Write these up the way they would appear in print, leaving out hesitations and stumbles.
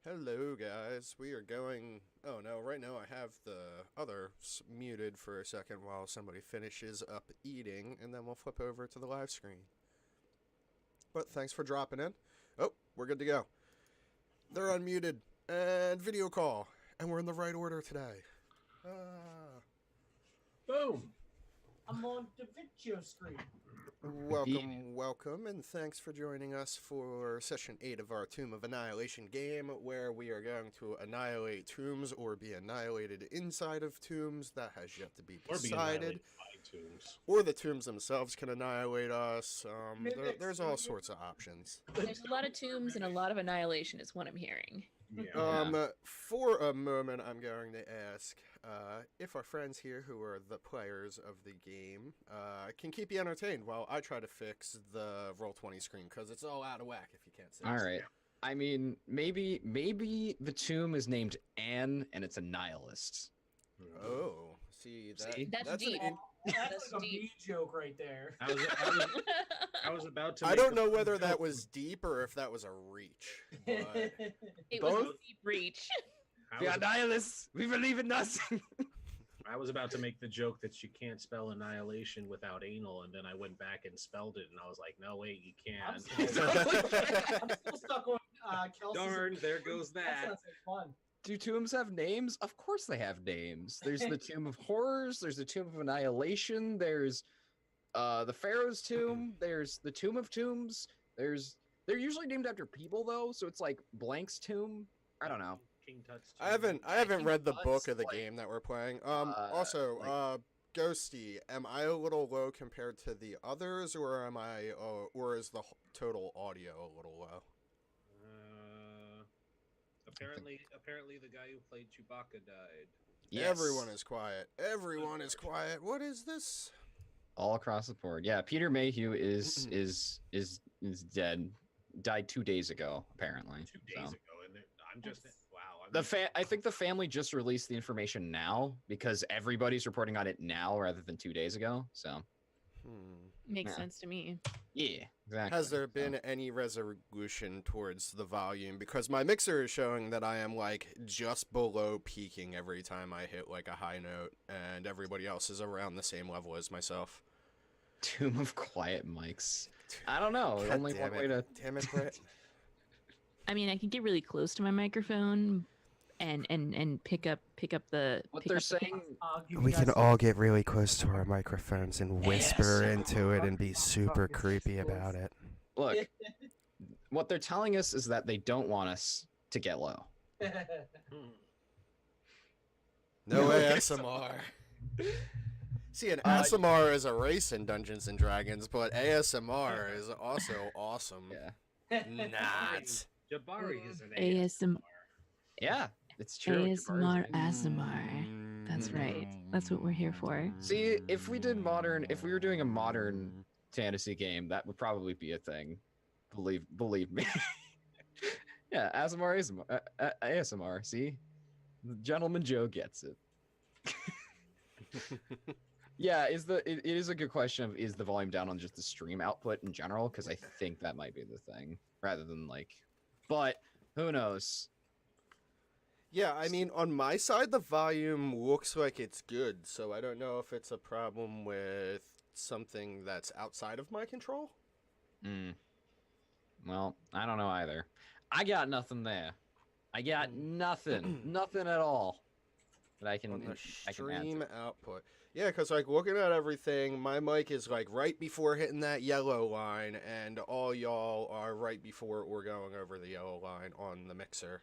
Hello, guys. We are going. Oh no, right now I have the other muted for a second while somebody finishes up eating, and then we'll flip over to the live screen. But thanks for dropping in. Oh, we're good to go. They're unmuted, and video call, and we're in the right order today. Boom! I'm on the video screen. Welcome, and thanks for joining us for Session 8 of our Tomb of Annihilation game, where we are going to annihilate tombs or be annihilated inside of tombs. That has yet to be decided. By tombs. Or the tombs themselves can annihilate us. There's all sorts of options. There's a lot of tombs and a lot of annihilation is what I'm hearing. Yeah. For a moment, I'm going to ask if our friends here, who are the players of the game, can keep you entertained while I try to fix the Roll20 screen, because it's all out of whack if you can't see. All right. I mean, maybe the tomb is named Anne, and it's a nihilist. Oh, see, That's deep. That's like a B joke right there. I was about to. I don't know whether that was deep or if that was a reach. But... It was a deep reach. We are nihilists. We believe in nothing. I was about to make the joke that you can't spell annihilation without anal, and then I went back and spelled it, and I was like, "No, wait, you I'm can." still stuck on Kelsey's. Darn, there goes that. Sounds like fun. Do tombs have names? Of course they have names. There's the Tomb of Horrors. There's the Tomb of Annihilation. There's the Pharaoh's Tomb. There's the Tomb of Tombs. They're usually named after people though, so it's like Blank's Tomb. I don't know. King Tut's I haven't read the book of the like, game that we're playing. Ghosty, am I a little low compared to the others, or or is the total audio a little low? Apparently, the guy who played Chewbacca died. Yes. Everyone is quiet. Everyone is quiet. What is this? All across the board. Yeah, Peter Mayhew is dead. Died 2 days ago, apparently. 2 days ago, and I'm just wow. I think the family just released the information now because everybody's reporting on it now rather than 2 days ago. So Makes Yeah. sense to me. yeah, exactly. Has there been any resolution towards the volume? Because my mixer is showing that I am like just below peaking every time I hit like a high note, and everybody else is around the same level as myself. Tomb of Quiet Mics. I don't know. God Only damn one way to. Damn it, Brett. I mean, I can get really close to my microphone and pick up the. What pick they're up the saying. We can all get really close to our microphones and whisper into it and be super creepy about it. Look, what they're telling us is that they don't want us to get low. No ASMR. See, an ASMR is a race in Dungeons and Dragons, but ASMR is also awesome. Yeah. Not. Jabari is an ASMR. Yeah, it's true. ASMR, ASMR. That's right. That's what we're here for. See, if we were doing a modern fantasy game, that would probably be a thing. Believe me. Yeah, ASMR. See, the Gentleman Joe gets it. Yeah, it is a good question of is the volume down on just the stream output in general, because I think that might be the thing rather than like, but who knows. Yeah, I mean, on my side, the volume looks like it's good, so I don't know if it's a problem with something that's outside of my control. Well, I don't know either. I got nothing there. I got nothing. Nothing at all that I can On the I can add stream to. output. Yeah, because, like, looking at everything, my mic is, like, right before hitting that yellow line, and all y'all are right before or going over the yellow line on the mixer.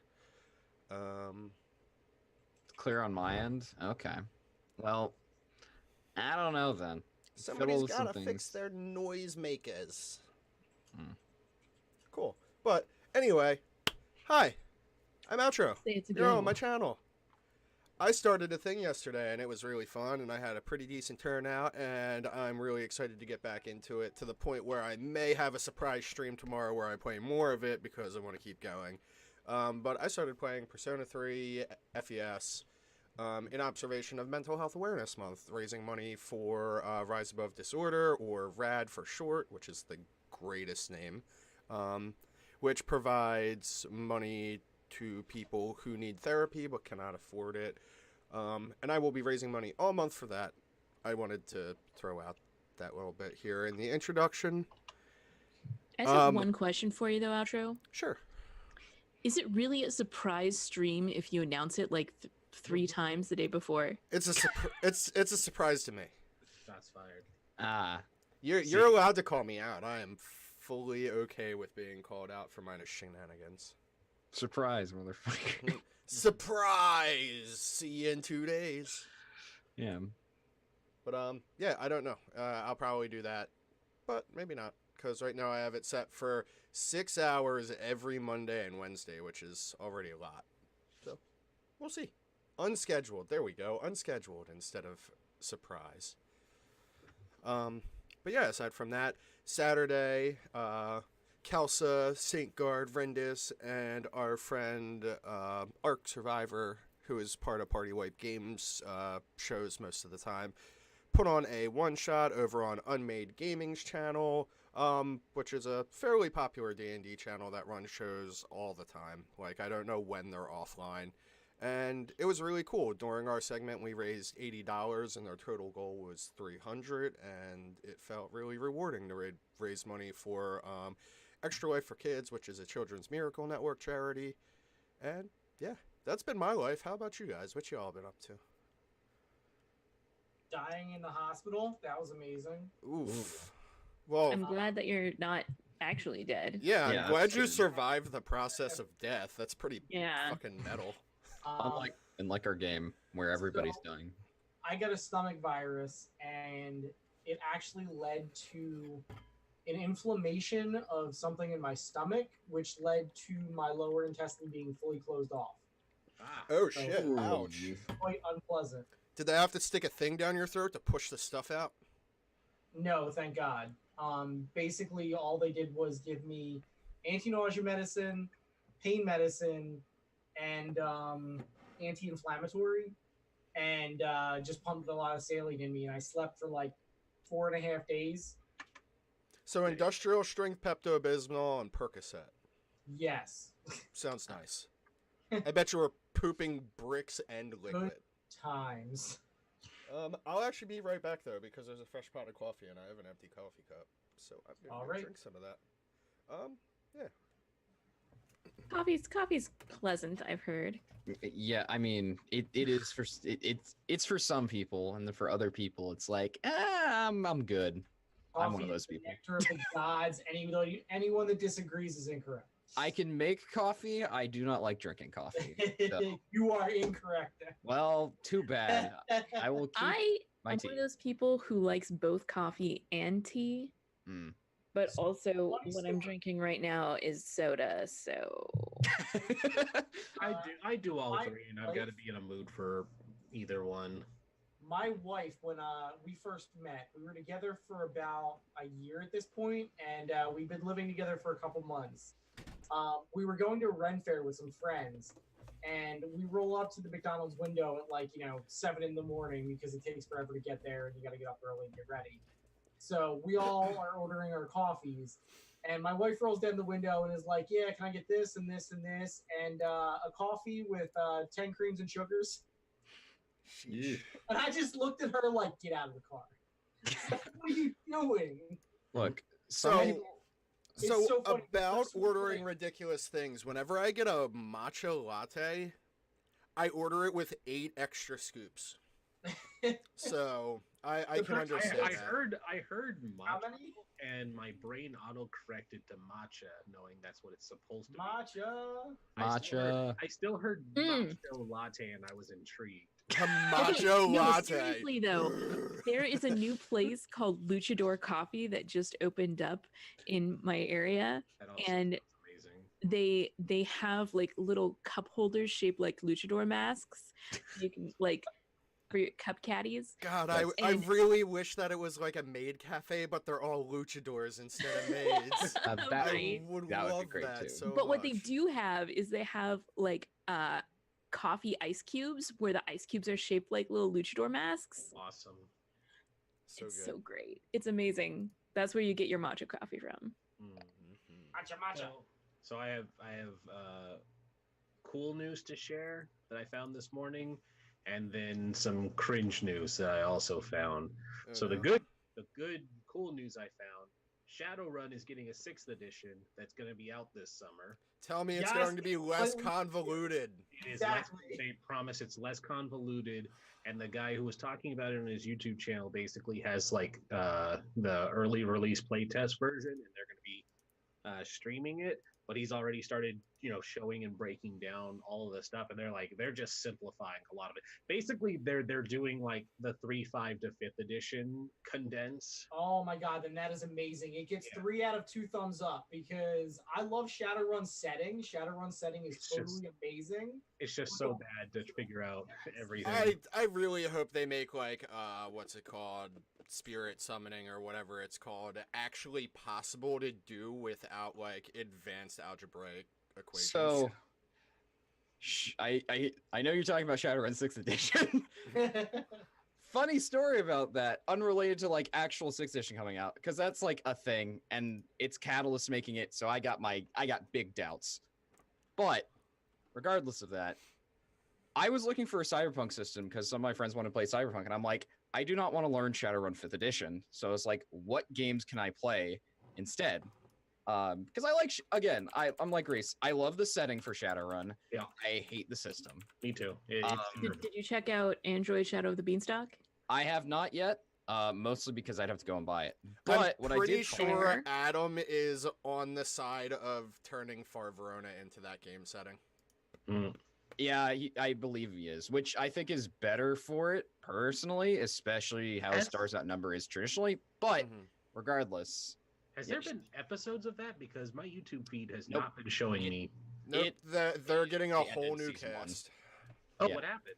Clear on my end? Okay. Well, I don't know then. Somebody's Fiddle with some gotta fix things. their noise makers. Hmm. Cool. But, anyway, hi. I'm Outro. Say it's a You're good on one. my channel. I started a thing yesterday, and it was really fun, and I had a pretty decent turnout, and I'm really excited to get back into it to the point where I may have a surprise stream tomorrow where I play more of it because I want to keep going. But I started playing Persona 3 FES in observation of Mental Health Awareness Month, raising money for Rise Above Disorder, or RAD for short, which is the greatest name, which provides money to people who need therapy but cannot afford it. And I will be raising money all month for that. I wanted to throw out that little bit here in the introduction. I just have one question for you though, Outro. Sure. Is it really a surprise stream if you announce it like 3 times the day before? It's a it's a surprise to me. Shots fired. Ah, You're allowed to call me out. I am fully okay with being called out for my shenanigans. surprise, motherfucker. Surprise! See you in 2 days. Yeah. But yeah, I don't know. I'll probably do that, but maybe not, because right now I have it set for 6 hours every Monday and Wednesday, which is already a lot. So we'll see. Unscheduled. There we go. Unscheduled instead of surprise. But yeah, aside from that, Saturday, Kelsa, St. Guard, Rendis, and our friend Arc Survivor, who is part of Party Wipe Games shows most of the time, put on a one-shot over on Unmade Gaming's channel, which is a fairly popular D&D channel that runs shows all the time. Like, I don't know when they're offline. And it was really cool. During our segment, we raised $80, and our total goal was $300, and it felt really rewarding to raise money for Extra Life for Kids, which is a Children's Miracle Network charity. And yeah, that's been my life. How about you guys? What y'all been up to? Dying in the hospital. That was amazing. Oof. Well, I'm glad that you're not actually dead. yeah, Yeah, I'm glad that's you good. survived the process of death. That's pretty Yeah. fucking metal. Unlike our game where everybody's dying. I got a stomach virus, and it actually led to an inflammation of something in my stomach, which led to my lower intestine being fully closed off. Ah, Oh shit, ouch. Quite unpleasant. Did they have to stick a thing down your throat to push the stuff out? No, thank God. Basically, all they did was give me anti-nausea medicine, pain medicine, and anti-inflammatory, and just pumped a lot of saline in me, and I slept for like 4.5 days. So industrial strength Pepto-Bismol and Percocet. Yes. Sounds nice. I bet you were pooping bricks and liquid. Times. I'll actually be right back though, because there's a fresh pot of coffee and I have an empty coffee cup, so I'm gonna All go right. drink some of that. Yeah. Coffee's pleasant, I've heard. Yeah, I mean, it is for it's for some people, and then for other people, it's like, I'm good. I'm one Coffee of those is the people. nectar of the gods. Anyone that disagrees is incorrect. I can make coffee. I do not like drinking coffee. So, You are incorrect. well, too bad. I will keep I my am tea. one of those people who likes both coffee and tea, Mm. but So, also funny what I'm story. drinking right now is soda, so I do all my three, and I've got to wife- be in a mood for either one. My wife, when we first met, we were together for about a year at this point, and we've been living together for a couple months. We were going to a Ren Fair with some friends, and we roll up to the McDonald's window at 7 in the morning because it takes forever to get there, and you got to get up early and get ready. So we all are ordering our coffees, and my wife rolls down the window and is like, "Yeah, can I get this and this and this, and a coffee with 10 creams and sugars?" Sheesh. And I just looked at her like, "Get out of the car! What are you doing?" Look, So, some people, It's so so funny, the about first one ordering thing- ridiculous things, whenever I get a matcha latte, I order it with 8 extra scoops. So I can understand I that. heard How matcha, many? and my brain auto-corrected to matcha, knowing that's what it's supposed to be. Matcha. I still heard Mm. matcha latte, and I was intrigued. A Okay, matcha no, latte. seriously though, there is a new place called Luchador Coffee that just opened up in my area. That also And- sounds amazing. They have like little cup holders shaped like luchador masks. You can like for your cup caddies. God, Yes. I And- really wish that it was like a maid cafe, but they're all luchadors instead of maids. that, Right. I would that would be love great, that too. so But what they much. do have is they have like coffee ice cubes where the ice cubes are shaped like little luchador masks. Awesome. So It's good. so great. It's amazing. That's where you get your matcha coffee from. Mm. Mhm. Matcha. Matcha. So I have cool news to share that I found this morning, and then some cringe news that I also found. Oh, So no. the good, cool news I found: Shadowrun is getting a 6th edition that's going to be out this summer. Tell me it's Yes, going to be less but- convoluted. It is Exactly. they promise it's less convoluted, and the guy who was talking about it on his YouTube channel basically has like the early release playtest version, and they're going to be streaming it. But he's already started, showing and breaking down all of this stuff, and they're just simplifying a lot of it. Basically, they're doing like the 3.5 to 5th edition condense. Oh my god, then that is amazing. It gets 3 out of 2 thumbs up because I love Shadowrun setting. Shadowrun setting is It's totally amazing. It's just so bad to figure out everything. I really hope they make like what's it called, spirit summoning or whatever it's called, actually possible to do without like advanced algebraic equations. So, I know you're talking about Shadowrun 6th edition. Funny story about that, unrelated to like actual 6th edition coming out, because that's like a thing, and it's Catalyst making it, so I got big doubts. But regardless of that, I was looking for a Cyberpunk system because some of my friends want to play Cyberpunk, and I'm like, I do not want to learn Shadowrun 5th edition. So it's like, what games can I play instead? Because I like, I'm like Reese. I love the setting for Shadowrun. Yeah. I hate the system. Me too. Did you check out Android Shadow of the Beanstalk? I have not yet, mostly because I'd have to go and buy it. But I'm what I pretty did sure Fair. Adam is on the side of turning Far Verona into that game setting. Mm. yeah, I believe he is, which I think is better for it personally, especially how That's- Stars Outnumber is traditionally. But Mhm. regardless, Has Yeah, there been episodes of that? Because my YouTube feed has Nope. not been showing me. Nope, they're getting a they ended whole new season one. cast. Oh, Yeah. what happened?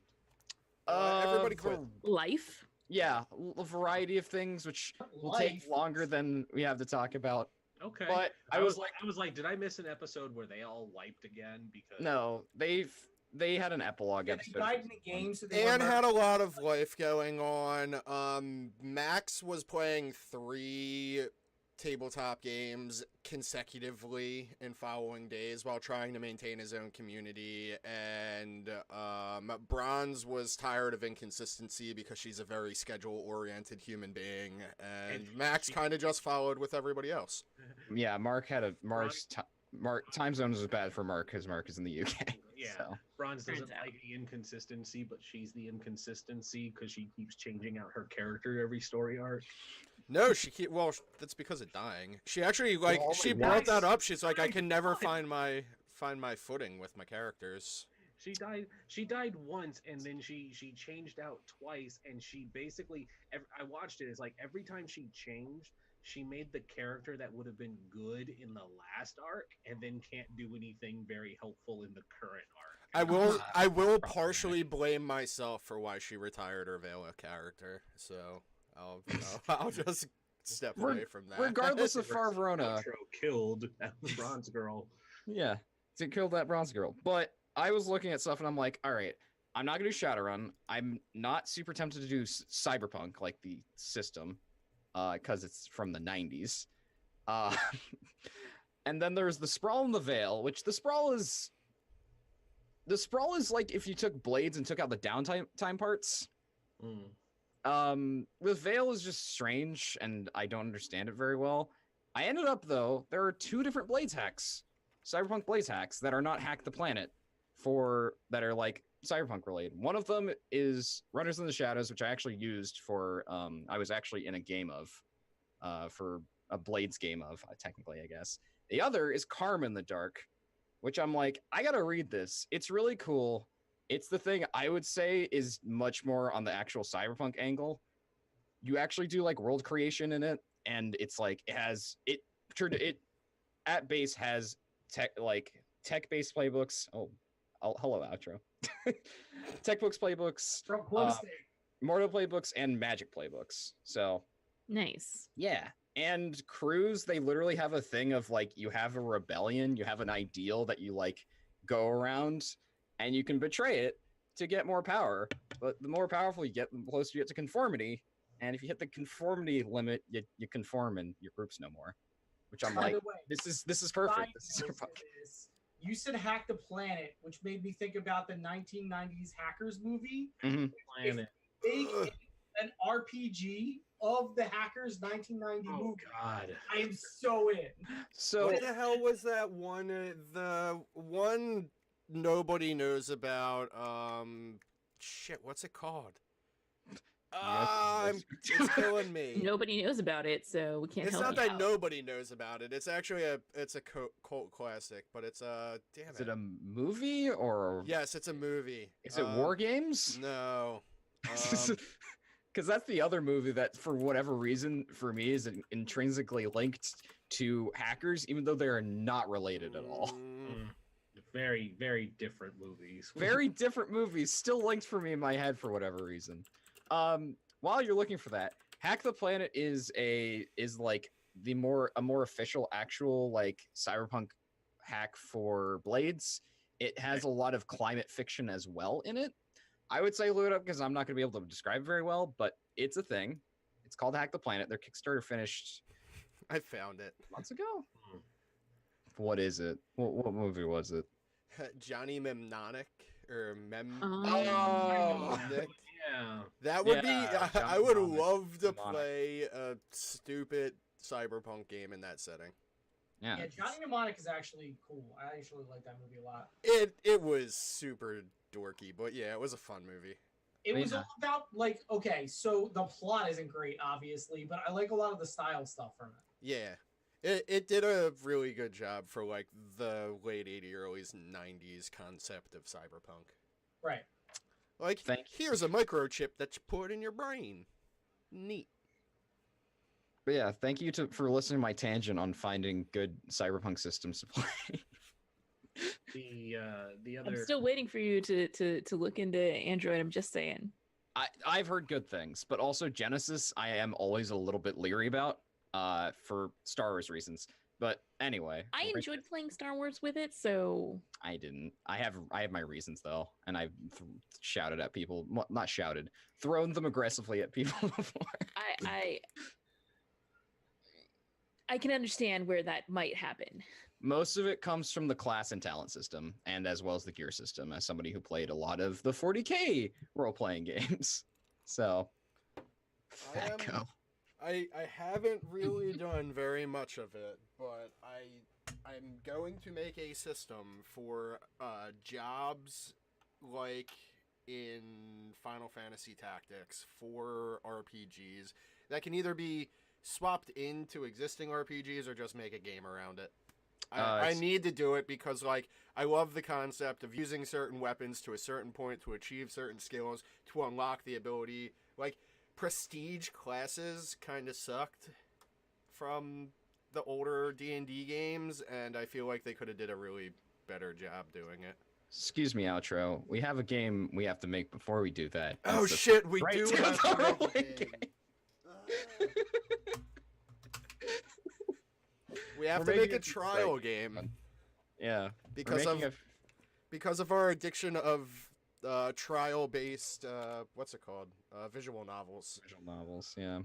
Everybody quit. Life? Yeah, a variety of things, which will Life. take longer than we have to talk about. Okay. But I was like, did I miss an episode where they all wiped again? Because no, they had an epilogue Yeah, they episode. died for in the season one. game, so they Anne were had a lot of life going on. Max was playing 3 tabletop games consecutively in following days while trying to maintain his own community, and Bronze was tired of inconsistency because she's a very schedule-oriented human being, and And Max she- kind of just followed with everybody else. Yeah, Mark time zones was bad for Mark because Mark is in the UK. Yeah. So. Bronze doesn't Turns out. like the inconsistency, but she's the inconsistency because she keeps changing out her character every story arc. No, well, that's because of dying. She actually she my brought God. that up. She's like, I can never find my footing with my characters. She died once, and then she changed out twice, and she basically I watched it. It's like every time she changed, she made the character that would have been good in the last arc, and then can't do anything very helpful in the current arc. I will partially blame myself for why she retired her Vela character. So I'll just step away from that. Regardless of Far Verona, Outro killed the Bronze Girl. yeah, to kill that Bronze Girl. But I was looking at stuff and I'm like, all right, I'm not gonna do Shadowrun. I'm not super tempted to do Cyberpunk, like the system, because it's from the 90s. And then there's the Sprawl and the Veil, which the Sprawl is like if you took Blades and took out the downtime parts. The Veil is just strange, and I don't understand it very well. I ended up, though, there are 2 different Blades hacks, Cyberpunk Blades hacks, that are not Hack the Planet, that are, like, Cyberpunk related. One of them is Runners in the Shadows, which I actually used for, I was actually in a game of, for a Blades game of, technically, I guess. The other is Calm in the Dark, which I'm like, I gotta read this. It's really cool. It's the thing I would say is much more on the actual Cyberpunk angle. You actually do like world creation in it, and it's like it at base has tech-based playbooks. Hello outro. Tech books, playbooks, Mortal playbooks, and Magic playbooks. So Nice. yeah. And crews, they literally have a thing of like you have a rebellion, you have an ideal that you like go around, and you can betray it to get more power. But the more powerful you get, the closer you get to conformity. And if you hit the conformity limit, you conform and your group's no more. Which I'm By like, the way, this is perfect. side This is note to Cyberpunk. this, You said Hack the Planet, which made me think about the 1990s Hackers movie. Planet. Make an RPG of the Hackers 1990 Oh movie. God. I am so in. So What the hell was that one? The one nobody knows about. Shit, what's it called? It's killing me. Nobody knows about it, so we can't It's help not you that out. nobody knows about it. It's actually a cult classic, but it's damn is it a movie or Yes, it's a movie. is it War Games? No. Because that's the other movie that, for whatever reason, for me, is intrinsically linked to hackers, even though they are not related at all. Very, very different movies. Very different movies, still linked for me in my head for whatever reason. While you're looking for that, Hack the Planet is like a more official, actual like cyberpunk hack for Blades. It has a lot of climate fiction as well in it. I would say look it up because I'm not going to be able to describe it very well, but it's a thing. It's called Hack the Planet. Their Kickstarter finished I found it. months ago. What is it? What movie was it? Johnny Mnemonic or Oh. Nick. Yeah. That would Yeah, be. I Johnny would Mnemonic. love to Mnemonic. play a stupid cyberpunk game in that setting. Yeah. Yeah, Johnny Mnemonic is actually cool. I actually like that movie a lot. It was super dorky, but yeah, it was a fun movie. It was Yeah. all about like, okay, so the plot isn't great, obviously, but I like a lot of the style stuff from it. Yeah. It did a really good job for like the late 80s, early 90s concept of cyberpunk. Right. Like, Thank you. here's a microchip that you put in your brain. Neat. But yeah, thank you for listening to my tangent on finding good cyberpunk systems to play. The I'm other still waiting for you to look into Android. I'm just saying. I've heard good things, but also Genesis I am always a little bit leery about for Star Wars reasons. But anyway, I enjoyed playing Star Wars with it, so I didn't. I have my reasons though, and I've shouted at people. Well, not shouted, thrown them aggressively at people before. I can understand where that might happen. Most of it comes from the class and talent system, and as well as the gear system. As somebody who played a lot of the 40K role-playing games, so Fatco. I haven't really done very much of it, but I'm going to make a system for jobs like in Final Fantasy Tactics for RPGs that can either be swapped into existing RPGs or just make a game around it. I need to do it because, like, I love the concept of using certain weapons to a certain point to achieve certain skills to unlock the ability. Like, prestige classes kind of sucked from the older D&D games, and I feel like they could have did a really better job doing it. Excuse me, outro. We have a game we have to make before we do that. Oh That's the- shit, we right do to have the to make a role-playing game. We have We're to make making a trial right. game Yeah. because of our addiction of trial-based what's it called? Visual novels. Visual novels, yeah.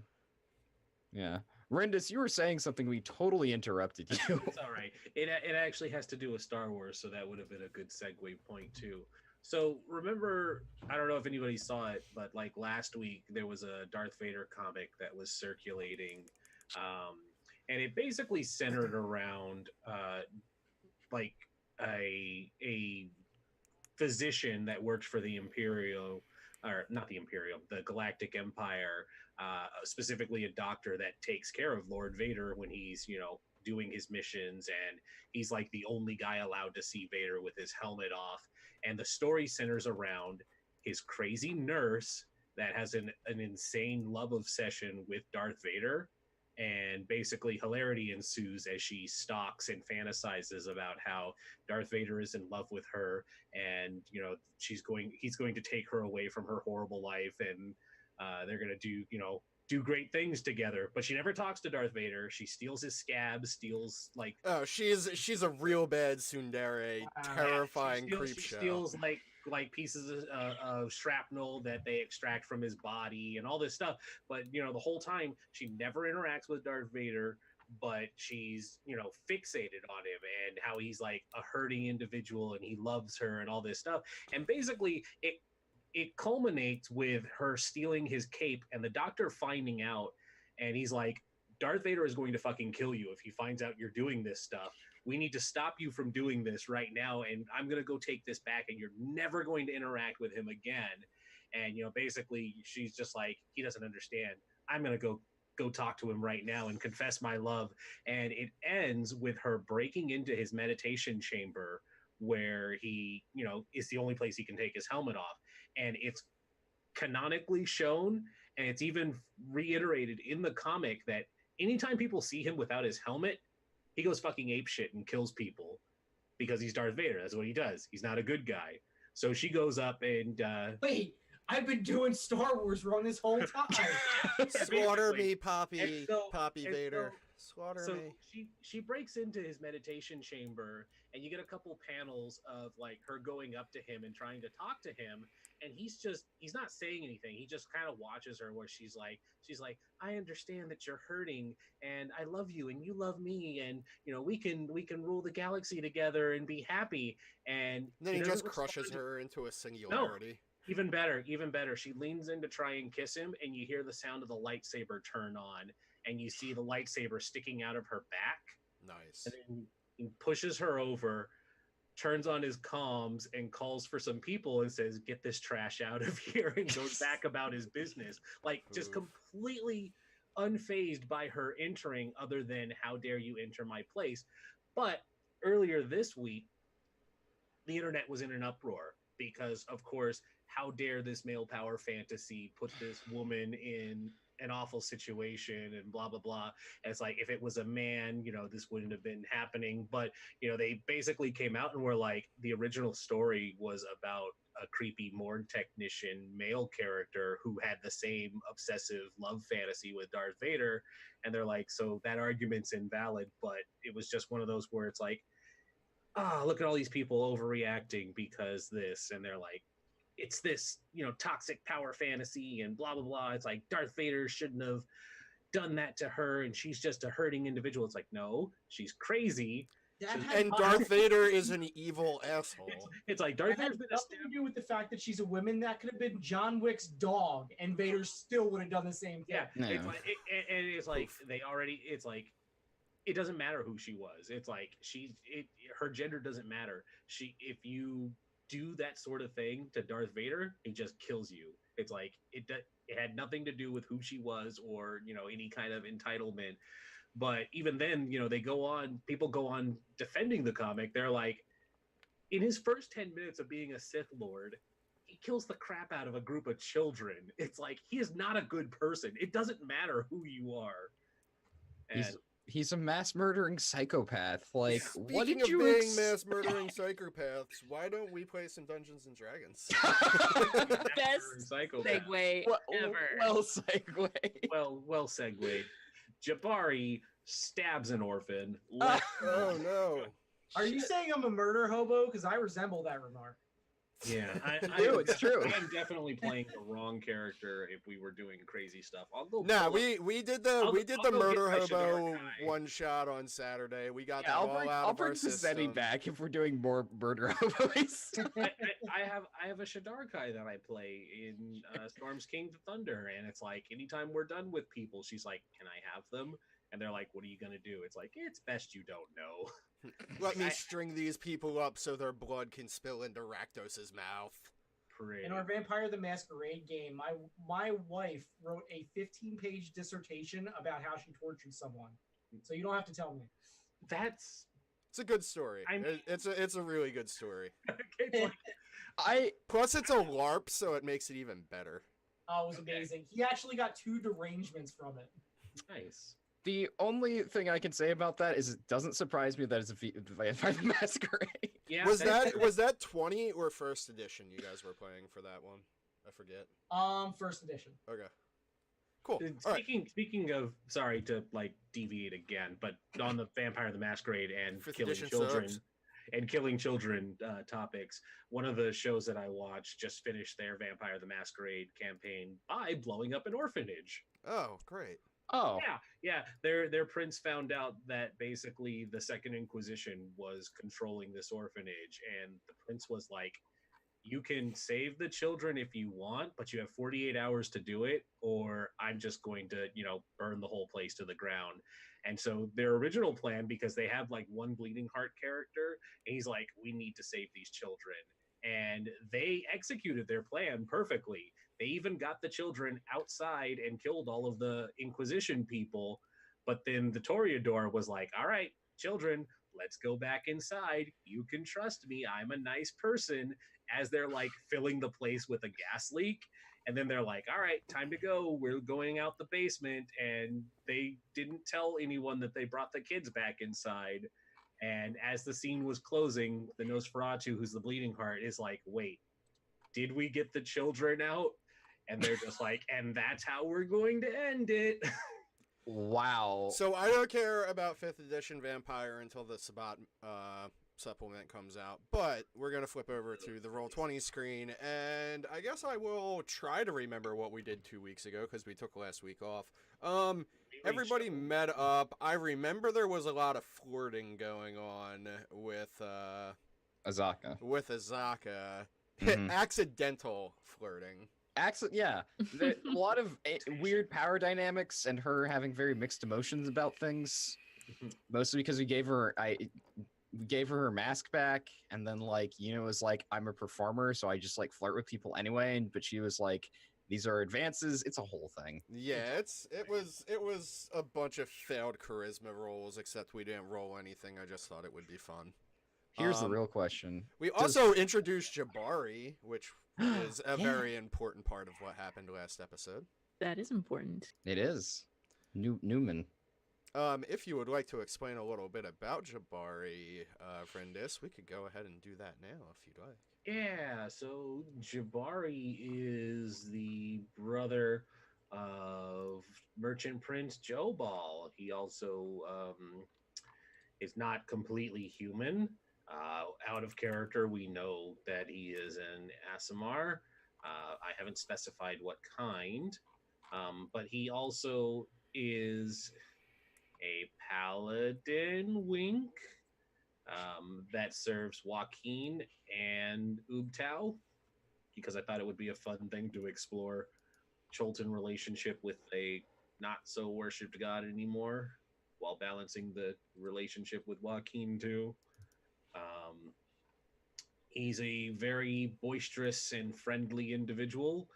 Yeah. Rendis, you were saying something, we totally interrupted you. It's all right. It actually has to do with Star Wars, so that would have been a good segue point too. So remember, I don't know if anybody saw it, but like last week there was a Darth Vader comic that was circulating, and it basically centered around like a physician that worked for the Imperial, or not the Imperial, the Galactic Empire, specifically a doctor that takes care of Lord Vader when he's, doing his missions, and he's like the only guy allowed to see Vader with his helmet off. And the story centers around his crazy nurse that has an insane love obsession with Darth Vader. And basically hilarity ensues as she stalks and fantasizes about how Darth Vader is in love with her, and he's going to take her away from her horrible life, and they're going to do great things together. But she never talks to Darth Vader. She steals his scab, steals like Oh, she's a real bad tsundere, terrifying she creep show. steals like pieces of shrapnel that they extract from his body and all this stuff. But the whole time she never interacts with Darth Vader. but she's, fixated on him and how he's like a hurting individual and he loves her and all this stuff. And basically it culminates with her stealing his cape and the Doctor finding out, and he's like, Darth Vader is going to fucking kill you if he finds out you're doing this stuff. We need to stop you from doing this right now, and I'm going to go take this back, and you're never going to interact with him again. And, basically she's just like, he doesn't understand. I'm going to go talk to him right now and confess my love. And it ends with her breaking into his meditation chamber where he, is the only place he can take his helmet off. And it's canonically shown, and it's even reiterated in the comic that anytime people see him without his helmet, he goes fucking apeshit and kills people because he's Darth Vader. That's what he does. He's not a good guy. So she goes up and Wait, I've been doing Star Wars wrong this whole time. Slaughter me, Poppy, Poppy and Vader. Slaughter so me. she breaks into his meditation chamber, and you get a couple panels of like her going up to him and trying to talk to him, and he's not saying anything. He just kind of watches her where she's like, I understand that you're hurting, and I love you, and you love me, and we can rule the galaxy together and be happy. And Then he just doesn't crushes respond. her into a singularity. Even better. She leans in to try and kiss him, and you hear the sound of the lightsaber turn on, and you see the lightsaber sticking out of her back. Nice. And then he pushes her over, turns on his comms, and calls for some people and says, "Get this trash out of here," and goes back about his business. Like, just Oof. completely unfazed by her entering, other than, how dare you enter my place. But earlier this week, the internet was in an uproar because, of course, how dare this male power fantasy put this woman in an awful situation and blah, blah, blah. And it's like, if it was a man, this wouldn't have been happening. But, they basically came out and were like, the original story was about a creepy morgue technician male character who had the same obsessive love fantasy with Darth Vader. And they're like, so that argument's invalid, but it was just one of those where it's like, look at all these people overreacting because this. And they're like, it's this, toxic power fantasy and blah, blah, blah. It's like Darth Vader shouldn't have done that to her, and she's just a hurting individual. It's like, no, she's crazy. And Darth Vader is an evil asshole. It's like Darth That had Vader's been nothing to do with the fact that she's a woman. That could have been John Wick's dog, and Vader still would have done the same thing. Yeah, No. it's like, and it's like it's like, it doesn't matter who she was. It's like her gender doesn't matter. If you do that sort of thing to Darth Vader, he just kills you. It's like it had nothing to do with who she was or any kind of entitlement. But even then, people go on defending the comic. They're like, in his first 10 minutes of being a Sith Lord, he kills the crap out of a group of children. It's like, he is not a good person. It doesn't matter who you are. And He's a mass murdering psychopath. Like, what Speaking did you of being ex- mass murdering psychopaths, why don't we play some Dungeons and Dragons? Best psychopath. segue ever. Well, segue. Well segued. Jabari stabs an orphan. Oh no. Are you saying I'm a murder hobo? Because I resemble that remark. Yeah, It's true. I am definitely playing the wrong character if we were doing crazy stuff. I'll go. Nah, pull up- we did the I'll go murder get my hobo Shadar one shot on Saturday. We got Yeah, that I'll all bring, out I'll of our bring Pizzetti system. back if we're doing more murder hobos. I have a Shadar Kai that I play in Storm's King to Thunder, and it's like anytime we're done with people, she's like, "Can I have them?" And they're like, "What are you gonna do?" It's like, it's best you don't know. Let me string these people up so their blood can spill into Rakdos's mouth. Parade. In our Vampire the Masquerade game, my wife wrote a 15-page dissertation about how she tortured someone. So you don't have to tell me. That's It's a good story. I'm- It's a really good story. it's like, Plus, it's a LARP, so it makes it even better. Oh, it was amazing. He actually got 2 derangements from it. nice. The only thing I can say about that is it doesn't surprise me that it's a Vampire the Masquerade. Yeah. Was that 20 or first edition you guys were playing for that one? I forget. First edition. Okay. Cool. All right. Speaking of, sorry to like deviate again, but on the Vampire the Masquerade and Fifth killing edition children subs. and killing children topics, one of the shows that I watched just finished their Vampire the Masquerade campaign by blowing up an orphanage. Oh, great. Oh, Yeah. Their prince found out that basically the Second Inquisition was controlling this orphanage, and the prince was like, "You can save the children if you want, but you have 48 hours to do it, or I'm just going to, burn the whole place to the ground." And so their original plan, because they have like one bleeding heart character, and he's like, "We need to save these children." And they executed their plan perfectly. They even got the children outside and killed all of the Inquisition people. But then the Toreador was like, "All right, children, let's go back inside. You can trust me. I'm a nice person." As they're like filling the place with a gas leak. And then they're like, "All right, time to go. We're going out the basement." And they didn't tell anyone that they brought the kids back inside. And as the scene was closing, the Nosferatu, who's the bleeding heart, is like, "Wait, did we get the children out?" And they're just like, "And that's how we're going to end it." wow. So I don't care about 5th edition Vampire until the Sabat supplement comes out, but we're going to flip over to the Roll20 screen, and I guess I will try to remember what we did 2 weeks ago, because we took last week off. Everybody met up. I remember there was a lot of flirting going on with Azaka. Azaka. Mhm. Accidental flirting. Yeah, a lot of weird power dynamics and her having very mixed emotions about things. Mostly because we gave her her mask back, and then like was like, "I'm a performer, so I just like flirt with people anyway." But she was like, "These are advances." It's a whole thing. Yeah, it was a bunch of failed charisma rolls, except we didn't roll anything. I just thought it would be fun. Here's the real question. We also introduced Jabari, which is a Yeah. very important part of what happened last episode. That is important. It is. Newman. If you would like to explain a little bit about Jabari, Vrindis, we could go ahead and do that now if you'd like. Yeah, so Jabari is the brother of Merchant Prince Jobal. He also is not completely human. Out of character, we know that he is an Asimar. I haven't specified what kind, but he also is a paladin, wink, that serves Joaquin and Ubtao, because I thought it would be a fun thing to explore Cholton relationship with a not so worshipped god anymore, while balancing the relationship with Joaquin too. He's a very boisterous and friendly individual.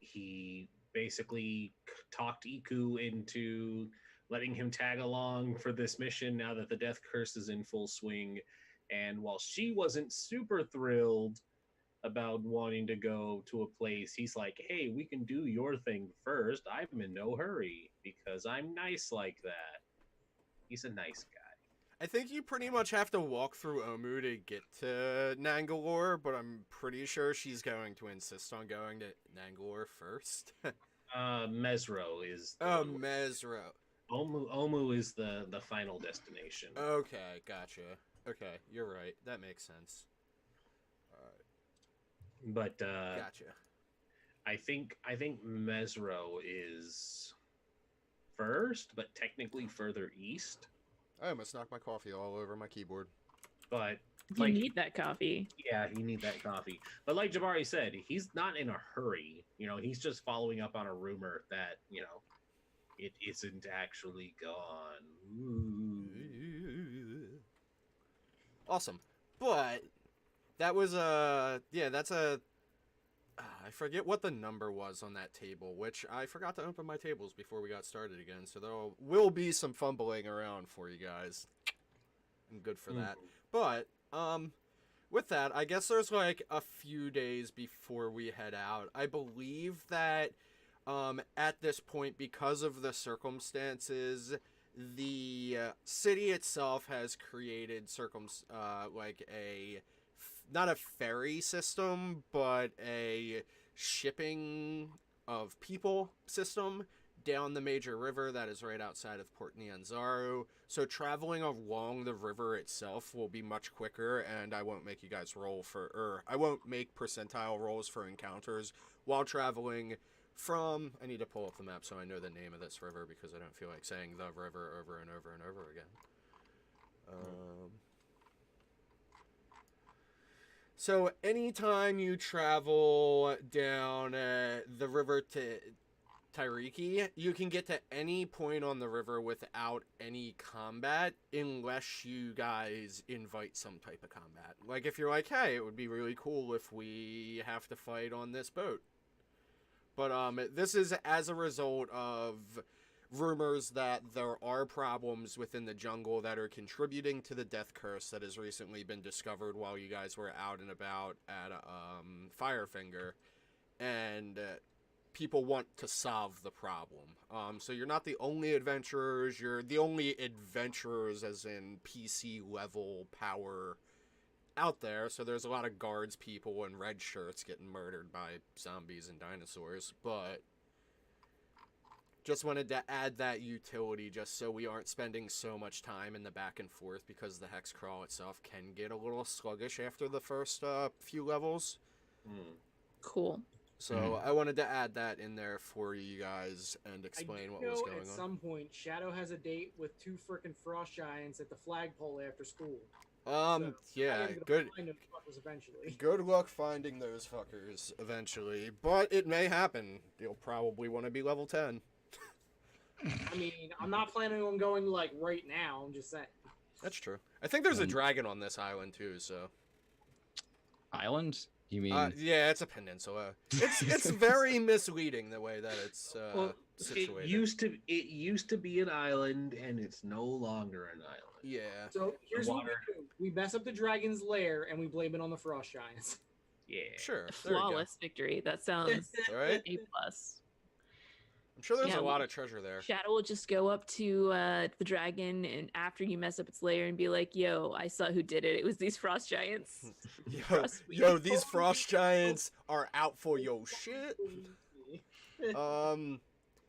He basically talked Iku into letting him tag along for this mission now that the death curse is in full swing. And while she wasn't super thrilled about wanting to go to a place, he's like, "Hey, we can do your thing first. I'm in no hurry because I'm nice like that." He's a nice guy. I think you pretty much have to walk through Omu to get to Nangalore, but I'm pretty sure she's going to insist on going to Nangalore first. Mesro is Mesro. Omu is the final destination. Okay, gotcha. Okay, you're right. That makes sense. Alright. But Gotcha. I think Mesro is first, but technically further east. I almost knocked my coffee all over my keyboard. But You need that coffee. yeah, you need that coffee. But like Jabari said, he's not in a hurry. He's just following up on a rumor that it isn't actually gone. Ooh. Awesome. But that was that's a I forget what the number was on that table, which I forgot to open my tables before we got started again, so there will be some fumbling around for you guys. And good for that. But with that, I guess there's like a few days before we head out. I believe that at this point, because of the circumstances, the city itself has created not a ferry system, but a shipping of people system down the major river that is right outside of Port Nyanzaru. So traveling along the river itself will be much quicker, and I won't make you guys I won't make percentile rolls for encounters while traveling from, I need to pull up the map so I know the name of this river because I don't feel like saying the river over and over and over again. So anytime you travel down the river to Tairiki, you can get to any point on the river without any combat unless you guys invite some type of combat. Like if you're like, hey, it would be really cool if we have to fight on this boat. But this is as a result of rumors that there are problems within the jungle that are contributing to the death curse that has recently been discovered while you guys were out and about at Firefinger. And people want to solve the problem. So you're not the only adventurers, you're the only adventurers as in PC level power out there. So there's a lot of guards people in red shirts getting murdered by zombies and dinosaurs, but just wanted to add that utility just so we aren't spending so much time in the back and forth because the hex crawl itself can get a little sluggish after the first few levels. Cool. So I wanted to add that in there for you guys and explain what was going At on. some point, Shadow has a date with 2 frickin' frost giants at the flagpole after school. So, yeah, I am gonna good. find those fuckers eventually. Good luck finding those fuckers eventually, but it may happen. You'll probably want to be level 10. I mean, I'm not planning on going like right now. I'm just saying. That's true. I think there's a dragon on this island too, so. Island? You mean? Yeah, it's a peninsula. It's very misleading the way that it's Well, situated. it used to be an island, and it's no longer an island. Yeah. So here's what we water. do: we mess up the dragon's lair and we blame it on the frost giants. Yeah. Sure. There you go. Flawless victory. That sounds Right? A plus. I'm sure there's Yeah, a lot of treasure there. Shadow will just go up to the dragon, and after you mess up its lair, and be like, "Yo, I saw who did it. It was these frost giants." Trust me. Yo, these frost giants are out for your shit.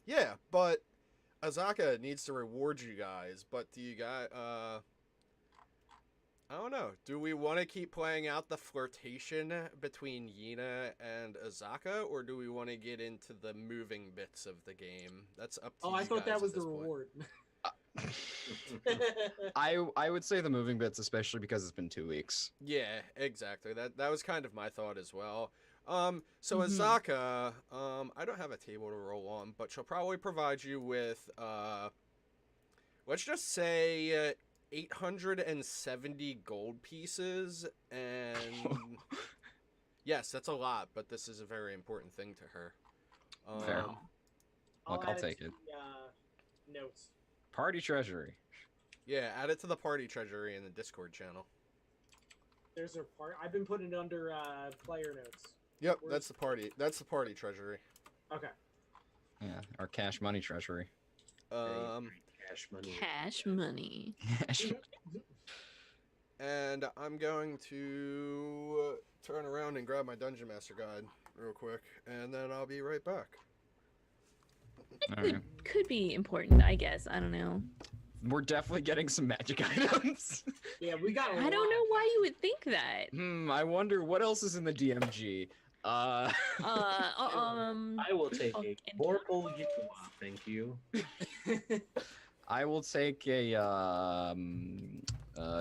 Yeah, but Azaka needs to reward you guys, but do you guys, I don't know. Do we want to keep playing out the flirtation between Yina and Azaka, or do we want to get into the moving bits of the game? That's up to you I thought guys that was at the this point. reward. I would say the moving bits, especially because it's been 2 weeks. Yeah, exactly. That was kind of my thought as well. So Mhm. Azaka, I don't have a table to roll on, but she'll probably provide you with, let's just say, 870 gold pieces, and yes, that's a lot, but this is a very important thing to her. Fair. Look, I'll add take to it. the, notes. Party treasury. Yeah, add it to the party treasury in the Discord channel. There's a part. I've been putting it under player notes. Yep, Where's- that's the party. That's the party treasury. Okay. Yeah, our cash money treasury. Cash money. Cash money. And I'm going to turn around and grab my Dungeon Master guide real quick, and then I'll be right back. Alright. Could be important, I guess. I don't know. We're definitely getting some magic items. Yeah, we got. I don't know why you would think that. I wonder what else is in the DMG. I will take Oh, a and- Vorpal Yikwa, thank you. I will take a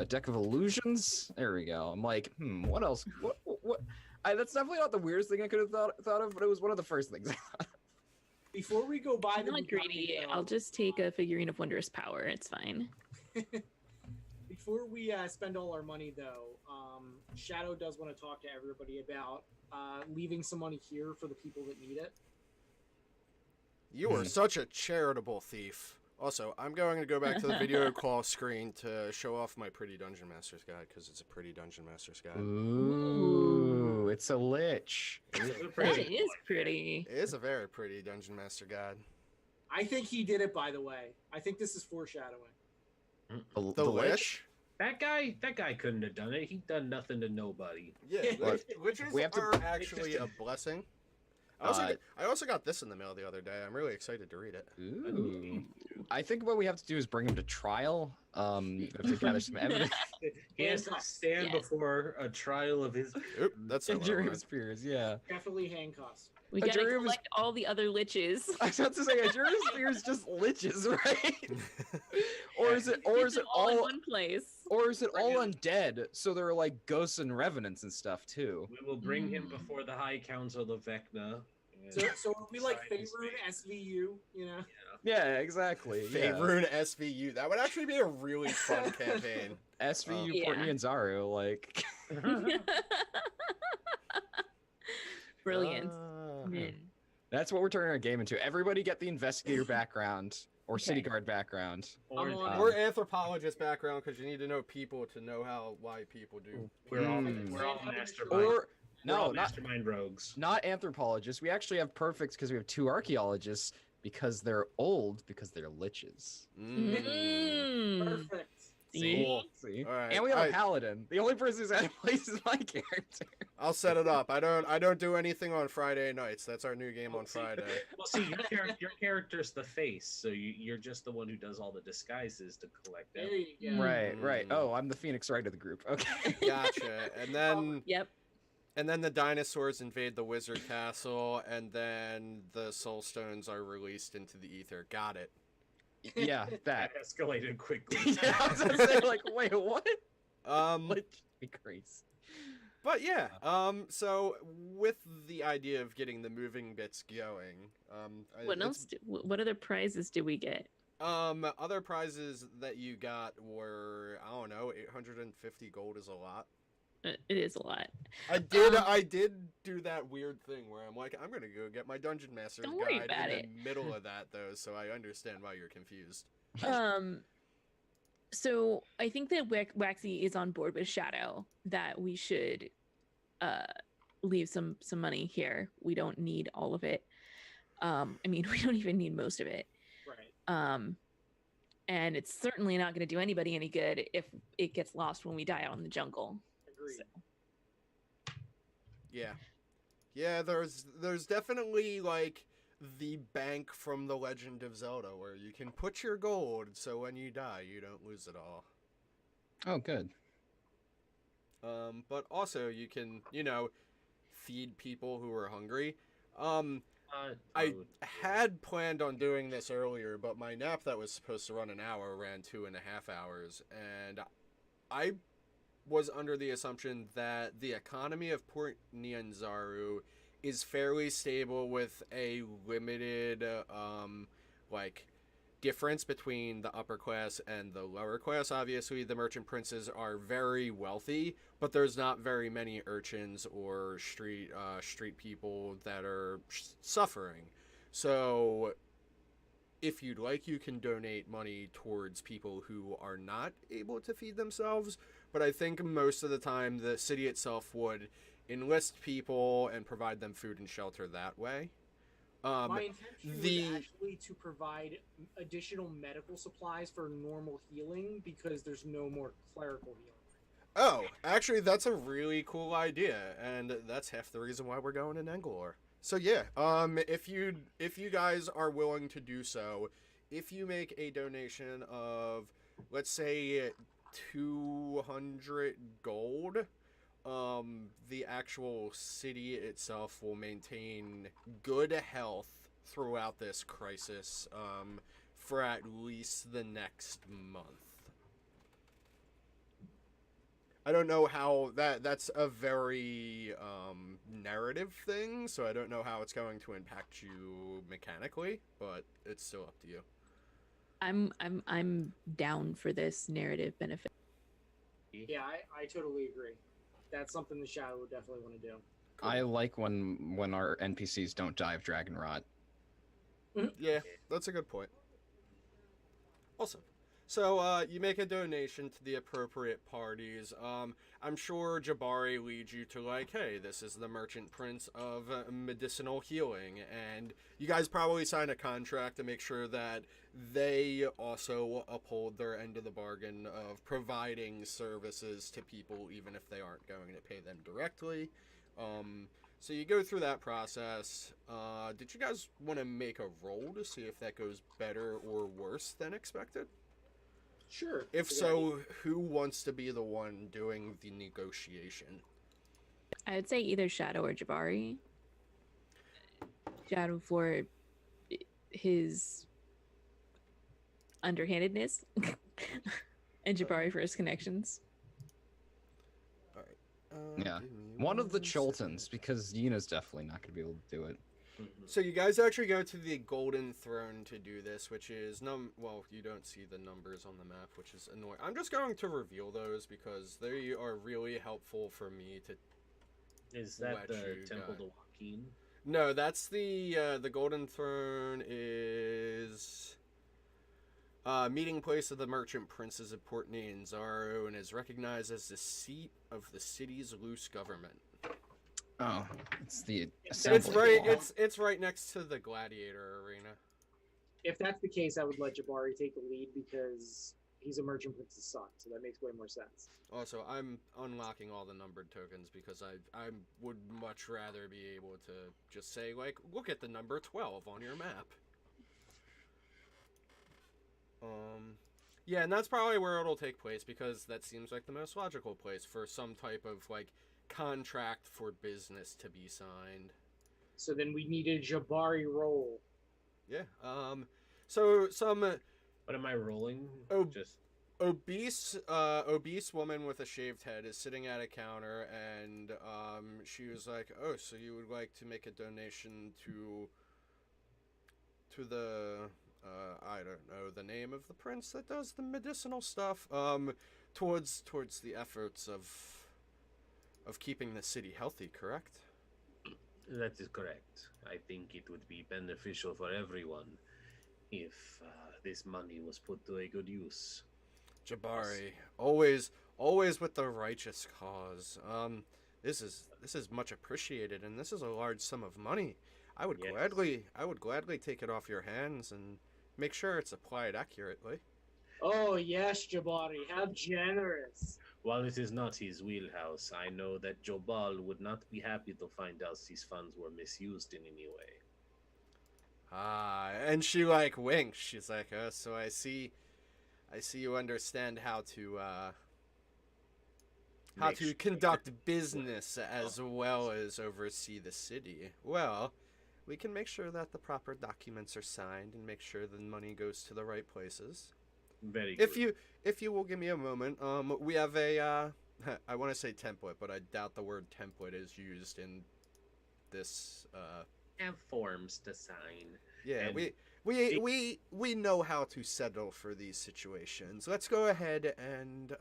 deck of illusions. There we go. I'm like, what else? What? That's definitely not the weirdest thing I could have thought of, but it was one of the first things I thought of. Before we go by I'm the not greedy. I'll just take a figurine of wondrous power. It's fine. Before we spend all our money, though, Shadow does want to talk to everybody about leaving some money here for the people that need it. You are such a charitable thief. Also, I'm going to go back to the video call screen to show off my pretty Dungeon Master's guide, because it's a pretty Dungeon Master's guide. Ooh, it's a lich. It is That pretty. is pretty. It is a very pretty Dungeon Master guide. I think he did it, by the way. I think this is foreshadowing. The Lich? That guy couldn't have done it. He done nothing to nobody. Yeah, Look, witches we have to- are actually a blessing. I also got this in the mail the other day. I'm really excited to read it. Ooh. I think what we have to do is bring him to trial. We have to gather some evidence. He has to Handcuffs. stand Yes. before a trial of his. Oop, that's A not what I jury of wanted. spears, yeah. Definitely handcuffs. We A gotta jury of collect all the other liches. I was about to say a jury of spears is just liches, right? or is it Get them all in one place? or is it all Bring undead? So they're like ghosts and revenants and stuff too. We will bring him Mm. before the High Council of Vecna. So are we like Decide his Faerun fate. SVU? You know. Yeah, exactly. Yeah. Faerun SVU. That would actually be a really fun campaign. SVU, Yeah. Courtney and Zaru, like Brilliant. Ah. Mm. that's what we're turning our game into. Everybody get the investigator background or city Okay. guard background. Or I'm on- Or anthropologist background, because you need to know people to know why people do. we're all Hmm. we're all Or- mastermind. Or we're no, all not mastermind rogues. not anthropologists. We actually have perfects because we have 2 archaeologists because they're old because they're liches. Mm. Perfect. See? Cool. See? All right, And we have I- a paladin. The only person who's out of place is my character. I'll set it up. I don't do anything on Friday nights. That's our new game on Friday. Well, see, your character's the face, so you're just the one who does all the disguises to collect There them. you go. Right. Mm. Oh, I'm the Phoenix Wright of the group. Okay. Gotcha. Yep. And then the dinosaurs invade the wizard castle, and then the soul stones are released into the ether. Got it. Yeah, That that. escalated quickly. Yeah, I was gonna say, like, wait, what? Like, be crazy. But yeah, so with the idea of getting the moving bits going, What it's- else? What other prizes do we get? Other prizes that you got were, I don't know, 850 gold is a lot. It is a lot. I did do that weird thing where I'm like, I'm gonna go get my dungeon master's Don't worry guide about in it. the middle of that though, so I understand why you're confused. So I think that Waxy is on board with Shadow that we should leave some money here. We don't need all of it. I mean, we don't even need most of it. Right. And it's certainly not going to do anybody any good if it gets lost when we die out in the jungle. Agreed. So, Yeah, there's definitely like the bank from The Legend of Zelda where you can put your gold so when you die you don't lose it all. Oh, good. But also you can, feed people who are hungry. I had planned on doing this earlier, but my nap that was supposed to run an hour ran 2.5 hours, and I was under the assumption that the economy of Port Nyanzaru is fairly stable with a limited, difference between the upper class and the lower class. Obviously, the merchant princes are very wealthy, but there's not very many urchins or street people that are suffering. So, if you'd like, you can donate money towards people who are not able to feed themselves. But I think most of the time, the city itself would enlist people and provide them food and shelter that way. My intention the- was actually to provide additional medical supplies for normal healing because there's no more clerical healing. Oh, actually, that's a really cool idea, and that's half the reason why we're going in Englor. So yeah, if you guys are willing to do so, if you make a donation of, let's say, 200 gold, the actual city itself will maintain good health throughout this crisis, for at least the next month. I don't know how that's a very narrative thing, so I don't know how it's going to impact you mechanically, but it's still up to you. I'm down for this narrative benefit. Yeah, I totally agree. That's something the Shadow would definitely want to do. I like when our NPCs don't die of dragon rot. Yeah, that's a good point. Awesome. So, you make a donation to the appropriate parties. I'm sure Jabari leads you to, like, hey, this is the Merchant Prince of Medicinal Healing, and you guys probably sign a contract to make sure that they also uphold their end of the bargain of providing services to people, even if they aren't going to pay them directly. So you go through that process. Did you guys want to make a roll to see if that goes better or worse than expected? Sure. If that's a good idea. so, who wants to be the one doing the negotiation? I would say either Shadow or Jabari. Shadow for his underhandedness, and Jabari for his connections. All right. Yeah. Give me One of the 1 Choltons, second. because Yuna's definitely not going to be able to do it. Mhm. So you guys actually go to the Golden Throne to do this, which is well, you don't see the numbers on the map, which is annoying. I'm just going to reveal those because they are really helpful for me to. Is that What the you Temple got? to Joaquin? No, that's the Golden Throne is meeting place of the merchant princes of Port Nianzaro and is recognized as the seat of the city's loose government. Oh, it's the It's It's assembly right. hall. It's right next to the gladiator arena. If that's the case, I would let Jabari take the lead because he's a merchant prince's son, so that makes way more sense. Also, I'm unlocking all the numbered tokens because I would much rather be able to just say like, look at the number 12 on your map. Yeah, and that's probably where it'll take place because that seems like the most logical place for some type of like contract for business to be signed. So then we need a Jabari roll. Yeah. So some What am I rolling? Oh. Just obese woman with a shaved head is sitting at a counter, and she was like, "Oh, so you would like to make a donation to the I don't know the name of the prince that does the medicinal stuff towards the efforts of keeping the city healthy, correct?" that is correct. I think it would be beneficial for everyone if this money was put to a good use. Jabari, always with the righteous cause. This is much appreciated, and this is a large sum of money. I would Yes. gladly take it off your hands and make sure it's applied accurately. Oh yes, Jabari, how generous. While it is not his wheelhouse, I know that Jobal would not be happy to find out these funds were misused in any way. Ah, and she like winks. She's like, "Oh, so I see you understand how to Make sure conduct business as well as oversee the city. Well, we can make sure that the proper documents are signed and make sure the money goes to the right places. Very good. If you will give me a moment, we have a I want to say template, but I doubt the word template is used in this Have forms to sign. yeah, And we know how to settle for these situations. Let's go ahead and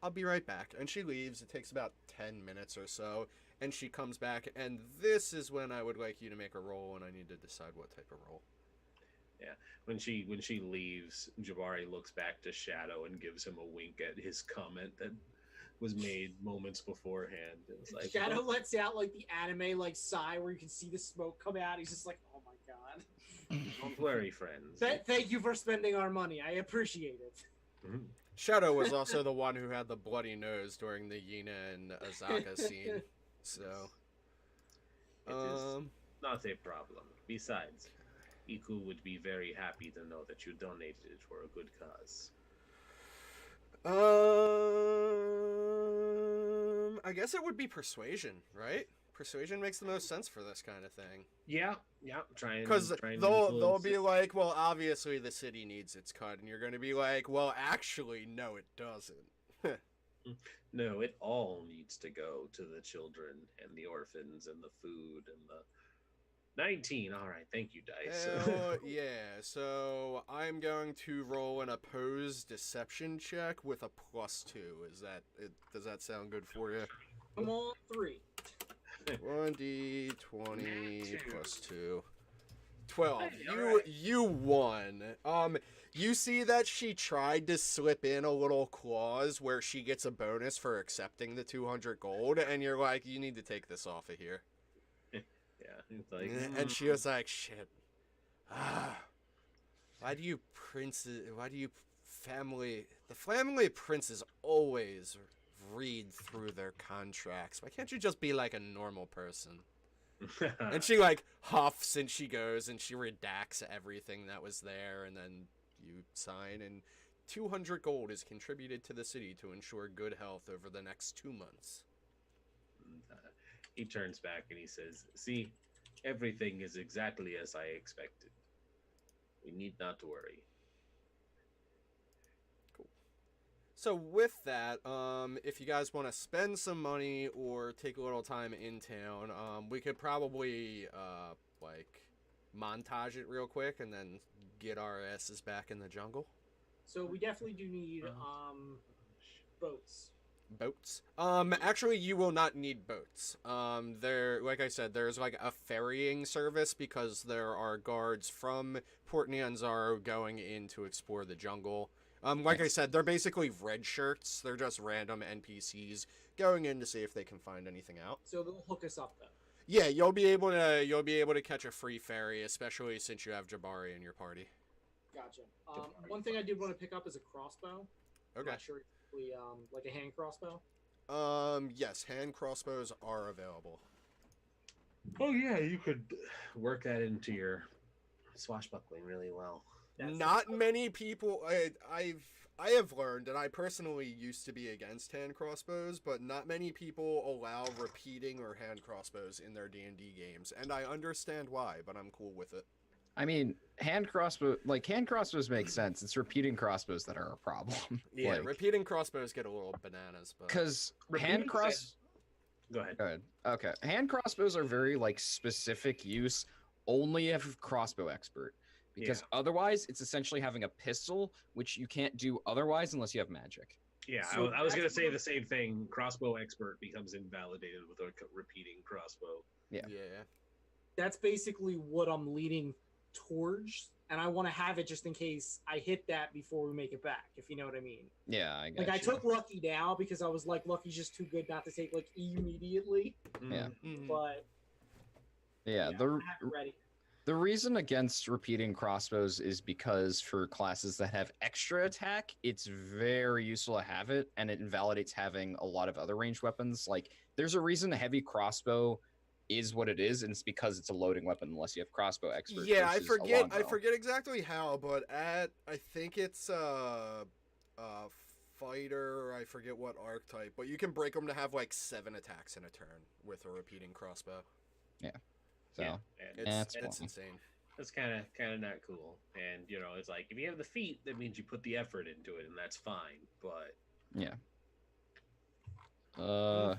I'll be right back. And she leaves. It takes about 10 minutes or so, and she comes back, and this is when I would like you to make a roll, and I need to decide what type of roll. When she leaves, Jabari looks back to Shadow and gives him a wink at his comment that was made moments beforehand. It's like, Shadow lets out like the anime like sigh where you can see the smoke come out. He's just like, oh my god. don't worry, friends. Thank you for spending our money. I appreciate it. Mhm. Shadow was also the one who had the bloody nose during the Yina and Azaka scene. So, It is not a problem. Besides, Iku would be very happy to know that you donated it for a good cause. I guess it would be persuasion, right? Persuasion makes the most sense for this kind of thing. Yeah, trying Because to they'll influence be it. like, well, obviously the city needs its cut, and you're going to be like, well, actually, no, it doesn't. No, it all needs to go to the children and the orphans and the food and the 19. All right, thank you, Dice. Hell yeah. So I'm going to roll an opposed deception check with a +2. Does that sound good for you? Come on, 3. 1d20 Nat + 2. 12. Hey, alright. You won. You see that she tried to slip in a little clause where she gets a bonus for accepting the 200 gold, and you're like, you need to take this off of here. Yeah, it's like, And she was like, shit. Why do you the family princes always read through their contracts? Why can't you just be like a normal person? And she like huffs and she goes and she redacts everything that was there, and then you sign and 200 gold is contributed to the city to ensure good health over the next 2 months. He turns back and he says, "See, everything is exactly as I expected. We need not to worry." So with that, if you guys want to spend some money or take a little time in town, we could probably like montage it real quick and then get our asses back in the jungle. So we definitely do need boats. Boats. Actually, you will not need boats. There, like I said, there's like a ferrying service because there are guards from Port Nyanzaro going in to explore the jungle. Like I said, they're basically red shirts. They're just random NPCs going in to see if they can find anything out. So they'll hook us up though. Yeah, you'll be able to catch a free ferry, especially since you have Jabari in your party. Gotcha. One thing I did want to pick up is a crossbow. I'm Okay. not sure exactly, like a hand crossbow. Yes, hand crossbows are available. Oh yeah, you could work that into your swashbuckling really well. Not many people. I have learned, and I personally used to be against hand crossbows, but not many people allow repeating or hand crossbows in their D&D games, and I understand why, but I'm cool with it. I mean, hand crossbows make sense. It's repeating crossbows that are a problem. Yeah, repeating crossbows get a little bananas, but because Repeating Go ahead. Good. Okay. Hand crossbows are very like specific use only if crossbow expert. Because otherwise it's essentially having a pistol, which you can't do otherwise unless you have magic. Yeah, So I was going to that's say what- the same thing. Crossbow expert becomes invalidated with a repeating crossbow. Yeah. That's basically what I'm leaning towards, and I want to have it just in case I hit that before we make it back, if you know what I mean. Yeah, I Like got I you. took Lucky now because I was like, Lucky's just too good not to take like immediately, Yeah. Mhm. but Yeah, I have it ready. the reason against repeating crossbows is because for classes that have extra attack, it's very useful to have it, and it invalidates having a lot of other ranged weapons. Like, there's a reason a heavy crossbow is what it is, and it's because it's a loading weapon unless you have crossbow expert. Yeah, I versus a forget longbow. exactly how, but I think it's fighter, I forget what archetype, but you can break them to have like 7 attacks in a turn with a repeating crossbow. So Yeah, and It's That's fine. insane. that's kind of not cool. And you know, it's like if you have the feet, that means you put the effort into it, and that's fine. But yeah. Mhm.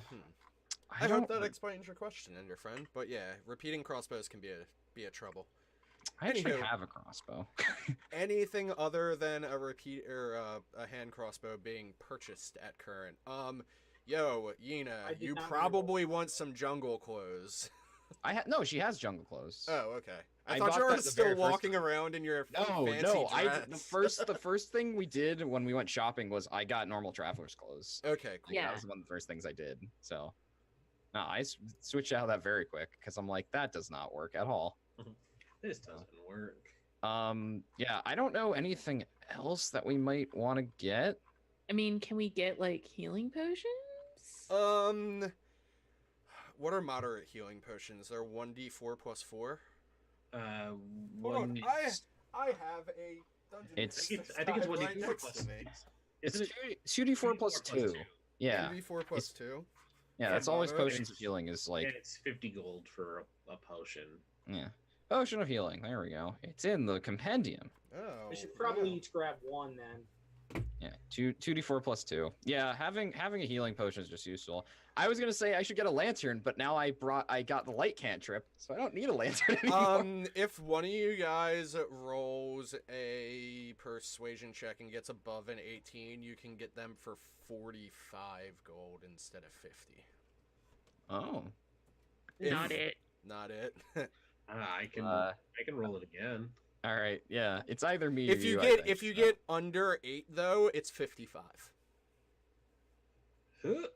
I don't hope that explains your question and your friend, but yeah, repeating crossbows can be a trouble. I actually Anywho. have a crossbow. Anything other than a repeat or a hand crossbow being purchased at current. Yo, Yina, I did you not probably want some jungle clothes. No, she has jungle clothes. Oh, okay. I I thought bought you were that the still very first walking around in your No, fancy no. dress. The first thing we did when we went shopping was I got normal traveler's clothes. Okay, cool. Like, Yeah. that was one of the first things I did. So, no, I switched out of that very quick because I'm like, that does not work at all. this doesn't work. Yeah, I don't know anything else that we might want to get. I mean, can we get like healing potions? What are moderate healing potions? They're 1d4 plus 4. One. Hold on, I have a dungeon. It's- I think it's guide 1d4 right next plus to me. It's Isn't it 2d4 plus 2. Yeah, 1d4 plus 2. yeah, that's Yeah, always moderate. potions of healing is like, and it's 50 gold for a potion. yeah. Potion of healing. There we go. It's in the compendium. Oh. We should probably wow. each grab one then. Yeah, 2d4 plus 2. Yeah, having a healing potion is just useful. I was gonna say I should get a lantern, but now I got the light cantrip, so I don't need a lantern anymore. If one of you guys rolls a persuasion check and gets above an 18, you can get them for 45 gold instead of 50. Oh, Not If- it. Not it. I can roll it again. all right. Yeah, it's either me if or you I get think, if you so. get under 8 though, it's 55. Huh.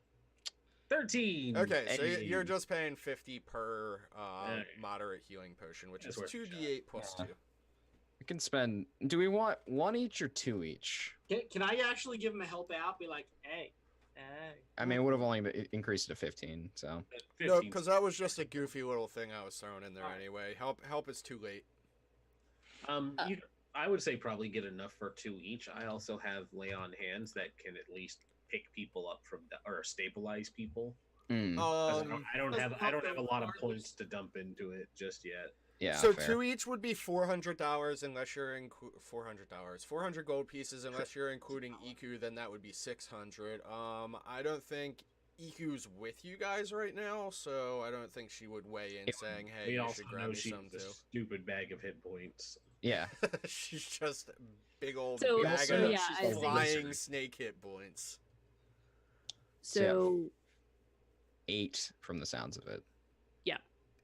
13. Okay, so Hey. you're just paying 50 per Alright. moderate healing potion, which That's is worth a 2d8 plus Yeah. 2. We can spend. Do we want one each or two each? Can I actually give him a help out? Be like, hey. I mean, it would have only increased to 15. So No, 15. because that was just a goofy little thing I was throwing in there Alright. anyway. Help is too late. You, I would say probably get enough for 2 each. I also have lay on hands that can at least pick people up from or stabilize people. Mm, 'Cause Um, I don't Does have a lot of regardless- points to dump into it just yet. yeah, so fair. 2 each would be $400 unless you're $400. 400 gold pieces unless you're including EQ, then that would be 600. I don't think EQ's with you guys right now, so I don't think she would weigh in saying, "Hey, We you also should grab know me she's some a too." stupid bag of hit points. Yeah. She's just a big old So- bag so, of yeah, I think- flying snake hit points. So 8 from the sounds of it.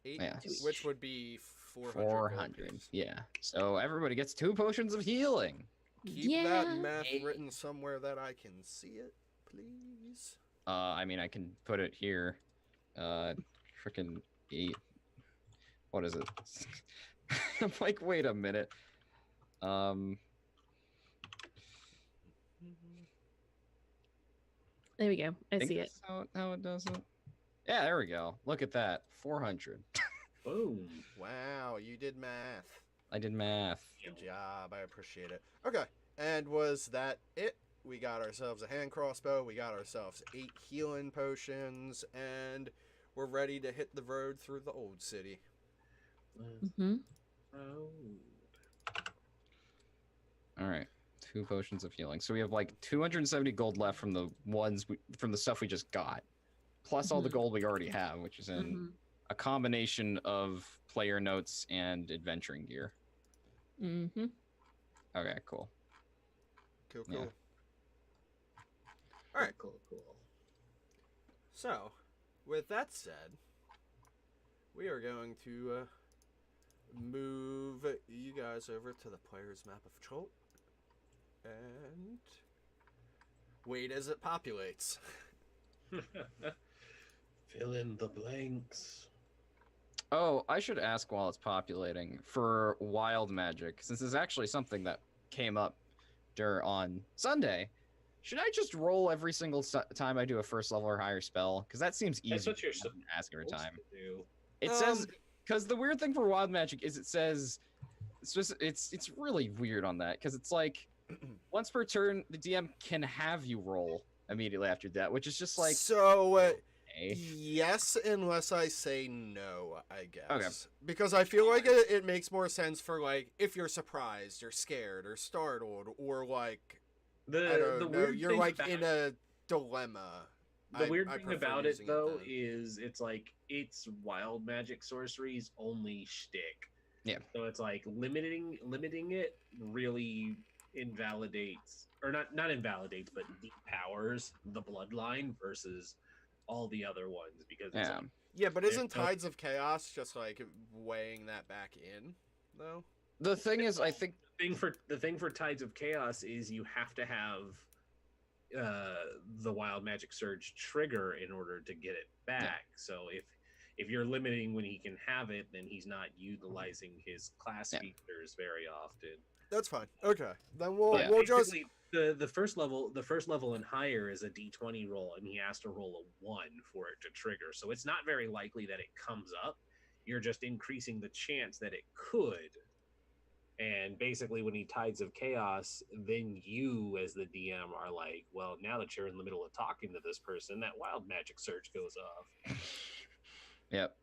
8, Yeah. which would be 400. gold 400. pieces. Yeah. So everybody gets 2 potions of healing. Keep yeah. that math Hey. written somewhere that I can see it, please. I mean, I can put it here. Freaking 8. What is it? I'm like, wait a minute. There we go. I think see it. that's how it does it. Yeah, there we go. Look at that. 400. Boom. Wow, you did math. I did math. Good job. I appreciate it. Okay, and was that it? We got ourselves a hand crossbow. We got ourselves 8 healing potions, and we're ready to hit the road through the old city. Hmm. All right. 2 potions of healing. So we have like 270 gold left from the from the stuff we just got, plus all the Mhm. gold we already have, which is in Hmm. a combination of player notes and adventuring gear. Hmm. Okay, cool. Cool, Yeah. cool. All right. Cool. So, with that said, we are going to move you guys over to the player's map of Cholt and wait as it populates. Fill in the blanks. Oh, I should ask while it's populating for wild magic, since it's actually something that came up on Sunday. Should I just roll every single time I do a first level or higher spell? Because that seems easy. That's what you're to ask every supposed time. to do. It says, because the weird thing for wild magic is it says, it's really weird on that, because it's like once per turn the DM can have you roll immediately after that, which is just like so okay. yes, unless I say no, I guess. Okay. Because I feel like it makes more sense for like if you're surprised or scared or startled or like I don't know, weird you're thing like about in a dilemma. The weird I thing prefer about it using though then. is it's like it's wild magic sorcery's only shtick. Yeah. So it's like limiting it really invalidates, or not invalidates, but depowers the bloodline versus all the other ones, because it's Yeah. like, Yeah, but Yeah, isn't no. Tides of Chaos just like weighing that back in though? The thing is, I think the thing for Tides of Chaos is you have to have the wild magic surge trigger in order to get it back. So if you're limiting when he can have it, then he's not utilizing his class Yeah. features very often. That's fine. Okay, then we'll Yeah. we'll just Basically, the first level and higher is a D20 roll, and he has to roll a 1 for it to trigger. So it's not very likely that it comes up. You're just increasing the chance that it could. And basically, when he Tides of Chaos, then you, as the DM, are like, well, now that you're in the middle of talking to this person, that wild magic surge goes off. Yep.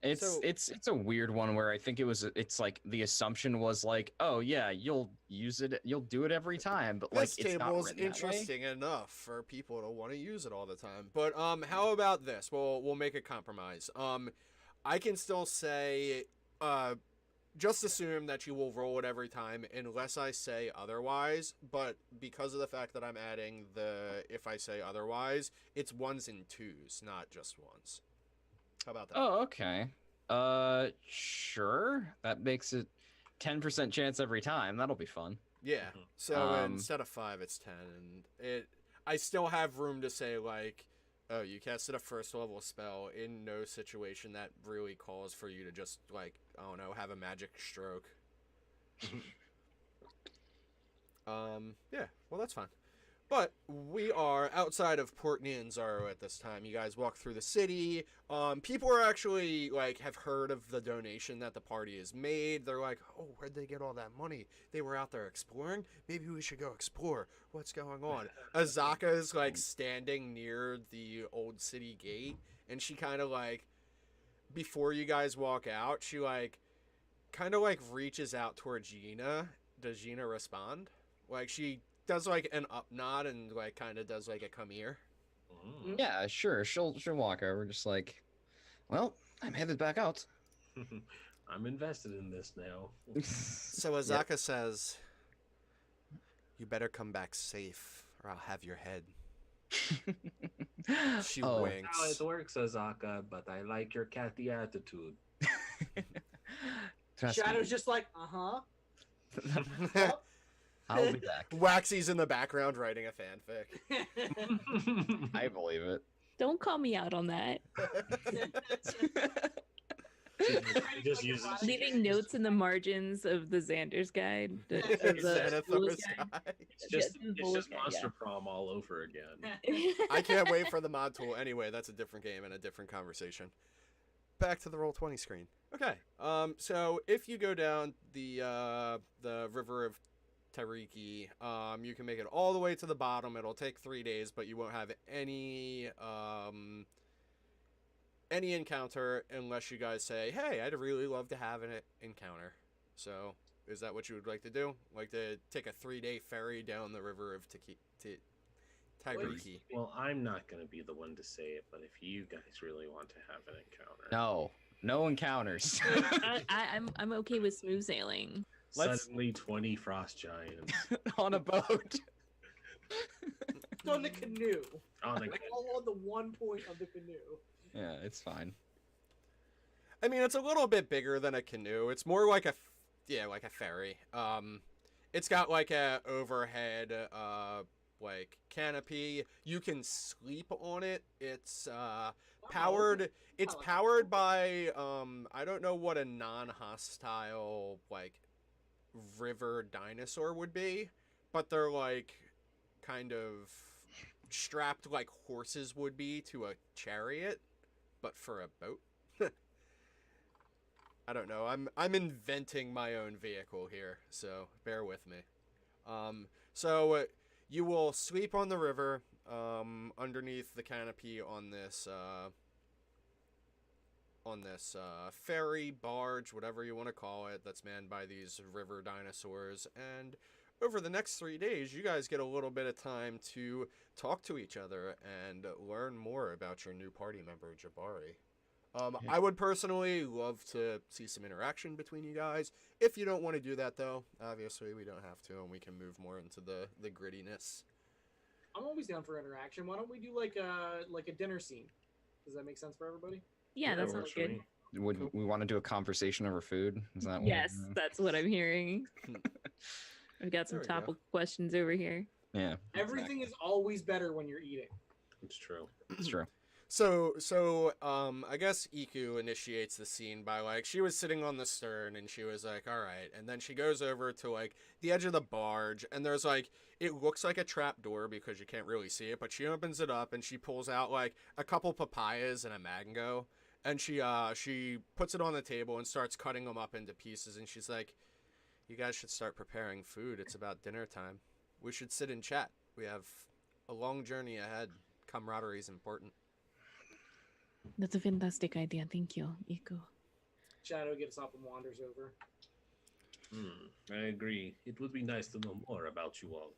It's So- it's a weird one where I think it's like the assumption was like, oh yeah, you'll use it, you'll do it every time, but like this it's not table is written that way. interesting enough for people to want to use it all the time. But how about this? We'll make a compromise. I can still say just assume that you will roll it every time unless I say otherwise, but because of the fact that I'm adding the if I say otherwise, it's 1s and 2s, not just 1s. How about that? Oh, okay. Sure. That makes it 10% chance every time. That'll be fun. Yeah. Mhm. So Um, instead of 5, it's 10, and I still have room to say like, oh, you casted a first level spell in no situation that really calls for you to just like, I don't know, have a magic stroke. Yeah. Well, that's fine. But we are outside of Port Nianzaro at this time. You guys walk through the city. People are actually like have heard of the donation that the party has made. They're like, "Oh, where'd they get all that money? They were out there exploring. Maybe we should go explore. What's going on?" Azaka is like standing near the old city gate, and she kind of like, before you guys walk out, she like kind of like reaches out towards Gina. Does Gina respond? Like she does like an up nod and like kind of does like a come here. Mm. Yeah, sure. She'll walk over, just like, well, I'm headed back out. I'm invested in this now. So Azaka says, "You better come back safe, or I'll have your head." She Oh. winks. How it works, Azaka, but I like your catty attitude. Trust Shadow's me, just like, uh-huh. I'll be back. Waxy's in the background writing a fanfic. I believe it. Don't call me out on that. He just uses Leaving notes in the margins of the Xander's guide. Of the Fool's Xanathor's guide. guy. It's it's just Monster Prom all over again. I can't wait for the mod tool. Anyway, that's a different game and a different conversation. Back to the Roll20 screen. Okay. So if you go down the river of Tariki, you can make it all the way to the bottom. It'll take 3 days, but you won't have any encounter unless you guys say, "Hey, I'd really love to have an encounter." So, is that what you would like to do? Like to take a 3-day ferry down the river of Tariki? Well, I'm not going to be the one to say it, but if you guys really want to have an encounter, No encounters. I'm okay with smooth sailing. Let's- suddenly 20 frost giants On a boat. On the canoe. on a All on the one point of the canoe. Yeah, it's fine. I mean, it's a little bit bigger than a canoe. It's more like like a ferry. It's got like a overhead like canopy. You can sleep on it. It's powered. It's like powered by I don't know what a non-hostile like river dinosaur would be, but they're like kind of strapped like horses would be to a chariot, but for a boat. I don't know. I'm inventing my own vehicle here, so bear with me. So you will sleep on the river underneath the canopy on this ferry, barge, whatever you want to call it, that's manned by these river dinosaurs. And over the next 3 days, you guys get a little bit of time to talk to each other and learn more about your new party member, Jabari. I would personally love to see some interaction between you guys. If you don't want to do that, though, obviously we don't have to, and we can move more into the grittiness. I'm always down for interaction. Why don't we do like a dinner scene? Does that make sense for everybody? Yeah, that works sounds for good. me. Would we want to do a conversation over food? Is that what Yes, that's what I'm hearing. I've got some There we go. topical questions over here. Yeah. Everything is always better when you're eating. It's true. It's true. So, I guess Iku initiates the scene by, like, she was sitting on the stern, and she was like, all right, and then she goes over to, like, the edge of the barge, and there's, like, it looks like a trap door because you can't really see it, but she opens it up, and she pulls out, like, a couple papayas and a mango, and she puts it on the table and starts cutting them up into pieces, and she's like, you guys should start preparing food. It's about dinner time. We should sit and chat. We have a long journey ahead. Camaraderie is important. That's a fantastic idea. Thank you, Iko. Shadow gets up and wanders over. I agree. It would be nice to know more about you all.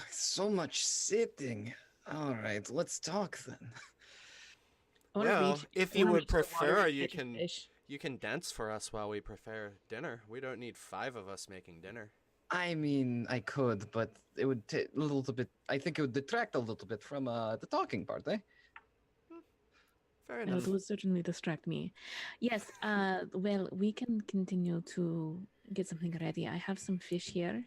So much sitting. All right, let's talk then. I wanna Well, reach- if I you wanna would reach the water prefer, and you catch a can fish. you can dance for us while we prepare dinner. We don't need 5 of us making dinner. I mean, I could, but it would take a little bit. I think it would detract a little bit from the talking part, eh? Fair It enough. would certainly distract me. Yes, well, we can continue to get something ready. I have some fish here.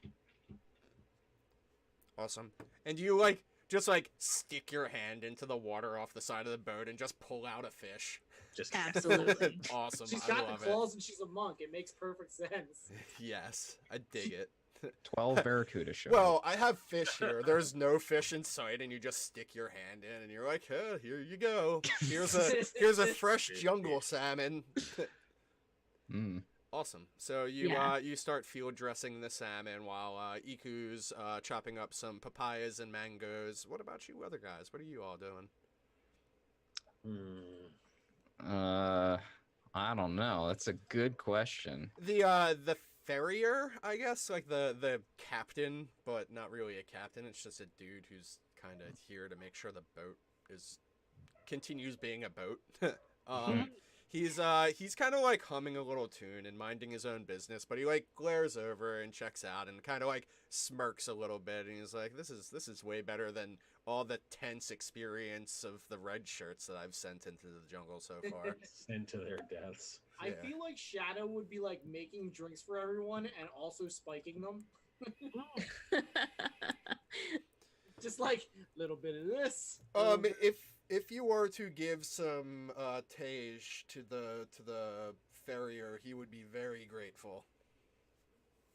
Awesome. And you like just like stick your hand into the water off the side of the boat and just pull out a fish. Just Absolutely. Awesome. She's I got love the claws and she's a monk. It makes perfect sense. it. Yes, I dig it. 12 barracuda show. Well, I have fish here. There's no fish in sight, and you just stick your hand in, and you're like, "Huh, here you go. Here's a fresh jungle salmon." Mm. Awesome. So you Yeah. you start field dressing the salmon while Iku's chopping up some papayas and mangoes. What about you other guys? What are you all doing? I don't know. That's a good question. The farrier, I guess, like the captain, but not really a captain. It's just a dude who's kind of here to make sure the boat continues being a boat. He's kind of like humming a little tune and minding his own business, but he like glares over and checks out and kind of like smirks a little bit, and he's like, this is way better than all the tense experience of the red shirts that I've sent into the jungle so far. Sent to their deaths. I Yeah. feel like Shadow would be like making drinks for everyone and also spiking them. Just like a little bit of this. If you were to give some tage to the farrier, he would be very grateful.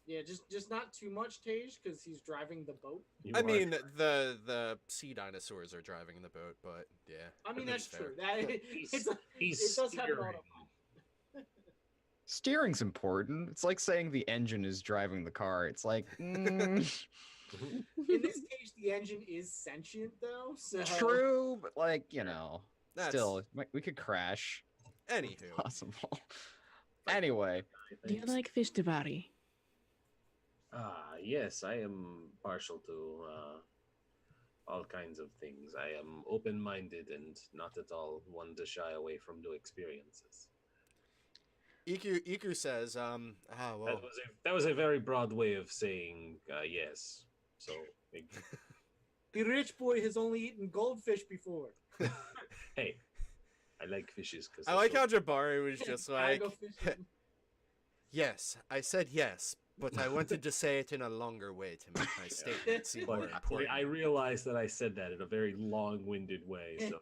Yeah, just not too much Tage because he's driving the boat. You I are mean, correct. the sea dinosaurs are driving the boat, but yeah. I mean that's that's fair. true. That He's- it does have it all. steering. Steering's important. It's like saying the engine is driving the car. It's like, In this case, the engine is sentient though. So true, but like, you know, That's still, we could crash. anywho. Possible. Anyway, Do you like fish tabari? Yes, I am partial to all kinds of things. I am open-minded and not at all one to shy away from new experiences. Iku says, well, That was a very broad way of saying yes. So, the rich boy has only eaten goldfish before. hey, I like fishes because I like how Jabari was just I like, go fishing. yes, I said yes, but I wanted to say it in a longer way to make my statement seem more But important. I realized that I said that in a very long-winded way. So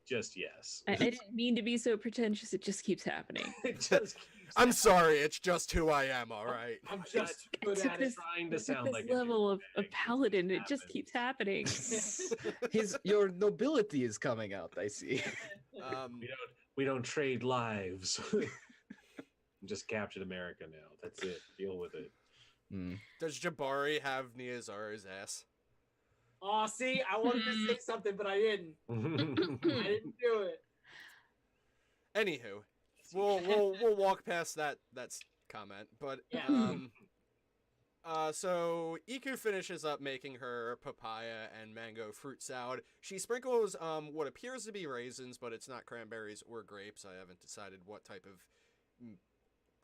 just yes. I didn't mean to be so pretentious. It just keeps happening. It just keeps I'm sorry, it's just who I am, all right? I'm just good To at this, it. trying to to sound this like a level of douchebag. paladin, it just happens. keeps happening. your nobility is coming out, I see. We don't trade lives. I'm just Captain America now. That's it. Deal with it. Mm. Does Jabari have Niazara's ass? Oh, see, I wanted to say something, but I didn't. I didn't do it. Anywho, we'll walk past that comment, but Yeah. so Iku finishes up making her papaya and mango fruit salad. She sprinkles what appears to be raisins, but it's not cranberries or grapes. I haven't decided what type of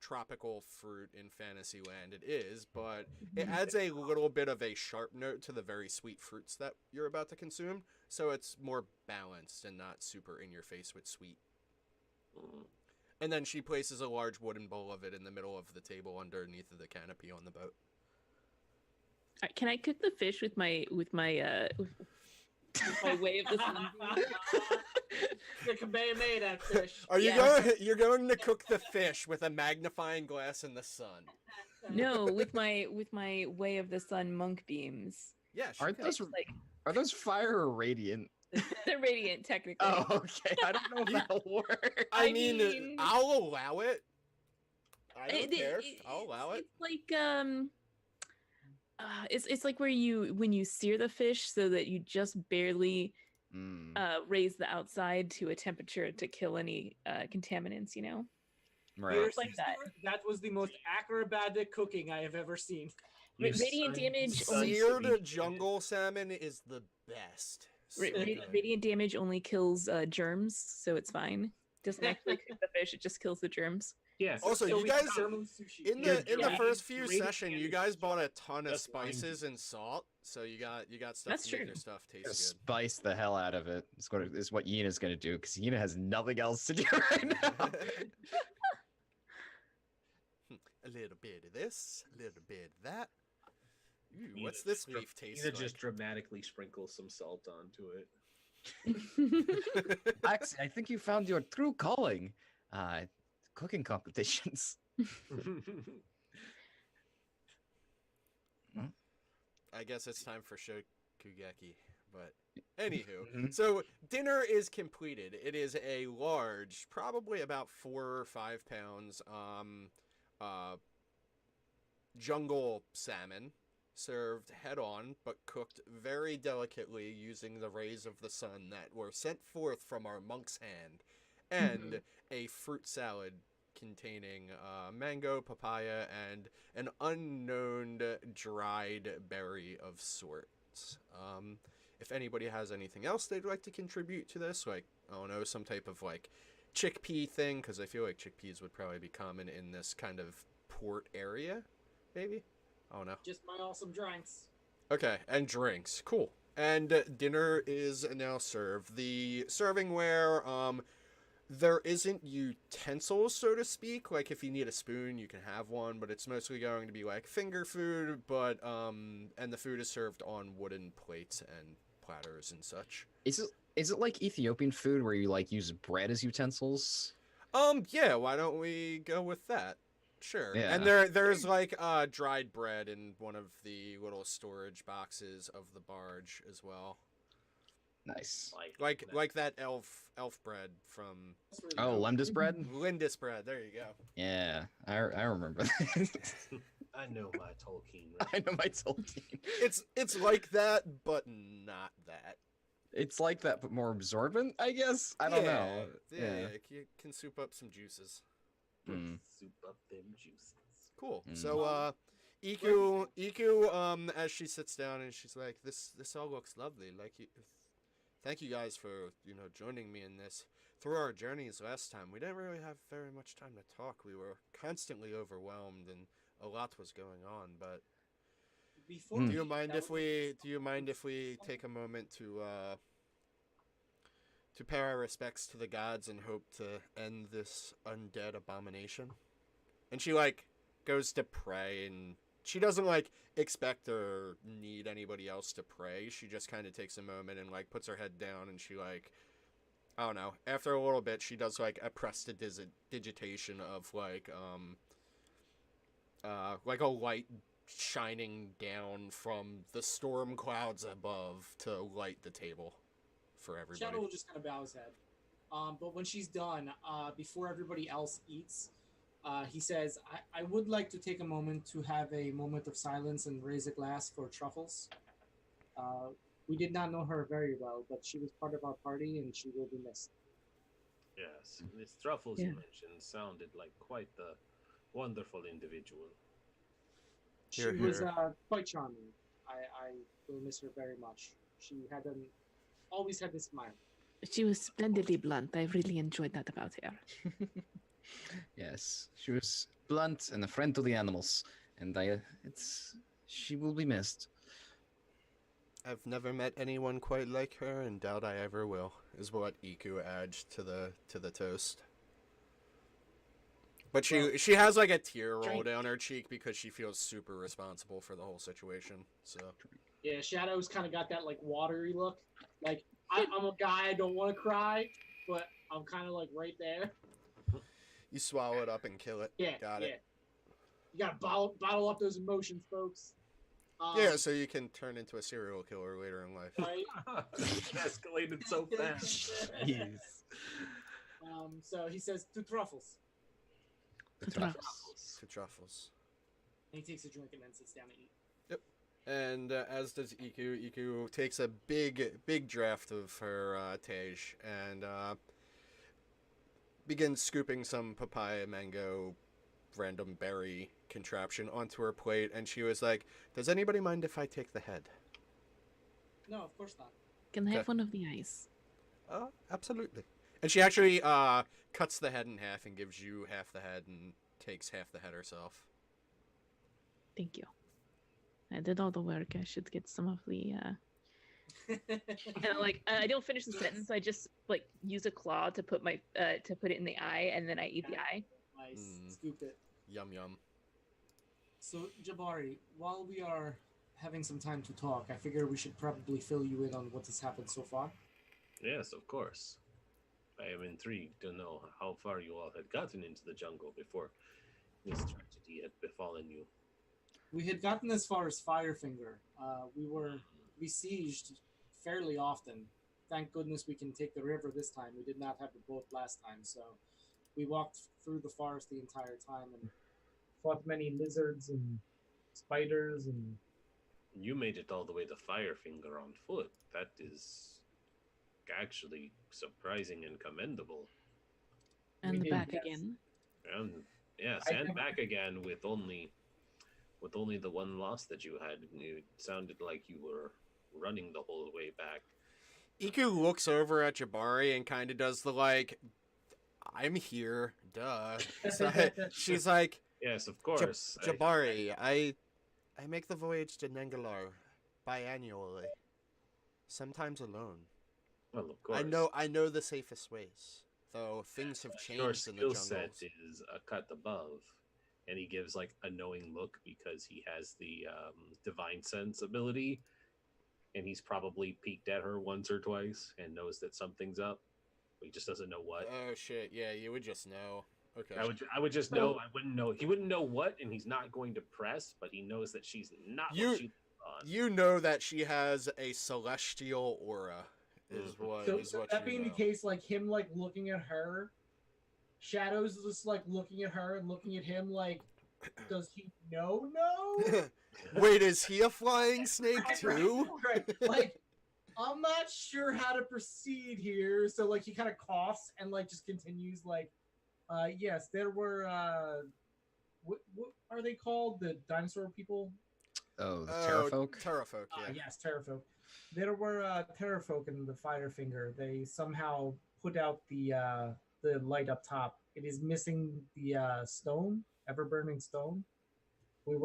tropical fruit in Fantasyland it is, but it adds a little bit of a sharp note to the very sweet fruits that you're about to consume, so it's more balanced and not super in your face with sweet. And then she places a large wooden bowl of it in the middle of the table underneath of the canopy on the boat. Can I cook the fish with my way of the sun? The Kamehameha fish. Are you Yes. you're going to cook the fish with a magnifying glass in the sun? No, with my way of the sun monk beams. Yeah, she Aren't could. those Like are those fire or radiant? they're radiant technically. Oh, okay. I don't know if that'll work. I I mean, mean- I'll allow it. I don't It- care. it- I'll allow it. It's like it's like where when you sear the fish so that you just barely Mm, raise the outside to a temperature to kill any contaminants. You know. right. Dear like that. sister, that was the most acrobatic cooking I have ever seen. You Radiant son- damage son only- of Seared a- jungle salmon is the best. So good. Radiant damage only kills germs, so it's fine. Doesn't actually cook the fish; it just kills the germs. Yeah. Also, So you we guys got German sushi. in You're the right. first few Radiant sessions, you damage guys is bought a ton of just fine. spices and salt, so you got stuff That's to make true. your stuff taste Gonna good. spice the hell out of it. Is what Yina's gonna do because Yina has nothing else to do right now. A little bit of this, a little bit of that. Ooh, Nina what's this just dra- leaf taste Nina like? just dramatically sprinkles some salt onto it. Actually, I think you found your true calling. Cooking competitions. I guess it's time for Shokugeki. But anywho, Mhm. so dinner is completed. It is a large, probably about 4 or 5 pounds, jungle salmon, served head on, but cooked very delicately using the rays of the sun that were sent forth from our monk's hand, and a fruit salad containing mango, papaya, and an unknown dried berry of sorts. If anybody has anything else they'd like to contribute to this, like, I don't know, some type of like chickpea thing, because I feel like chickpeas would probably be common in this kind of port area, maybe? I don't know. Just my awesome drinks. Okay, and drinks. Cool. And dinner is now served. The servingware, there isn't utensils, so to speak. Like, if you need a spoon, you can have one, but it's mostly going to be like finger food, but, and the food is served on wooden plates and platters and such. Is it like Ethiopian food where you like use bread as utensils? Yeah, why don't we go with that? Sure. Yeah. And there's like dried bread in one of the little storage boxes of the barge as well. Nice. Like that elf bread from That's really Oh, good. Lemdus bread? Lindis bread. There you go. Yeah, I remember that. I know my Tolkien. Right? I know my Tolkien. It's like that, but not that. It's like that, but more absorbent, I guess. I don't know. Yeah, you can soup up some juices. Mm. Soup up them juices. Cool. Mm. So Iku, as she sits down and she's like, this all looks lovely. Like, thank you guys for joining me in this. Through our journeys last time, we didn't really have very much time to talk. We were constantly overwhelmed and a lot was going on. But Before Hmm. do you mind if we take a moment to pay our respects to the gods and hope to end this undead abomination? And she like goes to pray, and she doesn't like expect or need anybody else to pray. She just kind of takes a moment and like puts her head down, and she like, I don't know, after a little bit she does like a prestidigitation of like a light shining down from the storm clouds above to light the table for everybody. Shadow will just kind of bow his head. But when she's done, before everybody else eats, he says, I would like to take a moment to have a moment of silence and raise a glass for Truffles. We did not know her very well, but she was part of our party and she will be missed. Yes, Miss Truffles Yeah. you mentioned sounded like quite the wonderful individual. She Hear, was hear. quite charming. I will miss her very much. She had always had this smile. She was splendidly blunt. I really enjoyed that about her. Yes, she was blunt and a friend to the animals, and she will be missed. I've never met anyone quite like her, and doubt I ever will, is what Iku adds to the toast. But she has like a tear roll Drink. down her cheek because she feels super responsible for the whole situation. So Yeah, Shadow's kind of got that like watery look. Like I'm a guy, I don't want to cry, but I'm kind of like right there. you swallow it up and kill it. Yeah, Got it. You gotta bottle up those emotions, folks. Yeah, so you can turn into a serial killer later in life. Right. It escalated so fast. Jeez. So he says to Truffles, The To Truffles. To Truffles. and he takes a drink and then sits down to eat. And as does Iku. Iku takes a big draft of her tej and begins scooping some papaya, mango, random berry contraption onto her plate. And she was like, "Does anybody mind if I take the head?" No, of course not. Can I Okay. have one of the eyes? Absolutely. And she actually cuts the head in half and gives you half the head and takes half the head herself. Thank you. I did all the work. I should get some of the. And like I don't finish the sentence. I just like use a claw to put my to put it in the eye, and then I eat the eye. Nice. Mm. Scoop it. Yum yum. So, Jabari, while we are having some time to talk, I figure we should probably fill you in on what has happened so far. Yes, of course. I am intrigued to know how far you all had gotten into the jungle before this tragedy had befallen you. We had gotten as far as Firefinger. We were besieged fairly often. Thank goodness we can take the river this time. We did not have the boat last time, so we walked through the forest the entire time and fought many lizards and spiders and You made it all the way to Firefinger on foot. That is actually surprising and commendable. And We the did, back yes. again. And yes, I and never- back again with only the one loss that you had. It sounded like you were running the whole way back. Iku looks over at Jabari and kind of does the like, I'm here, duh. So, she's like, Yes, of course. Jabari, I make the voyage to Nengalar biannually, sometimes alone. Well, of course. I know the safest ways, though things have Your changed in the skill jungles. set is a cut above, and he gives like a knowing look because he has the divine sense ability, and he's probably peeked at her once or twice and knows that something's up, but he just doesn't know what. Oh shit! Yeah, you would just know. Okay. I would just know. I wouldn't know. He wouldn't know what, and he's not going to press, but he knows that she's not You- what she's on. You know that she has a celestial aura, is Mhm. what So, is so what that you being know. the case, like him like looking at her, Shadow's just like looking at her and looking at him like, does he know? No. Wait, is he a flying snake too? Right. Like, I'm not sure how to proceed here. So like he kind of coughs and like just continues like, yes, there were what are they called? The dinosaur people? Oh, the Terrafolk. Terrafolk, yeah. Yes, Terrafolk. There were Terrafolk in the Firefinger. They somehow put out the light up top. It is missing the stone, ever burning stone. We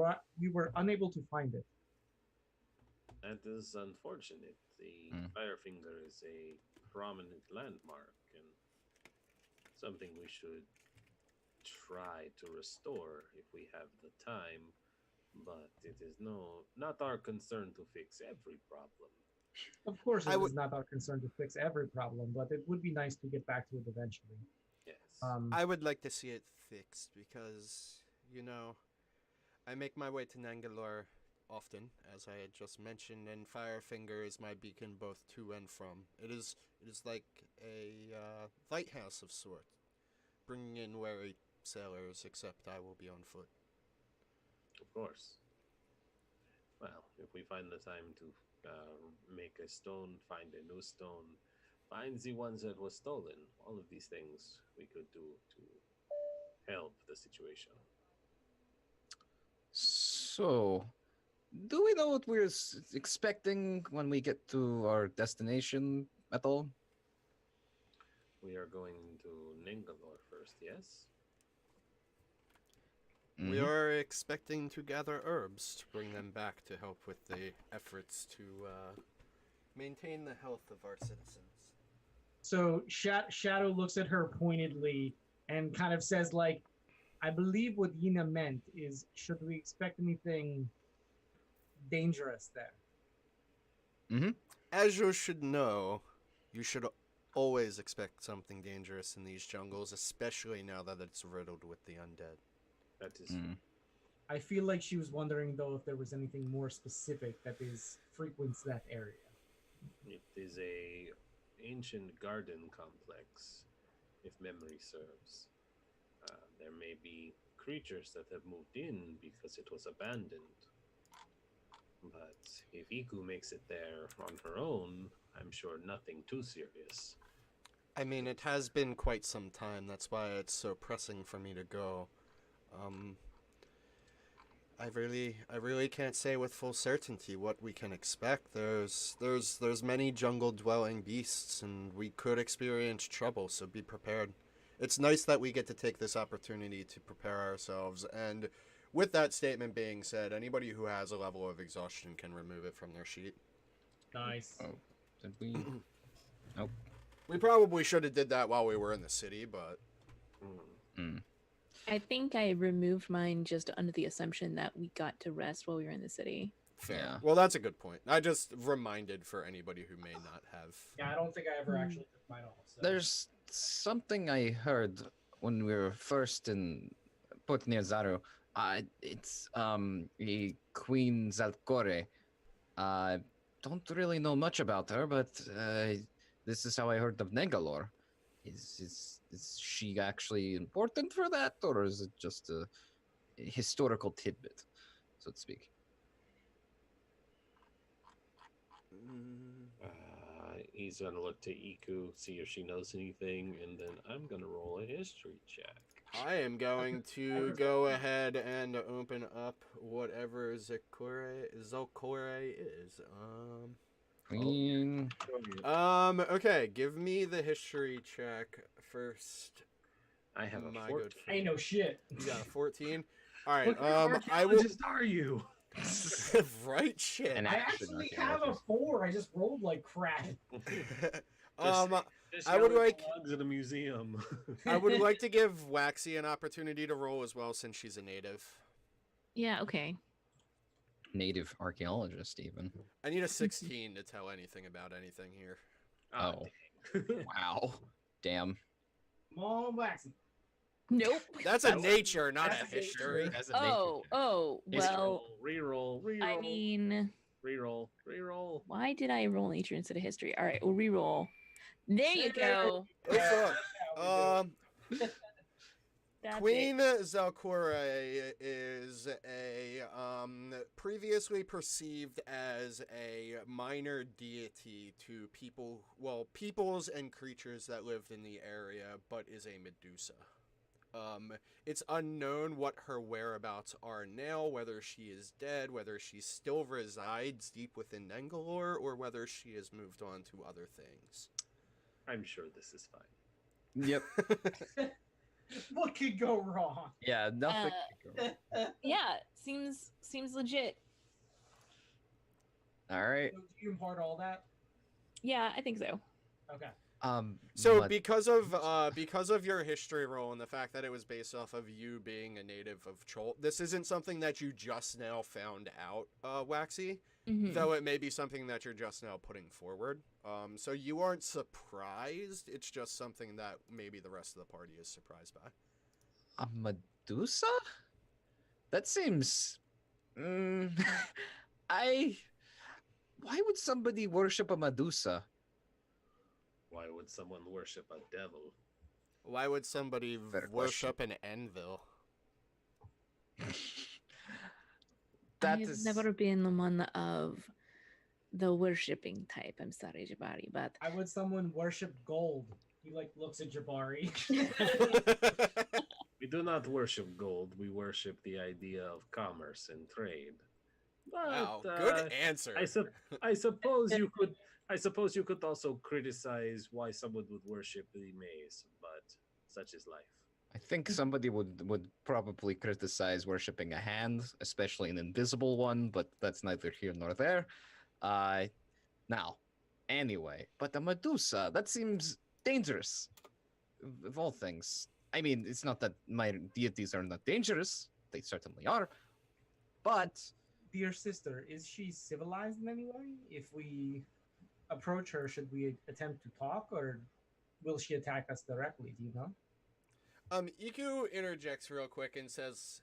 were unable to find it. That is unfortunate. The Hmm. Firefinger is a prominent landmark and something we should try to restore if we have the time. But it is not our concern to fix every problem. Of course, I it would- is not our concern to fix every problem, but it would be nice to get back to it eventually. Yes. I would like to see it fixed because, I make my way to Nangalore often, as I had just mentioned, and Firefinger is my beacon both to and from. It is like a lighthouse of sorts, bringing in wary sailors, except I will be on foot. Of course. Well, if we find the time to make a stone, find a new stone, find the ones that were stolen, all of these things we could do to help the situation. So, do we know what we're expecting when we get to our destination at all? We are going to Ningalore first, yes? We Mhm. are expecting to gather herbs to bring them back to help with the efforts to maintain the health of our citizens. So Shadow looks at her pointedly and kind of says, like, I believe what Yina meant is, should we expect anything dangerous there? As you should know, you should always expect something dangerous in these jungles, especially now that it's riddled with the undead. That is Mm. I feel like she was wondering, though, if there was anything more specific that is frequents that area. it is a ancient garden complex, if memory serves. There may be creatures that have moved in because it was abandoned. But if Iku makes it there on her own, I'm sure nothing too serious. I mean, it has been quite some time. That's why it's so pressing for me to go. I really can't say with full certainty what we can expect. There's many jungle-dwelling beasts, and we could experience trouble. So be prepared. It's nice that we get to take this opportunity to prepare ourselves. And with that statement being said, anybody who has a level of exhaustion can remove it from their sheet. Nice. Oh. Did we? We probably should have did that while we were in the city, but Hmm. I think I removed mine just under the assumption that we got to rest while we were in the city. fair. Yeah. Well, that's a good point. I just reminded for anybody who may not have. Yeah, I don't think I ever actually took mine off. So. There's something I heard when we were first in put near Zaru. It's a Queen Zalcore. Don't really know much about her, but this is how I heard of Negalore. Is she actually important for that, or is it just a historical tidbit, so to speak? He's gonna look to Iku, see if she knows anything, and then I'm gonna roll a history check. I am going to go ahead and open up whatever Zalcore is. Queen. Okay, give me the history check first. I have a My 14. good I ain't no shit. You got a 14. All right. What kind of I will. archaeologist are you? Right shit. An I action actually have a archaeologist. 4. I just rolled like crap. Just I would yelling like- logs at a museum. I would like to give Waxy an opportunity to roll as well, since she's a native. Yeah, okay. Native archaeologist, even. I need a 16 to tell anything about anything here. Oh. Wow. Damn. Come on, Waxy. Nope. That's a nature, not that's a a history. nature. As a nature Oh, check. oh, well, Reroll. I mean, Reroll. why did I roll nature instead of history? All right, we'll re-roll. There you go. What's up? How we doing? That's Queen it. Zalcore is a previously perceived as a minor deity to peoples and creatures that lived in the area, but is a Medusa. It's unknown what her whereabouts are now, whether she is dead, whether she still resides deep within Nengalore, or whether she has moved on to other things. I'm sure this is fine. Yep. What could go wrong? Yeah, nothing. could go. Yeah, seems legit. All right. So do you impart all that? Yeah, I think so. Okay. So but- because of your history roll and the fact that it was based off of you being a native of Chol, this isn't something that you just now found out, Waxy. Mhm. Though it may be something that you're just now putting forward. So you aren't surprised. It's just something that maybe the rest of the party is surprised by. a Medusa? That seems. Why would somebody worship a Medusa? Why would someone worship a devil? Why would somebody Better worship an anvil? That I've is never been one of the worshipping type. I'm sorry, Jabari, but Why would someone worship gold? He like looks at Jabari. We do not worship gold. We worship the idea of commerce and trade. But, Wow, good answer. I suppose you could. I suppose you could also criticize why someone would worship the maze, but such is life. I think somebody would probably criticize worshipping a hand, especially an invisible one, but that's neither here nor there. Now, anyway, but the Medusa, that seems dangerous. Of all things. I mean, it's not that my deities are not dangerous. They certainly are. But Dear sister, is she civilized in any way? If we approach her, should we attempt to talk, or will she attack us directly? Do you know? Iku interjects real quick and says,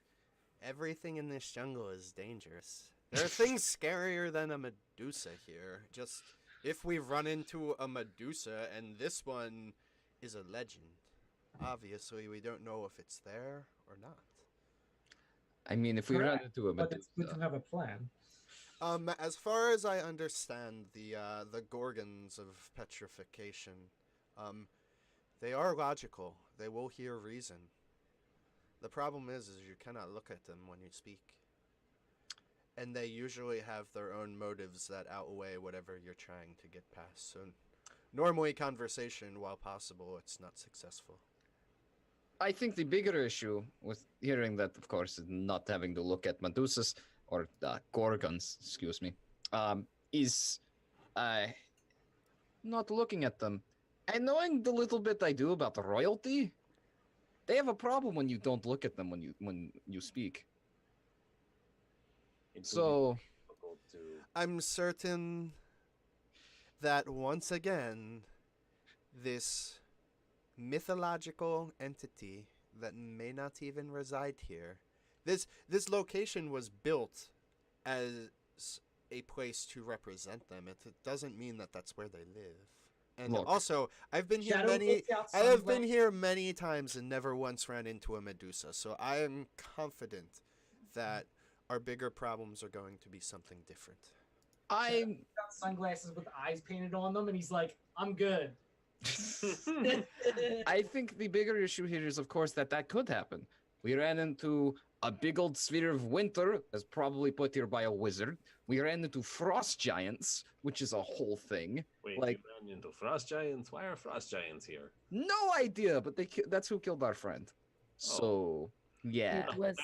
"Everything in this jungle is dangerous. There are things scarier than a Medusa here. Just if we run into a Medusa, and this one is a legend, obviously we don't know if it's there or not." I mean, if we run Correct, into a But it's good Medusa, to have a plan. As far as I understand, the Gorgons of petrification, they are logical. They will hear reason. The problem is you cannot look at them when you speak. And they usually have their own motives that outweigh whatever you're trying to get past. So normally conversation, while possible, it's not successful. I think the bigger issue with hearing that, of course, not having to look at Medusas or Gorgons, excuse me, is not looking at them. And knowing the little bit I do about the royalty, they have a problem when you don't look at them when you speak. It would be So difficult to. I'm certain that once again, this mythological entity that may not even reside here This location was built as a place to represent them. It doesn't mean that that's where they live. And Look. also, I've been here Shadow many. pulls out I have been sunglasses. here many times and never once ran into a Medusa. So I am confident that our bigger problems are going to be something different. I'm Got sunglasses with eyes painted on them, and he's like, "I'm good." I think the bigger issue here is, of course, that could happen. We ran into a big old sphere of winter that's probably put here by a wizard. We ran into frost giants, which is a whole thing. Wait, Like- you ran into frost giants? Why are frost giants here? No idea, but that's who killed our friend. So, yeah. It was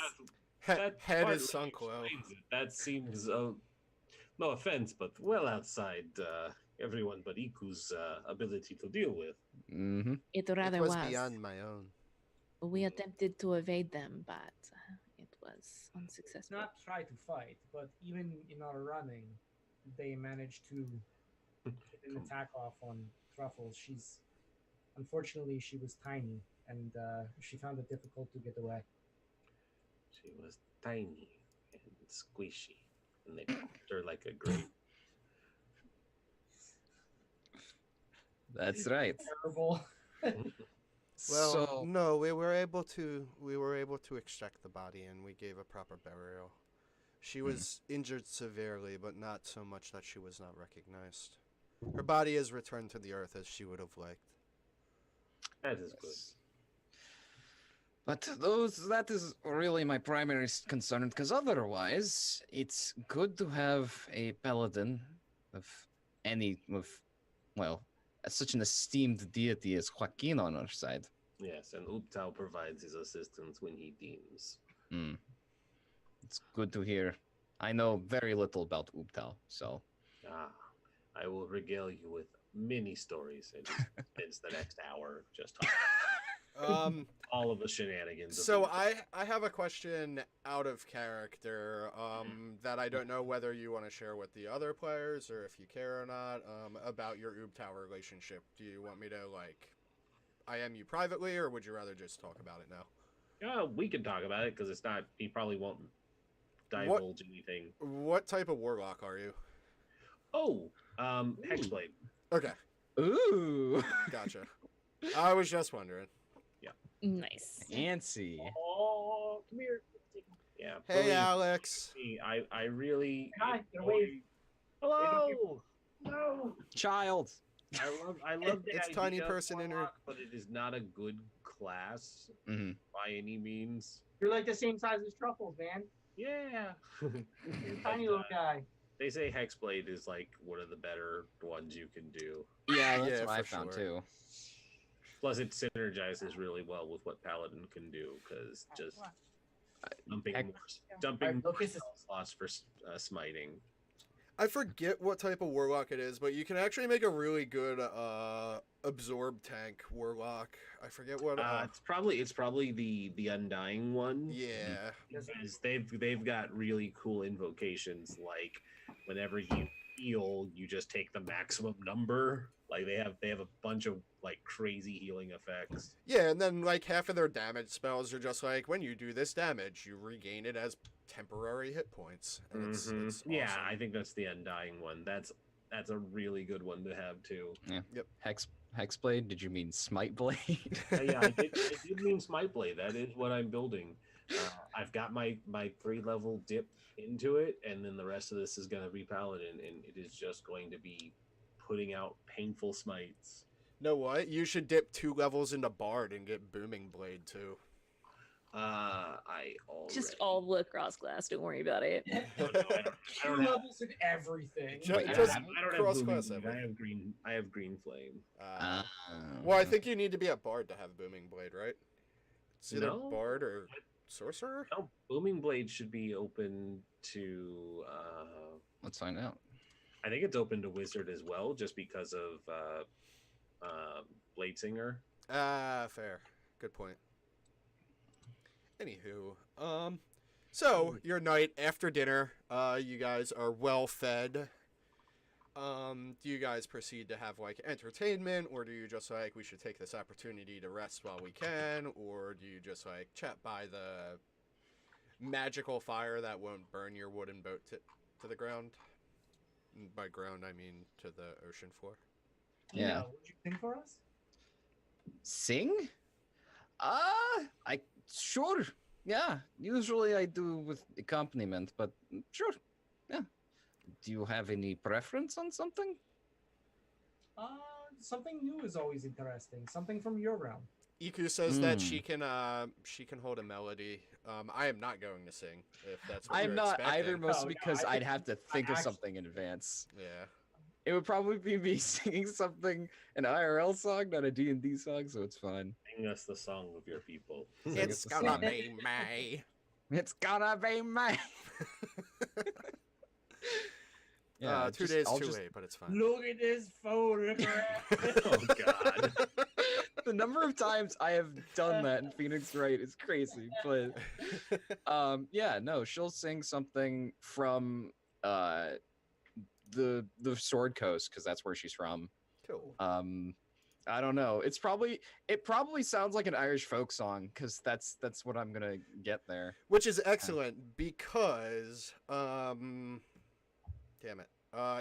That Head partly is sunk low. explains it. That seems, no offense, but well outside everyone but Iku's ability to deal with. Mm-hmm. it It rather was was. beyond my own. We attempted to evade them, but it was unsuccessful. Not try to fight, but even in our running, they managed to get an attack off on Truffles. Unfortunately, she was tiny, and she found it difficult to get away. She was tiny and squishy, and they popped her like a grape. That's right. Terrible. Well, So, no, we were able to extract the body and we gave a proper burial. She was injured severely, but not so much that she was not recognized. Her body is returned to the earth as she would have liked. That is good. but that is really my primary concern, because otherwise, it's good to have a paladin of well, such an esteemed deity as Joaquin on our side. Yes, and Uptao provides his assistance when he deems. Hmm. It's good to hear. I know very little about Uptao, so I will regale you with many stories and spends the next hour just talking all of the shenanigans. of So Uptao. I have a question out of character that I don't know whether you want to share with the other players or if you care or not about your Ubtao relationship. Do you want me to IM you privately, or would you rather just talk about it now? We can talk about it because it's not. He probably won't divulge anything. What type of warlock are you? Oh, Hexblade. Okay, ooh, gotcha. I was just wondering. Nice. fancy. Oh, come here. Yeah. Hey, believe Alex. me, I really. Hi, get away. Hello. No. Child. I love the It's idea tiny of person in her- Warlock, but it is not a good class Mhm. by any means. You're like the same size as Truffles, man. Yeah. Tiny But, little guy. they say Hexblade is like one of the better ones you can do. Yeah, that's Yeah, what I for found sure. too. Plus, it synergizes really well with what Paladin can do because just dumping Heck- more, dumping Alright, more Lucas is- spell slots for smiting. I forget what type of warlock it is, but you can actually make a really good absorb tank warlock. I forget what. It's probably the Undying one. Yeah. Because they've got really cool invocations, like whenever you heal, you just take the maximum number. Like they have a bunch of like crazy healing effects. Yeah, and then half of their damage spells are just when you do this damage, you regain it as temporary hit points. And it's Yeah, awesome. I think that's the Undying one. That's a really good one to have too. Hexblade? Did you mean Smite Blade? Yeah, I did mean Smite Blade. That is what I'm building. I've got my 3-level dip into it, and then the rest of this is going to be Paladin, and it is just going to be putting out painful smites. Know what? You should dip 2 levels into Bard and get Booming Blade too. I already... Just all the cross glass. Don't worry about it. I don't Two have... levels in everything. Ju- I don't just have, I don't have cross Booming class Blade. everything. I have green flame. Well, I think you need to be at Bard to have Booming Blade, right? It's either No. Bard or Sorcerer? No, Booming Blade should be open to. Let's find out. I think it's open to Wizard as well, just because of Bladesinger. Fair. Good point. Anywho, so your night after dinner, you guys are well fed. Do you guys proceed to have entertainment, or do you just we should take this opportunity to rest while we can, or do you just chat by magical fire that won't burn your wooden boat to the ground. And by ground, I mean to the ocean floor. Yeah. No, would you sing for us? Sing? I sure. Yeah. Usually I do with accompaniment, but sure. Yeah. Do you have any preference on something? Something new is always interesting. Something from your realm. Iku says that she can hold a melody. I am not going to sing if that's what I'm you're not expecting. either, mostly No, because I I'd have to think of actually- something in advance. Yeah. It would probably be me singing something, an IRL song, not a D&D song, so it's fine. Sing us the song of your people. It's the gonna song. be May. It's gonna be me. Yeah, 2 just- days I'll too just- late, but it's fine. Look at this photograph. Oh God. The number of times I have done that in Phoenix Wright is crazy, but yeah, no, she'll sing something from the Sword Coast because that's where she's from. Cool. I don't know. It probably sounds like an Irish folk song because that's what I'm gonna get there. Which is excellent because, damn it.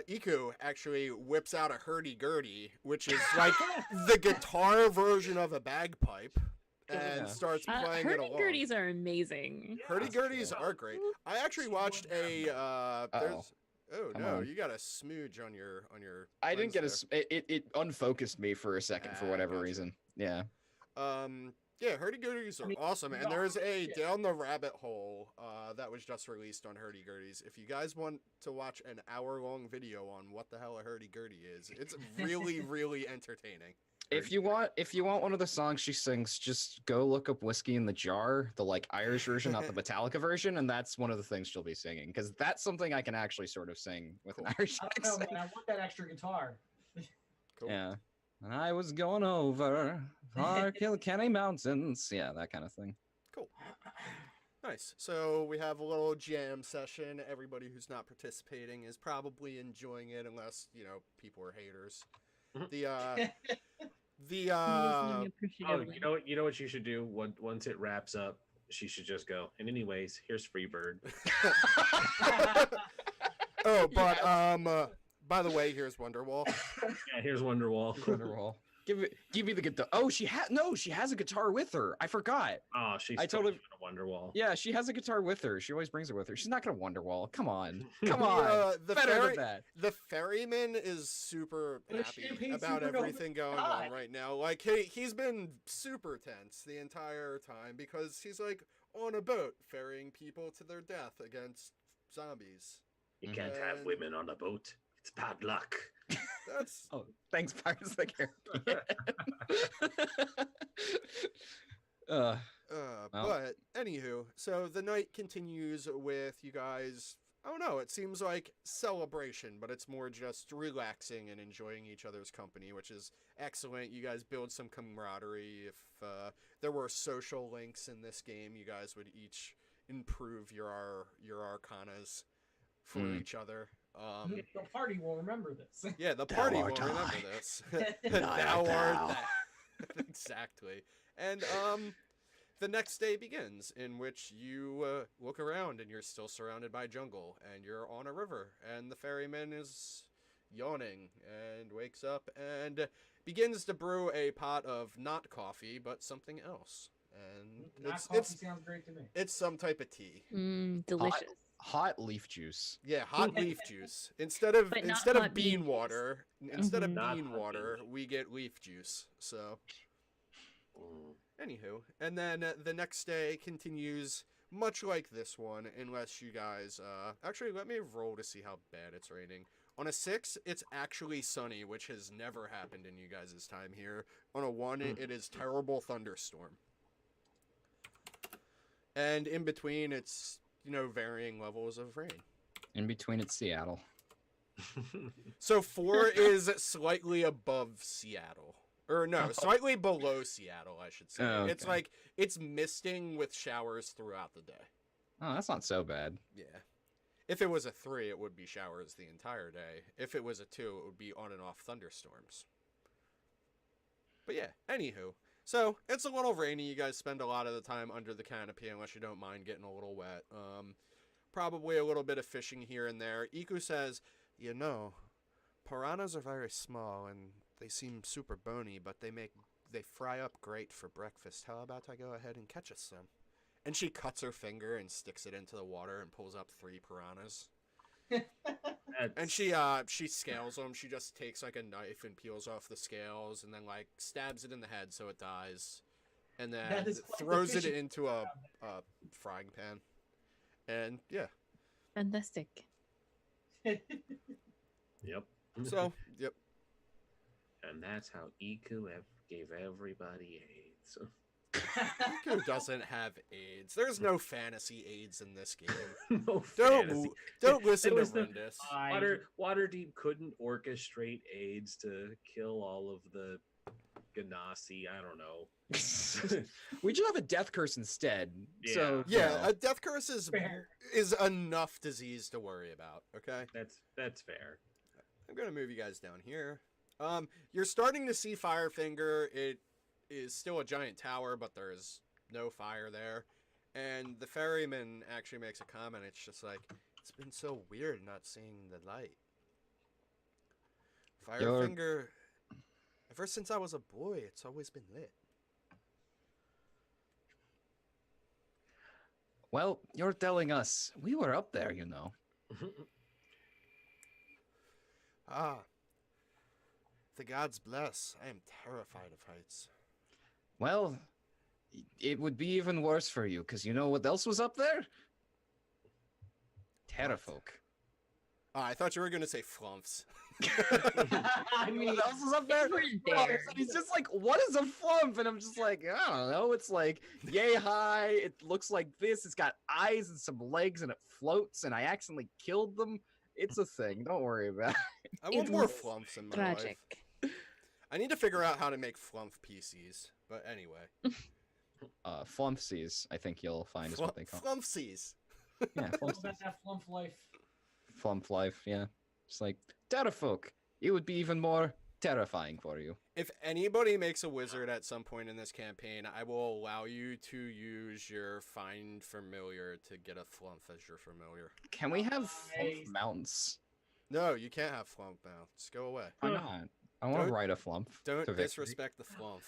Iku actually whips out a hurdy-gurdy, which is like the guitar version of a bagpipe, and Yeah. starts playing it along. Hurdy-gurdies are amazing. Hurdy-gurdies are great. I actually watched a, there's, oh Come no, on. you got a smooge on your I didn't lens get it unfocused me for a second for Ah, whatever gotcha. reason. Yeah. there. Yeah, hurdy-gurdies are I mean, awesome, and no, there's a yeah. Down the Rabbit Hole that was just released on hurdy-gurdies. If you guys want to watch an hour-long video on what the hell a hurdy-gurdy is, it's really, really entertaining. If you want one of the songs she sings, just go look up Whiskey in the Jar, the like Irish version, not the Metallica version, and that's one of the things she'll be singing because that's something I can actually sort of sing with an Cool. Irish I don't know, accent. man. I want that extra guitar. Cool. Yeah. And I was going over our Kilkenny Mountains. Yeah, that kind of thing. Nice. So we have a little jam session. Everybody who's not participating is probably enjoying it, unless people are haters. Mhm. The Oh, you know what you should do? Once it wraps up, she should just go. And anyways, here's Freebird. Oh, but by the way, here's Wonderwall. Yeah, here's Wonderwall. Wonderwall. Give me the guitar. Oh, she has a guitar with her. I forgot. Oh, she's I totally- a Wonderwall. Yeah, she has a guitar with her. She always brings it with her. She's not gonna Wonderwall. Come on. Come The, on. the Better ferry- than that. The ferryman is super The happy champagne about supernova everything going on God. right now. Like he's been super tense the entire time because he's like on a boat ferrying people to their death against zombies. You can't have And- women on a boat. It's bad luck. That's Oh, thanks, Pirates of the Caribbean. uh, Well. but anywho, so the night continues with you guys. Oh no, it seems like celebration, but it's more just relaxing and enjoying each other's company, which is excellent. You guys build some camaraderie. If there were social links in this game, you guys would each improve your arcanas for each other. The party will remember this. Yeah, the Thou party will art remember I. this. And I am thou. that. Exactly. And the next day begins, in which you look around and you're still surrounded by jungle, and you're on a river, and the ferryman is yawning and wakes up and begins to brew a pot of not coffee, but something else. And Not it's coffee sounds great to me. it's some type of tea. Delicious. hot leaf juice. Yeah, hot leaf juice. Instead of But not instead of hot bean bean water, instead of Mhm. Not bean hot water, bean juice. we get leaf juice. So, Mm. anywho, and then the next day continues much like this one, unless you guys actually let me roll to see how bad it's raining. On a 6, it's actually sunny, which has never happened in you guys' time here. On a 1, it is terrible thunderstorm. And in between, it's varying levels of rain. In between, it's Seattle. So 4 is slightly above Seattle. Or no, slightly below Seattle, I should say. Oh, It's okay. like, it's misting with showers throughout the day. Oh, that's not so bad. Yeah. If it was a 3, it would be showers the entire day. If it was a 2, it would be on and off thunderstorms. But yeah, anywho. So it's a little rainy. You guys spend a lot of the time under the canopy unless you don't mind getting a little wet. Probably a little bit of fishing here and there. Iku says, you know, piranhas are very small and they seem super bony, but they fry up great for breakfast. How about I go ahead and catch us some? And she cuts her finger and sticks it into the water and pulls up 3 piranhas. And she scales them. She just takes like a knife and peels off the scales and then like stabs it in the head so it dies. And then That is quite throws it efficient. into a frying pan. And yeah. Fantastic. Yep. So, yep. And that's how Iku gave everybody AIDS. Iku doesn't have AIDS. There's no fantasy AIDS in this game. No Don't fantasy. don't listen It to was the- Rindis. Waterdeep couldn't orchestrate AIDS to kill all of the Ganassi. I don't know. We should have a death curse instead. So Yeah, a death curse is Fair. enough disease to worry about, okay? That's fair. I'm gonna move you guys down here. You're starting to see Firefinger. It is still a giant tower, but there's no fire there. And the ferryman actually makes a comment. It's just like, it's been so weird not seeing the light. Firefinger, ever since I was a boy, it's always been lit. well, you're telling us we were up there, you know. Ah. The gods bless. I am terrified of heights. Well, it would be even worse for you, because you know what else was up there? Terrafolk. Oh, I thought you were going to say flumps. I mean, What else was up there? They weren't Well, there. and he's just like, what is a flump? And I'm just like, I don't know. It's like yay high. It looks like this. It's got eyes and some legs and it floats. And I accidentally killed them. It's a thing. Don't worry about it. I want It more was flumps in my Tragic. life. I need to figure out how to make flump PCs. But anyway. Flumpsies, I think you'll find is what they call Flumpsies. Yeah, all flumpsies. about that flump life. Flump life, yeah. It's like, Terrafolk, it would be even more terrifying for you. If anybody makes a wizard at some point in this campaign, I will allow you to use your find familiar to get a flump as your familiar. Can we have flump Nice. mounts? No, you can't have flump now. Just go away. Why not? I want to Don't- ride a flump. Don't to victory. disrespect the flump.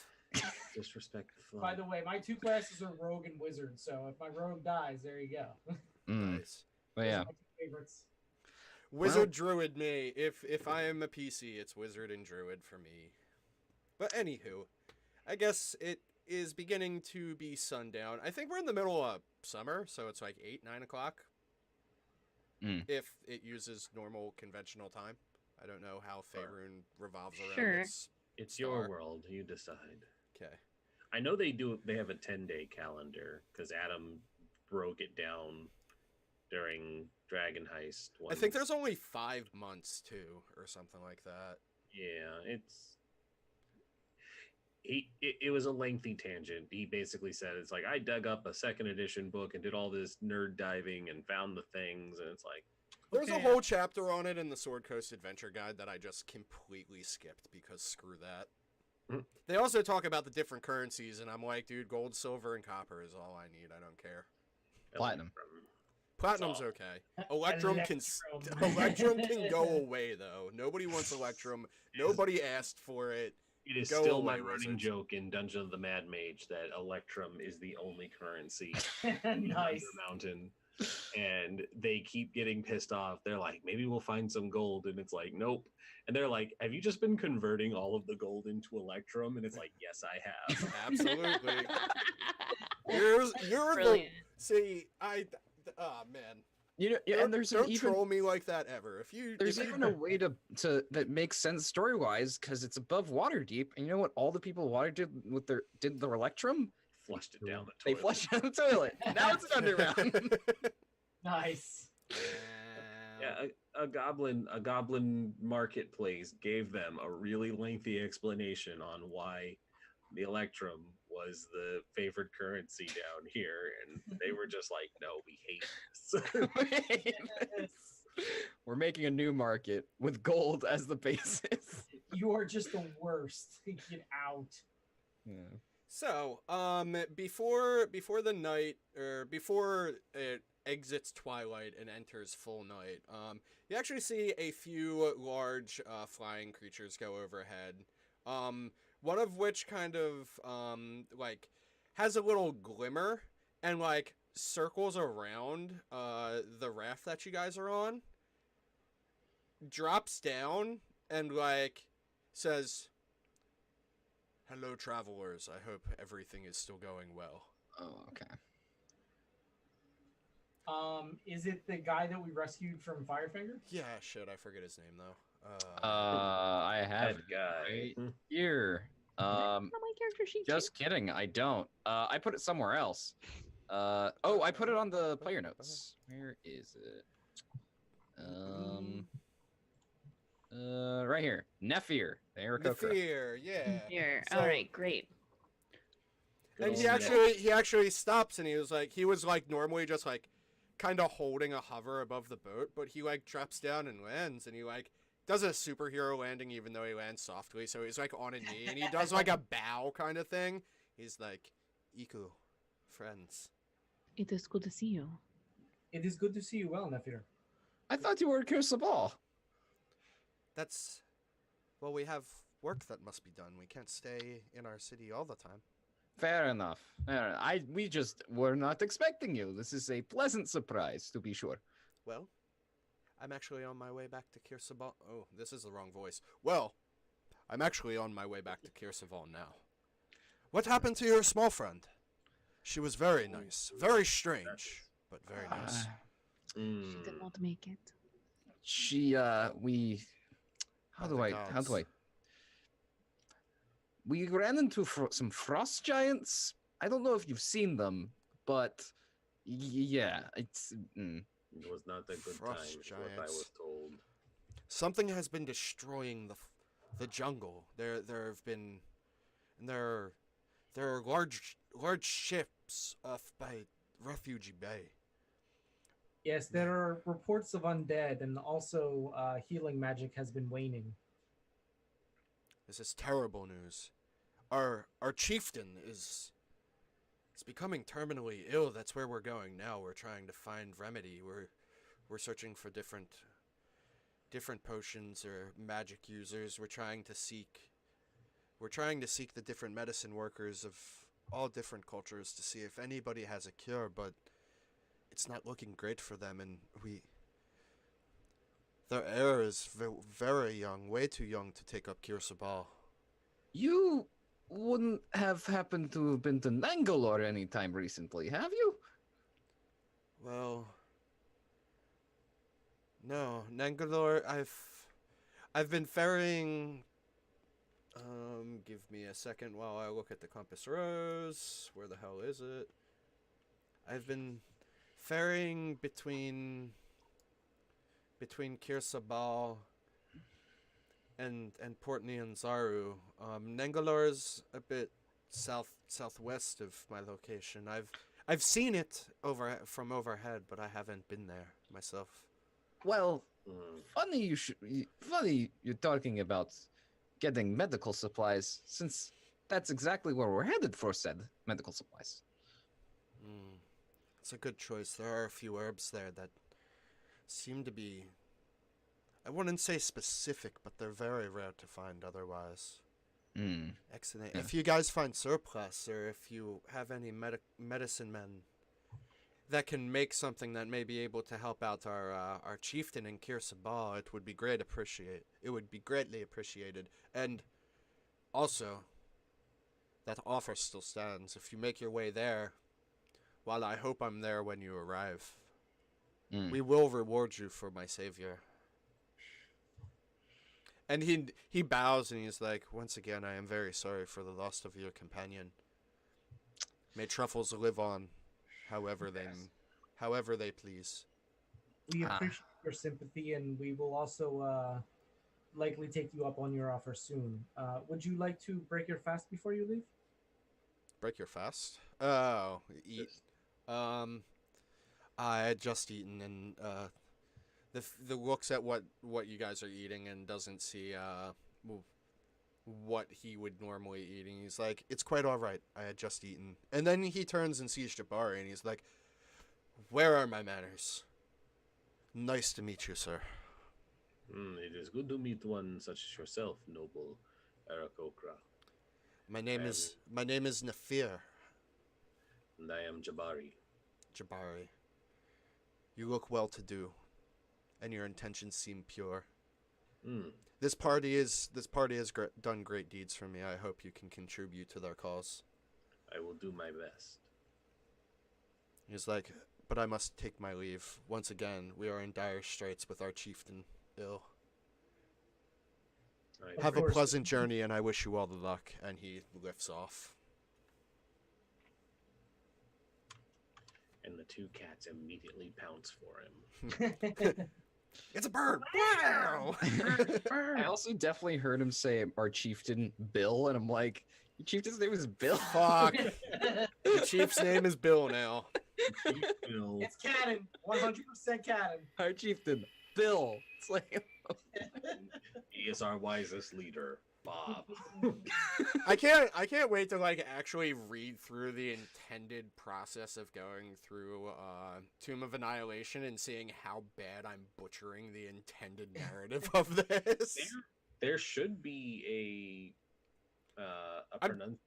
Disrespect the flow. By the way, my 2 classes are rogue and wizard, so if my rogue dies, there you go. Mm, Nice. but Those yeah, are my 2 favorites. Wizard Druid me. If I am a PC, it's Wizard and Druid for me. But anywho, I guess it is beginning to be sundown. I think we're in the middle of summer, so it's like 8, 9 o'clock. Mm. If it uses normal conventional time. I don't know how Faerun revolves around Sure. its... It's your Star. world. You decide. Okay. I know they do. They have a 10-day calendar because Adam broke it down during Dragon Heist. I think there's only 5 months, too, or something like that. Yeah, it was a lengthy tangent. He basically said it's like I dug up a 2nd edition book and did all this nerd diving and found the things, and it's like There's a Okay. whole chapter on it in the Sword Coast Adventure Guide that I just completely skipped because screw that. Mhm. They also talk about the different currencies, and I'm like, dude, gold, silver, and copper is all I need. I don't care. Platinum. Platinum's all. okay. Electrum can Electrum. Electrum can go away though. Nobody wants Electrum. Nobody asked for it. It is Go still my away, running wizards. joke in Dungeon of the Mad Mage that Electrum is the only currency in Nice. Mountain, and they keep getting pissed off. They're like, maybe we'll find some gold, and it's like, nope. And they're like, have you just been converting all of the gold into Electrum? And it's like, yes, I have. Absolutely. You're the Brilliant. see. Oh man. you know, yeah, Don't, and there's don't an even troll me like that ever. If you there's if you- even a way to that makes sense story wise because it's above water deep, and you know what all the people water did with their Electrum? Flushed it down the They toilet. flushed down the toilet. Now it's an underground. Nice. Yeah, a goblin marketplace gave them a really lengthy explanation on why the Electrum was the favored currency down here, and they were just like, "No, we hate this." Yes. We're making a new market with gold as the basis. You are just the worst. Get out. Yeah. So, before the night, or before it exits twilight and enters full night, you actually see a few large flying creatures go overhead. One of which kind of like has a little glimmer and like circles around the raft that you guys are on, drops down and like says, "Hello, travelers. I hope everything is still going well." Oh, okay. Is it the guy that we rescued from Firefinger? Yeah, shit, I forget his name though. I have That guy. it right here. On my character sheet. Just kidding. I don't. I put it somewhere else. Oh, I put it on the player notes. Where is it? Right here. Nephir. There we The go. fear, yeah. Here. So- All right, great. Good And old he actually stops and he was like normally just like kind of holding a hover above the boat, but he like drops down and lands and he like does a superhero landing even though he lands softly, so he's like on a knee and he does like a bow kind of thing. He's like, "Iku, friends." It is good to see you. It is good to see you well, Nephir. I thought you were Kirsabal. That's well, we have work that must be done. We can't stay in our city all the time. Fair enough. We just were not expecting you. This is a pleasant surprise, to be sure. Well, I'm actually on my way back to Kirsaval. Oh, this is the wrong voice. Well, I'm actually on my way back to Kirsaval now. What happened to your small friend? She was very nice, very strange, but very nice. She did not make it. She we how do I we ran into some frost giants. I don't know if you've seen them, but yeah, it's It was not a good Frost time, is what I giants. was told. Something has been destroying the jungle. There have been, and there are large ships off by Refugee Bay. Yes, there are reports of undead, and also healing magic has been waning. This is terrible news. Our chieftain is becoming terminally ill. That's where we're going now. We're trying to find remedy. We're searching for different potions or magic users. We're trying to seek the different medicine workers of all different cultures to see if anybody has a cure, but it's not looking great for them, and their heir is very young, way too young to take up Kirsabal. you wouldn't have happened to have been to Nangalore any time recently, have you? Well, no, Nangalore. I've been ferrying. Give me a second while I look at the compass rose. Where the hell is it? I've been ferrying between Kirsabal and Port Nyanzaru. Nangalore's a bit southwest of my location. I've seen it from overhead, but I haven't been there myself. Well, Mm. funny you're talking about getting medical supplies, since that's exactly where we're headed for said medical supplies. It's a good choice. There are a few herbs there that seem to be, I wouldn't say specific, but they're very rare to find otherwise. Excellent. Yeah. If you guys find surplus, or if you have any medicine men that can make something that may be able to help out our chieftain in Kirsabal, it would be greatly appreciated. And also, that offer still stands. If you make your way there, while I hope I'm there when you arrive, we will reward you for my savior. And he bows and he's like, "Once again, I am very sorry for the loss of your companion. May truffles live on, however they please." We appreciate your sympathy, and we will also likely take you up on your offer soon. Would you like to break your fast before you leave? Break your fast? Oh, eat. I had just eaten, and the looks at what you guys are eating and doesn't see what he would normally eat, and he's like, "It's quite all right. I had just eaten." And then he turns and sees Jabari, and he's like, "Where are my manners? Nice to meet you, sir." It is good to meet one such as yourself, noble Arakokra. My name is Nafir And I am Jabari. Jabari. You look well-to-do, and your intentions seem pure. This party has done great deeds for me. I hope you can contribute to their cause. I will do my best. He's like, "But I must take my leave. Once again, we are in dire straits with our chieftain ill. Have a course. pleasant journey, and I wish you all the luck." And he lifts off. And the two cats immediately pounce for him. It's a bird! Wow! I also definitely heard him say our chieftain Bill, and I'm like, your chieftain's name is Bill? Fuck. The chief's name is Bill now. Bill. It's canon. 100% canon. Our chieftain Bill. It's like, He is our wisest leader, Bob. I can't wait to like actually read through the intended process of going through Tomb of Annihilation and seeing how bad I'm butchering the intended narrative of this. There should be a pronunciation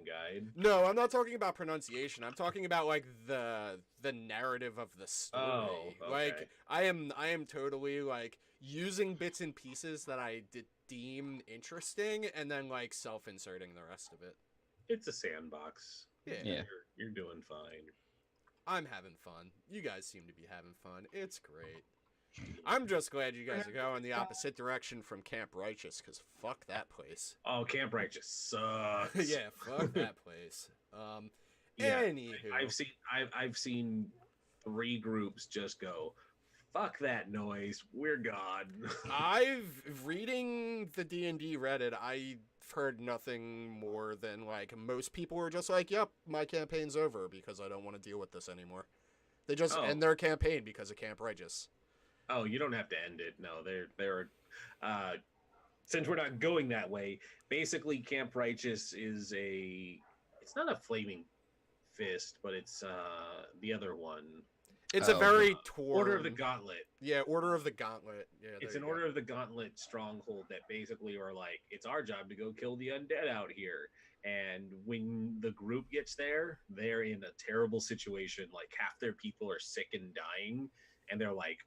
guide. No, I'm not talking about pronunciation. I'm talking about like the narrative of the story. Oh, okay. Like I am totally like using bits and pieces that I deem interesting and then like self-inserting the rest of it. It's a sandbox. Yeah. You're doing fine. I'm having fun. You guys seem to be having fun. It's great. I'm just glad you guys are going the opposite direction from Camp Righteous, because fuck that place. Oh, Camp Righteous sucks. Yeah, fuck that place. Yeah, Anywho. I've seen 3 groups just go, fuck that noise, we're gone. Reading the D&D Reddit, I've heard nothing more than like most people are just like, "Yep, my campaign's over because I don't want to deal with this anymore." They just end their campaign because of Camp Righteous. Oh, you don't have to end it. No, they're since we're not going that way, basically Camp Righteous is it's not a flaming fist, but it's the other one. It's a very Order of the Gauntlet. Yeah, Order of the Gauntlet. Yeah, It's an Order of the Gauntlet stronghold that basically are like, it's our job to go kill the undead out here. And when the group gets there, they're in a terrible situation. Like half their people are sick and dying, and they're like,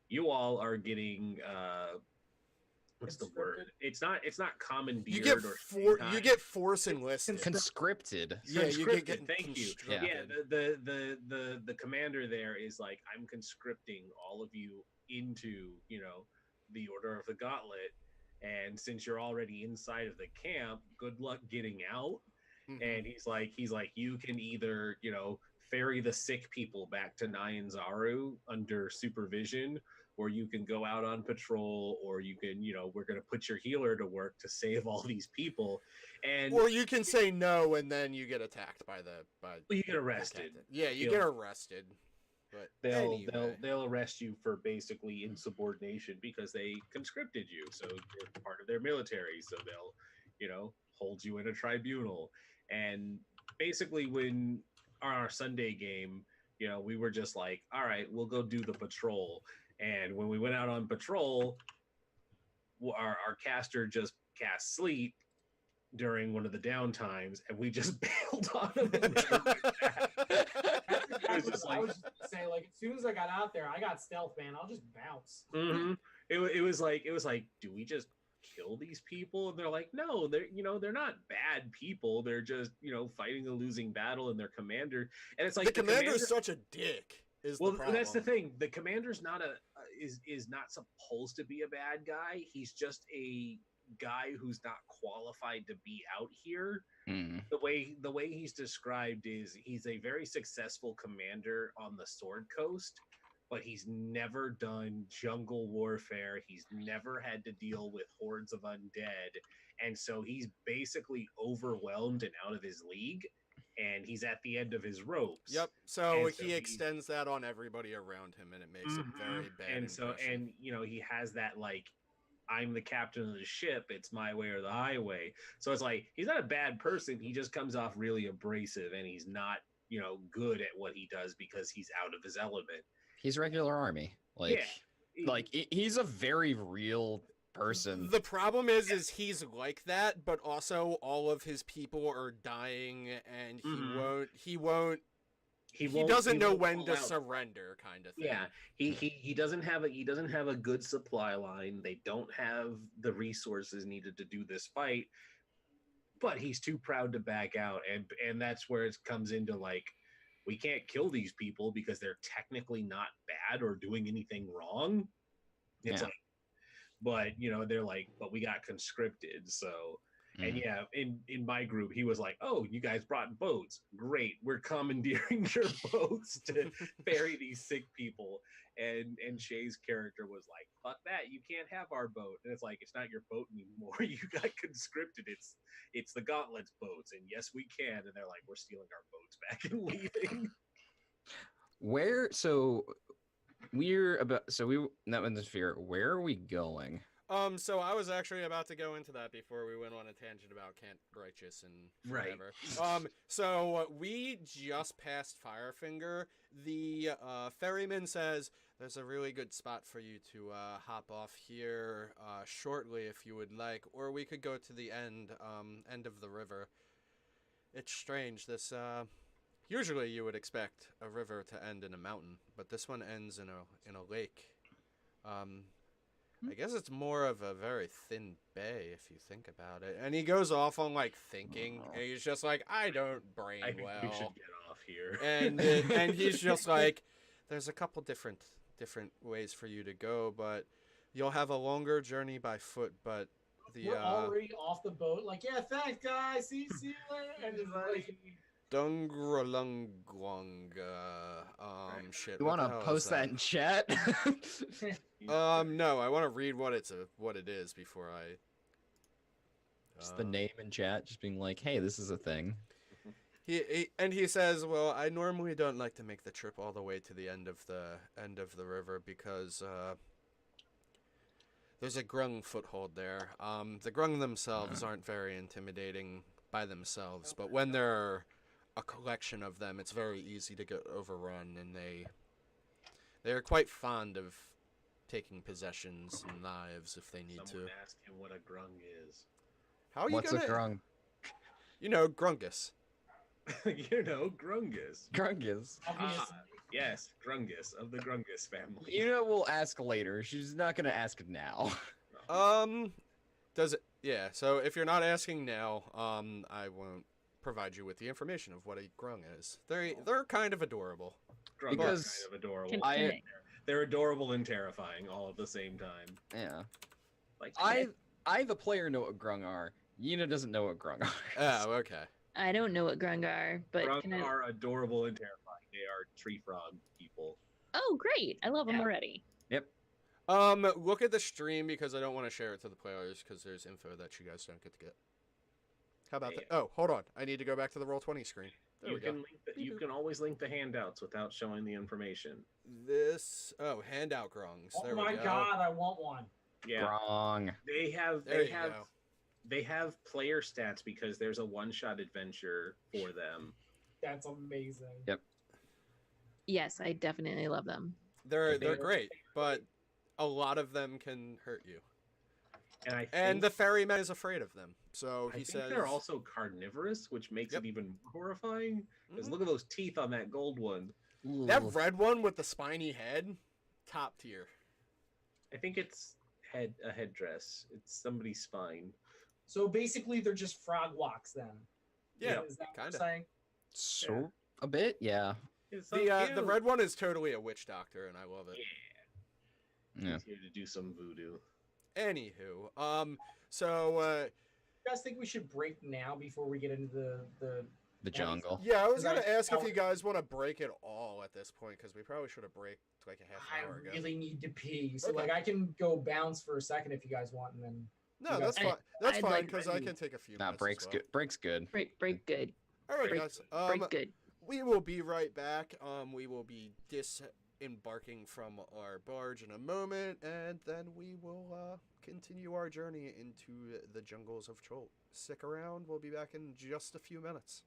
you all are getting what's the word? It's not commandeered you get force enlisted. conscripted. Yeah, you get thank you. conscripted. Yeah, the commander there is like, I'm conscripting all of you into, the Order of the Gauntlet, and since you're already inside of the camp, good luck getting out. Mhm. And he's like, you can either, ferry the sick people back to Nyanzaru under supervision, or you can go out on patrol, or you can, we're going to put your healer to work to save all these people. And Or you can say no, and then you get attacked by you get arrested. Yeah, you get arrested. But they'll arrest you for basically insubordination because they conscripted you, so you're part of their military. So they'll, hold you in a tribunal. And basically, when on our Sunday game, we were just like, all right, we'll go do the patrol. And when we went out on patrol, our caster just cast sleep during one of the downtimes, and we just bailed on him. And never went back. I was just gonna say, like, as soon as I got out there, I got stealth, man. I'll just bounce. Mm-hmm. It was like, do we just kill these people? And they're like, no, they're not bad people. They're just, fighting a losing battle, and their commander. And it's like the commander is such a dick. That's the thing. The commander's not is not supposed to be a bad guy. He's just a guy who's not qualified to be out here. The way he's described is he's a very successful commander on the Sword Coast, but he's never done jungle warfare. He's never had to deal with hordes of undead, and so he's basically overwhelmed and out of his league, and he's at the end of his ropes. Yep. So he extends that on everybody around him, and it makes it very bad. And so, he has that like, I'm the captain of the ship. It's my way or the highway. So it's like he's not a bad person. He just comes off really abrasive, and he's not, good at what he does because he's out of his element. He's regular army. He's a very real person. The problem is he's like that, but also all of his people are dying, and he doesn't know when to surrender, kind of thing. Yeah, he doesn't have a good supply line. They don't have the resources needed to do this fight, but he's too proud to back out, and that's where it comes into like, we can't kill these people because they're technically not bad or doing anything wrong. It's like, but they're like, but we got conscripted, so. And yeah, in my group, he was like, "Oh, you guys brought boats. Great. We're commandeering your boats to ferry these sick people." And Shay's character was like, "Fuck that. You can't have our boat." And it's like, it's not your boat anymore. You got conscripted. It's the Gauntlet's boats. And yes, we can. And they're like, "We're stealing our boats back and leaving." That one's fear. Where are we going? So I was actually about to go into that before we went on a tangent about Kent Righteous and whatever. So we just passed Firefinger. The ferryman says there's a really good spot for you to hop off here shortly if you would like, or we could go to the end of the river. It's strange. This usually you would expect a river to end in a mountain, but this one ends in a lake. I guess it's more of a very thin bay if you think about it. And he goes off on like thinking, and he's just like, I don't brain I think well. we should get off here. And he's just like, there's a couple different ways for you to go, but you'll have a longer journey by foot. But we're already off the boat. Like, yeah, thanks, guys. See you later. And it's like, Dungralungwanga, shit. You want to post that in chat? No, I want to read what it is before I. Just the name in chat, just being like, "Hey, this is a thing." He says, "Well, I normally don't like to make the trip all the way to the end of the river because there's a grung foothold there. The grung themselves aren't very intimidating by themselves, but when they're a collection of them, it's very easy to get overrun, and they're quite fond of taking possessions and lives if they need Someone to." asked him what a grung is. How are you What's gonna? a grung? Grungus. Grungus. Grungus. Yes, Grungus of the Grungus family. We'll ask later. She's not gonna ask now. Does it? Yeah. So if you're not asking now, I won't provide you with the information of what a grung is. They're kind of adorable. Grungus Because- are kind of adorable. Can They're adorable and terrifying all at the same time. Yeah. Like I, the player, know what grung are. Yina doesn't know what grung are. Oh, okay. I don't know what grung are, but grung are adorable and terrifying. They are tree frog people. Oh, great! I love them Yeah. already. Yep. Look at the stream because I don't want to share it to the players because there's info that you guys don't get to get. How about that? Oh, hold on. I need to go back to the Roll20 screen. There we go. You can always link the handouts without showing the information. Handout grungs. oh There we my go. god, I want one. Yeah, Grung. they have player stats because there's a one-shot adventure for them. That's amazing. Yep. Yes, I definitely love them. They're great, but a lot of them can hurt you. And the ferryman is afraid of them. So he I says think they're also carnivorous, which makes Yep. it even more horrifying. Because Mhm. look at those teeth on that gold one. that red one with the spiny head, top tier. I think it's a headdress. It's somebody's spine. So basically, they're just frog walks then. Yeah, Is that what kinda. you're saying? So a bit, yeah. It's so The cute. red one is totally a witch doctor, and I love it. Yeah. He's here to do some voodoo. Anywho, so You guys think we should break now before we get into the The jungle. yeah, I was Is that gonna a ask if hour? you guys want to break it all at this point because we probably should have break like a half I hour ago. really need to pee. So Okay. like I can go bounce for a second if you guys want, and then No, you that's guys- fine. That's I'd fine like because I can take a few. Nah, minutes as breaks well. good. Breaks good. Break good. All right, Break- guys. Break good. We will be right back. We will be embarking from our barge in a moment, and then we will continue our journey into the jungles of Cholt. Stick around, we'll be back in just a few minutes.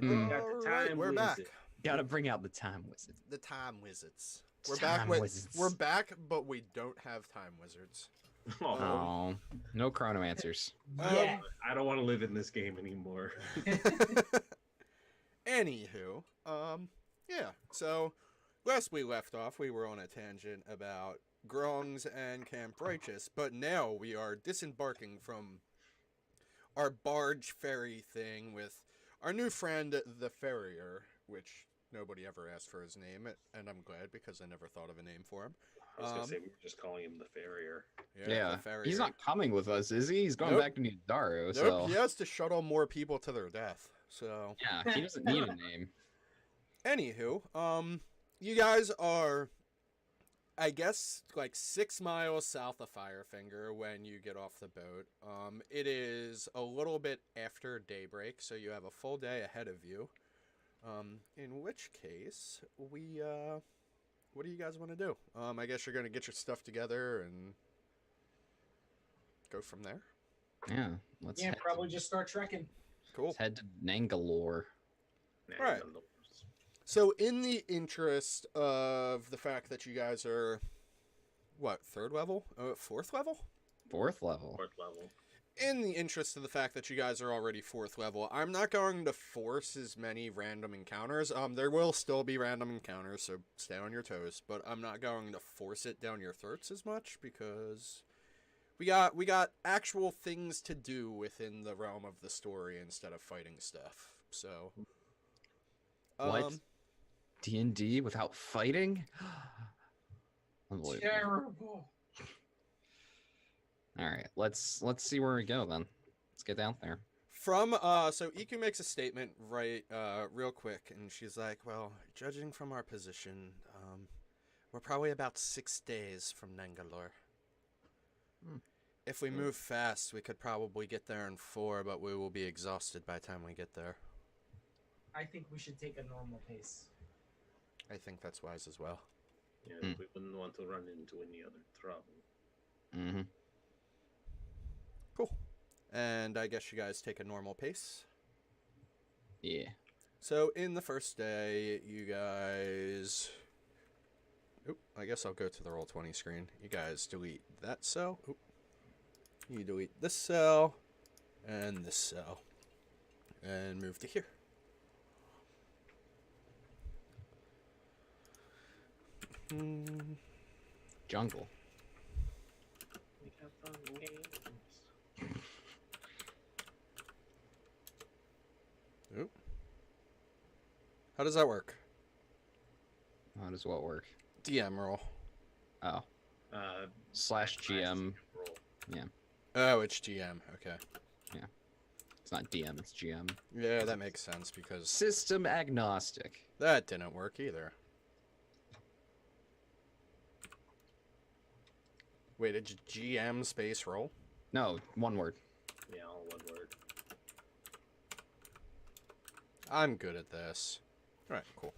Mm. Got the All right, time we're back. wizard. Gotta bring out the time wizard. The time wizards. Time wizards. We're back, but we don't have time wizards. Oh, Oh, no chronomancers. Yeah. I don't want to live in this game anymore. Anywho, yeah. So last we left off, we were on a tangent about Grongs and Camp Righteous, but now we are disembarking from our barge ferry thing with our new friend, the Farrier, which nobody ever asked for his name, and I'm glad because I never thought of a name for him. I was gonna say we were just calling him the Farrier. Yeah, the Farrier. he's not coming with us, is he? He's going Nope. back to Nidaru, Nope, so... he has to shuttle more people to their death, so... Yeah, he doesn't need a name. Anywho, you guys are, I guess, like 6 miles south of Firefinger when you get off the boat. It is a little bit after daybreak, so you have a full day ahead of you. In which case, what do you guys want to do? I guess you're going to get your stuff together and go from there. Yeah, let's, Yeah, head, probably just start trekking. Cool. let's head to Nangalore. Right. So, in the interest of the fact that you guys are, what, 3rd level? 4th level? 4th level. 4th level. In the interest of the fact that you guys are already 4th level, I'm not going to force as many random encounters. There will still be random encounters, so stay on your toes, but I'm not going to force it down your throats as much because we got actual things to do within the realm of the story instead of fighting stuff. So, What? D&D without fighting? Unbelievable. Terrible. All right, let's see where we go then. Let's get down there. From so Iku makes a statement real quick, and she's like, "Well, judging from our position, we're probably about 6 days from Nangalore. If we move fast, we could probably get there in 4, but we will be exhausted by the time we get there. I think we should take a normal pace. I think that's wise as well." Yeah, Hmm. we wouldn't want to run into any other trouble. Mm-hmm. Cool. And I guess you guys take a normal pace. Yeah. So in the first day, you guys... Oop, I guess I'll go to the Roll20 screen. You guys delete that cell. Oop. You delete this cell and this cell. And move to here. Jungle. We have fun games. Oop. How does that work? How does what work? DM roll. Oh. Uh, Slash GM. roll. Oh, it's GM. Okay. It's not DM, it's GM. Yeah, that makes sense because System agnostic. that didn't work either. Wait, did GM space roll? No, one word. Yeah, all one word. I'm good at this. Alright, cool.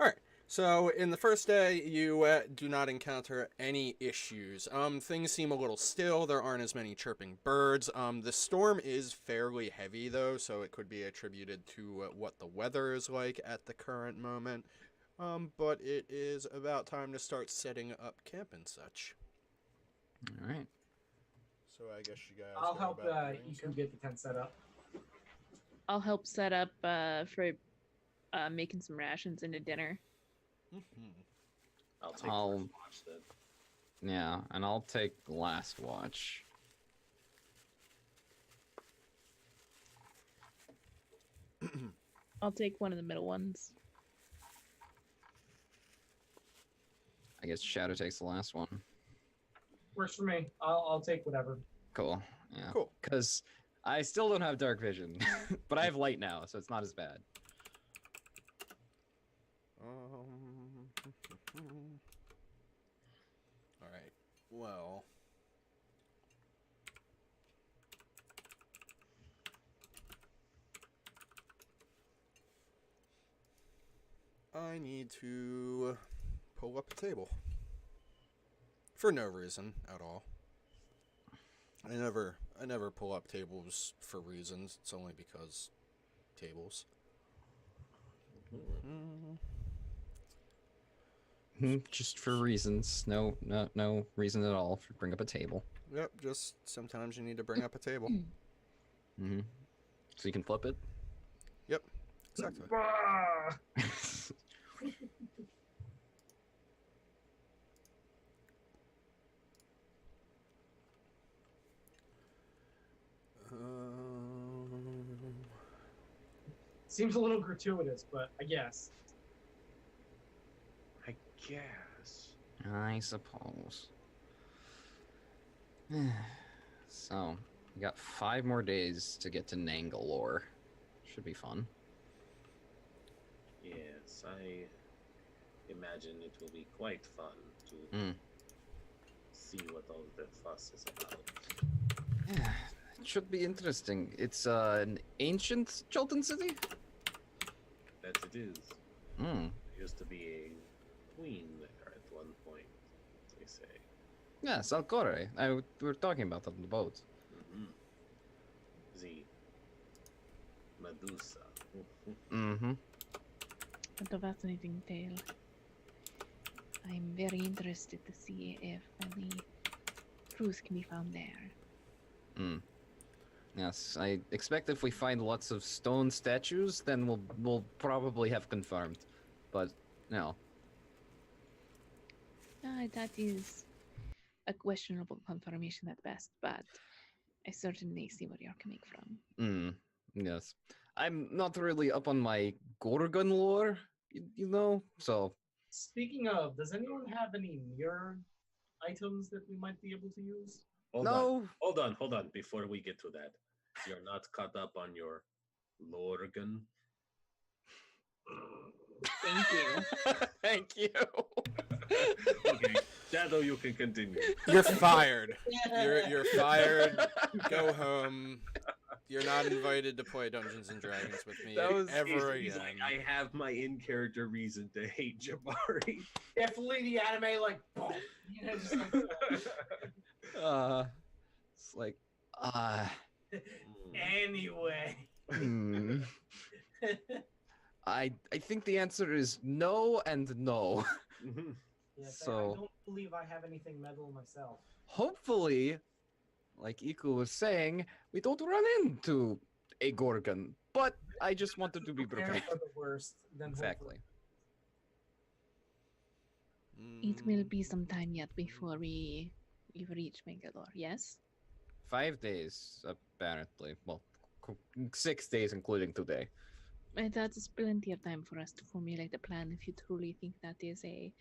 Alright, so in the first day, you do not encounter any issues. Things seem a little still. There aren't as many chirping birds. The storm is fairly heavy, though, so it could be attributed to what the weather is like at the current moment. But it is about time to start setting up camp and such. All right. So I guess you guys I'll go help about doing so. Iku get the tent set up. I'll help set up for making some rations into dinner. Mhm. I'll take I'll- first watch then. Yeah, and I'll take last watch. I'll take one of the middle ones. I guess Shadow takes the last one. Works for me. I'll take whatever. Cool. Yeah. Cool. Because I still don't have dark vision, but I have light now, so it's not as bad. All right. Well. I need to pull up a table. For no reason at all. I never pull up tables for reasons. It's only because tables. Just for reasons. No reason at all. Bring up a table. Yep, just sometimes you need to bring up a table. So you can flip it. Yep, exactly. Ah! Seems a little gratuitous, but I guess. I guess. I suppose. So, we got 5 more days to get to Nangalore. Should be fun. Yes, I imagine it will be quite fun to see what all the fuss is about. Yeah, it should be interesting. It's an ancient Jolton city? That it is. Hmm. There used to be a queen there at one point, they say. Yeah, Salcore. We were talking about that on the boat. The Medusa. Mm-hmm. What a fascinating tale. I'm very interested to see if any truth can be found there. Yes, I expect if we find lots of stone statues, then we'll probably have confirmed. But no. That is a questionable confirmation at best, but I certainly see where you're coming from. Yes. I'm not really up on my Gorgon lore, you know, so Speaking of, does anyone have any mirror items that we might be able to use? Hold no. on. Hold on. Before we get to that, you're not caught up on your Lorgan. Thank you. Thank you. Okay, Shadow, you can continue. You're fired. You're fired. Go home. You're not invited to play Dungeons and Dragons with me That was- ever He's again. like, I have my in-character reason to hate Jabari. Definitely the anime, like, boom. You know, just like, It's like anyway. I think the answer is no and no. Yes, I So- don't believe I have anything metal myself. Hopefully, like Iku was saying, we don't run into a Gorgon. But I just wanted to be Prepare prepared. for the worst, then Exactly. It will be some time yet before we reach Mangalore, yes? 5 days, apparently. Well, 6 days, including today. That is plenty of time for us to formulate a plan if you truly think that is a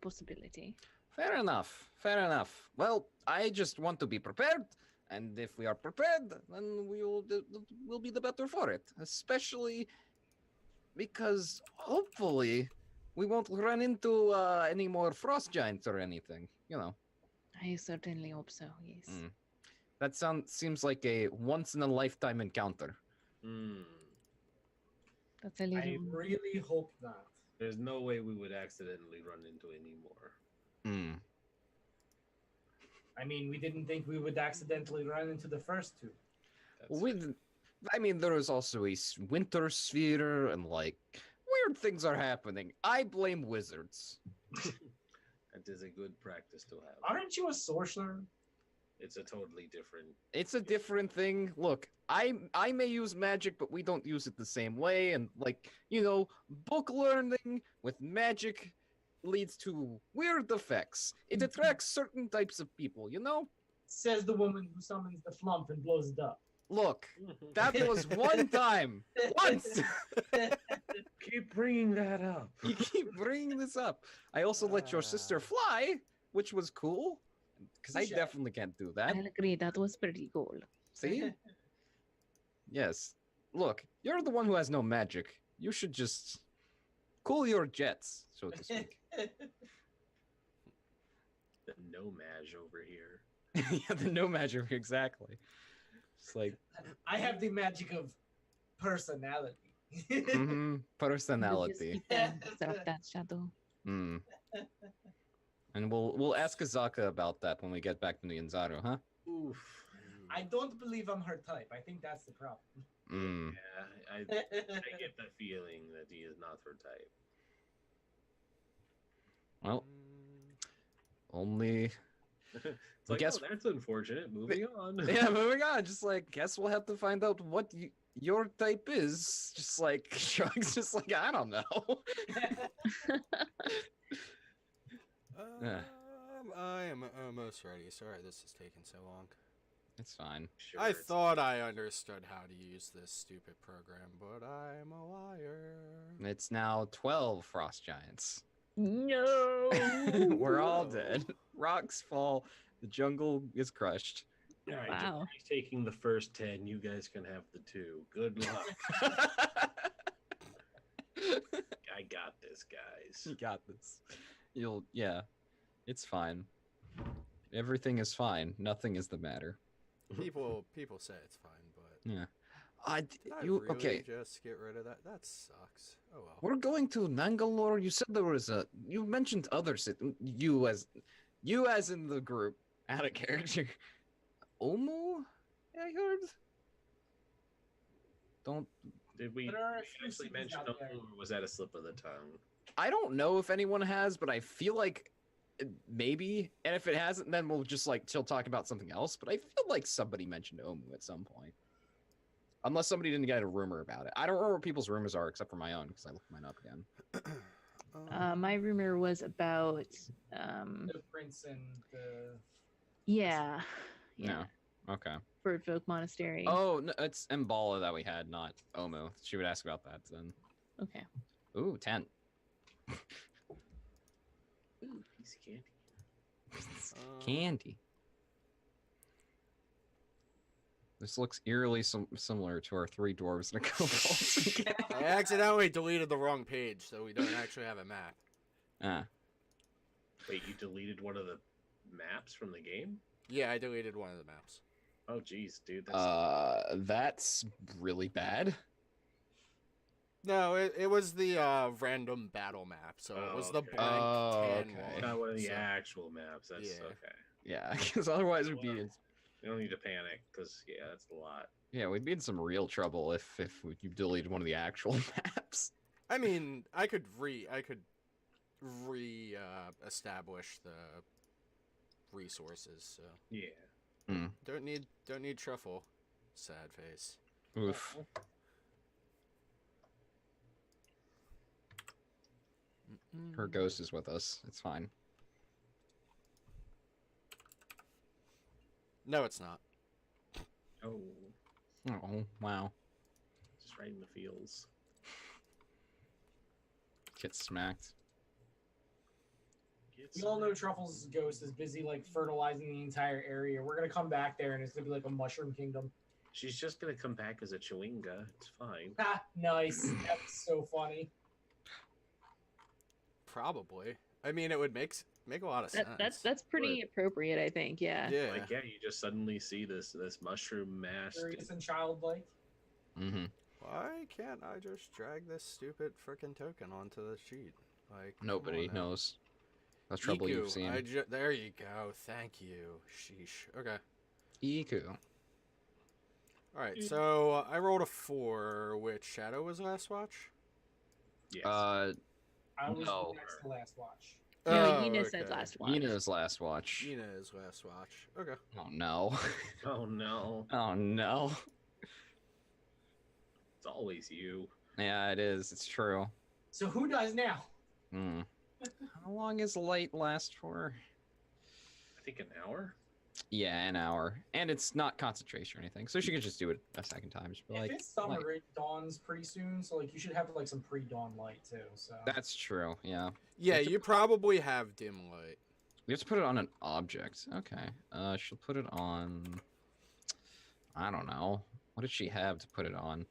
possibility. Fair enough. Fair enough. Well, I just want to be prepared, and if we are prepared, then we'll be the better for it. Especially because hopefully we won't run into any more frost giants or anything. You know, I certainly hope so, yes. that seems like a once in a lifetime encounter. That's a little. I really hope not. There's no way we would accidentally run into any more. I mean, we didn't think we would accidentally run into the first two. That's I mean, there is also a winter sphere, and like weird things are happening. I blame wizards. That is a good practice to have. Aren't you a sorcerer? It's a totally different. It's a different thing. Look, I may use magic, but we don't use it the same way. And like, you know, book learning with magic leads to weird effects. It attracts certain types of people, you know? Says the woman who summons the flump and blows it up. Look, that was one time. Once! Keep bringing that up. You keep bringing this up. I also let your sister fly, which was cool. Because I Touche. definitely can't do that. I'll agree, that was pretty cool. See? Yes. Look, you're the one who has no magic. You should just cool your jets, so to speak. The no-mage over here. Yeah, the no magic, exactly. It's like, I have the magic of personality. personality. Stop that, Shadow. Mm. And we'll ask Azaka about that when we get back to Nyanzaru, huh? Oof. I don't believe I'm her type. I think that's the problem. Mm. Yeah, I get the feeling that he is not her type. Well, Mm, only It's like, guess- oh, that's unfortunate. Moving on. yeah. Moving on. Just like, guess we'll have to find out what your type is. Just like shrugs. Just like I don't know. Yeah. I am almost ready. Sorry this is taking so long. It's fine. Sure, I it's- thought I understood how to use this stupid program, but I'm a liar. It's now 12 frost giants. No. We're all No. dead. Rocks fall. The jungle is crushed. All right, Wow. He's taking the first 10. You guys can have the 2. Good luck. I got this, guys. You got this. Yeah. It's fine. Everything is fine. Nothing is the matter. People say it's fine, but Yeah. did I You really okay? just get rid of that? That sucks. Oh well. We're going to Mangalore. You said there was a. You mentioned other cities. You as in the group, out of character. Omu, I heard. Don't. Did we There are a few actually cities mention out them, there. or was that a slip of the tongue? I don't know if anyone has, but I feel like maybe. And if it hasn't, then we'll just like she'll talk about something else. But I feel like somebody mentioned Omu at some point. Unless somebody didn't get a rumor about it. I don't remember what people's rumors are except for my own because I looked mine up again. My rumor was about The prince and the. yeah. No. Okay. Bird Folk Monastery. Oh, no, it's Mbala that we had, not Omu. She would ask about that then. Okay. Ooh, 10. Ooh, piece of candy. Candy. This looks eerily similar to our 3 dwarves and a kobold. I accidentally deleted the wrong page, so we don't actually have a map. Ah. Wait, you deleted one of the maps from the game? Yeah, I deleted one of the maps. Oh, geez, dude. That's really bad. No, it was the random battle map, so it was the Okay. blank Oh, 10 okay. one, Not one of the so- actual maps. That's Yeah. okay. Yeah, because otherwise we'd be in, You don't need to panic, because, yeah, that's a lot. yeah, we'd be in some real trouble if you deleted one of the actual maps. I mean, I could establish the resources, so Yeah. don't need truffle. Sad face. Oof. Her ghost is with us. It's fine. No, it's not. Oh, Oh, wow. just right in the fields. Get smacked. Get We all know some- Truffles' ghost is busy like fertilizing the entire area. We're gonna come back there and it's gonna be like a mushroom kingdom. She's just gonna come back as a chewinga. It's fine. Ha! Nice. That's so funny. Probably. I mean, it would make a lot of sense. That's pretty appropriate, I think. Yeah. Yeah. Like, yeah, you just suddenly see this mushroom mass. Curious and childlike. Mm-hmm. Why can't I just drag this stupid frickin' token onto the sheet? Like come Nobody on now. knows the trouble Iku, you've seen. there you go. Thank you. Sheesh. Okay. Iku. All right. So I rolled a 4, which Shadow was last watch. Yes. I was No. next to last watch. No, Oh, Yuna said okay. last watch. Ina's last watch. Gina is last watch. Okay. Oh no. oh no, Oh no. it's always you. Yeah, it is. It's true. So who does now? Hmm. How long is light last for? I think an hour. Yeah, an hour. And it's not concentration or anything. So she could just do it a second time. Just be If like, it's summer, light. it dawns pretty soon. So like you should have like some pre-dawn light too. So That's true. Yeah. Yeah, It's a- you probably have dim light. We have to put it on an object. Okay. She'll put it on. I don't know. What did she have to put it on?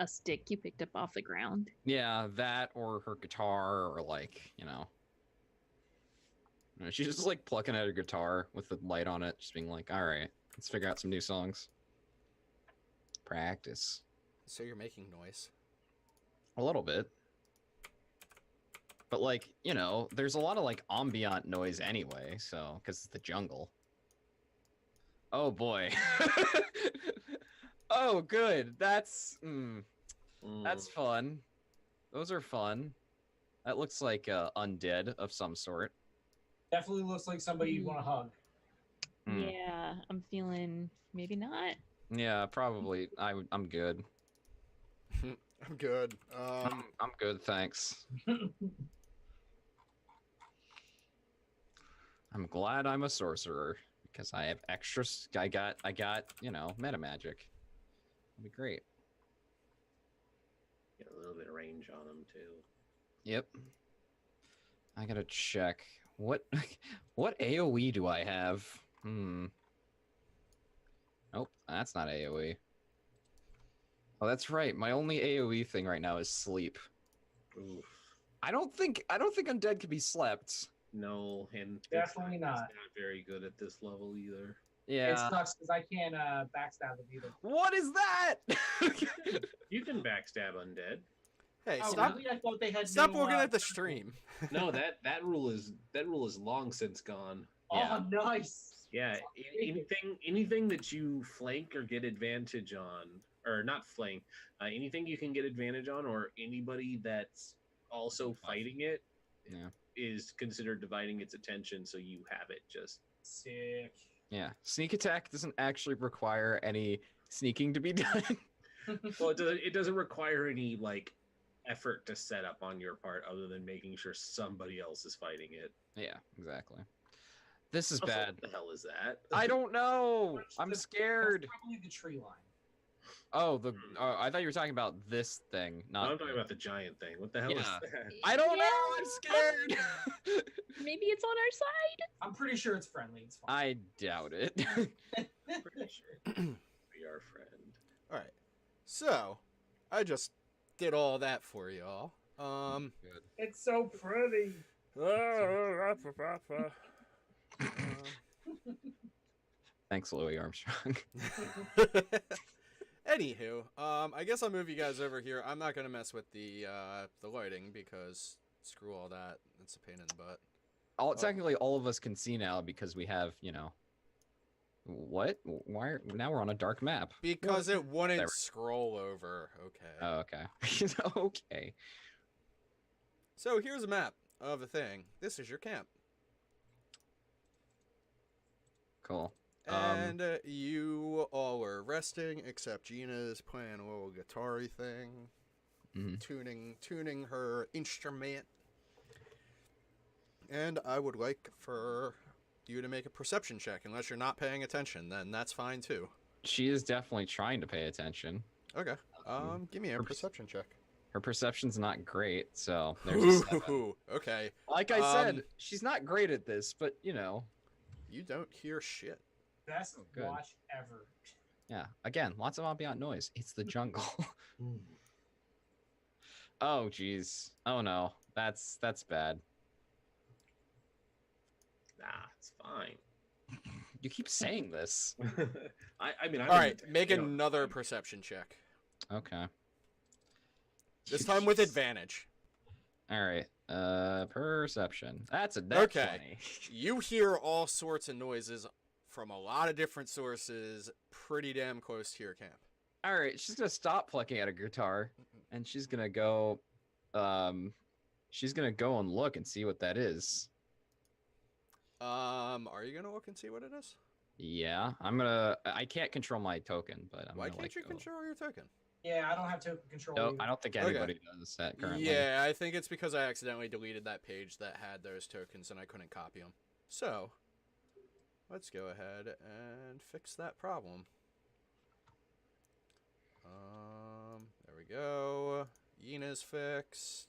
A stick you picked up off the ground. Yeah, that or her guitar or like, she's just like plucking at her guitar with the light on it, just being like, all right, let's figure out some new songs. Practice. So you're making noise. A little bit. But like, there's a lot of like ambient noise anyway, so, because it's the jungle. Oh boy. Oh, good. That's fun. Those are fun. That looks like undead of some sort. Definitely looks like somebody you'd want to hug. Hmm. Yeah, I'm feeling maybe not. Yeah, probably. I'm good. I'm good. I'm good, thanks. I'm glad I'm a sorcerer because I have extra. I got meta magic. That'd be great. Get a little bit of range on them too. Yep. I gotta check what what AOE do I have? Nope, that's not AOE. Oh, that's right. My only AOE thing right now is sleep. Oof. I don't think undead can be slept. No, and Definitely it's not. not very good at this level either. It Yeah. sucks because I can't backstab it either. What is that? You can backstab undead. Hey, Oh, stop! really? I thought they had Stop no, looking at the stream. No, that rule is long since gone. Yeah. Oh, nice. Yeah, anything that you flank or get advantage on, or not flank, anything you can get advantage on, or anybody that's also fighting it, Yeah. is considered dividing its attention. So you have it just. Sick. Yeah. Sneak attack doesn't actually require any sneaking to be done. Well, it doesn't require any like effort to set up on your part, other than making sure somebody else is fighting it. Yeah, exactly. This is Also, bad. what the hell is that? I don't know. I'm That's scared. probably the tree line. Oh, I thought you were talking about this thing, No, not. I'm talking about the giant thing. What the hell is Yeah. that? I don't know. Yeah. I'm scared. Maybe it's on our side. I'm pretty sure it's friendly. It's fine. I doubt it. Pretty sure. Be our friend. All right. So, I just did all that for y'all. Good. It's so pretty. Thanks, Louis Armstrong. Anywho, I guess I'll move you guys over here. I'm not gonna mess with the lighting because screw all that. It's a pain in the butt. Technically, all of us can see now because we have, what? Why? Now we're on a dark map. Because it wouldn't There. scroll over. Okay. Oh, okay. Okay. So here's a map of a thing. This is your camp. Cool. And you all are resting, except Gina's playing a little guitar-y thing, Mhm. tuning her instrument. And I would like for you to make a perception check. Unless you're not paying attention, then that's fine too. She is definitely trying to pay attention. Okay. Give me a Her perception check. Her perception's not great, so there's a 7. Ooh, okay. Like I said, she's not great at this, but You don't hear shit. Best Oh, good. watch ever. yeah. Again, lots of ambient noise. It's the jungle. Oh, geez. Oh no, that's bad. Nah, it's fine. You keep saying this. I mean, All right, make another perception check. Okay. This time with advantage. All right. Perception. That's a net Okay. 20. You hear all sorts of noises from a lot of different sources pretty damn close to your camp. All right, she's gonna stop plucking at a guitar, and she's gonna go. She's gonna go and look and see what that is. Are you gonna look and see what it is? Yeah, I'm gonna. I can't control my token, but I'm Why gonna can't you go. control your token? Yeah, I don't have token control. No, either. I don't think Okay. anybody does that currently. Yeah, I think it's because I accidentally deleted that page that had those tokens and I couldn't copy them. So, let's go ahead and fix that problem. There we go. Yina's fixed.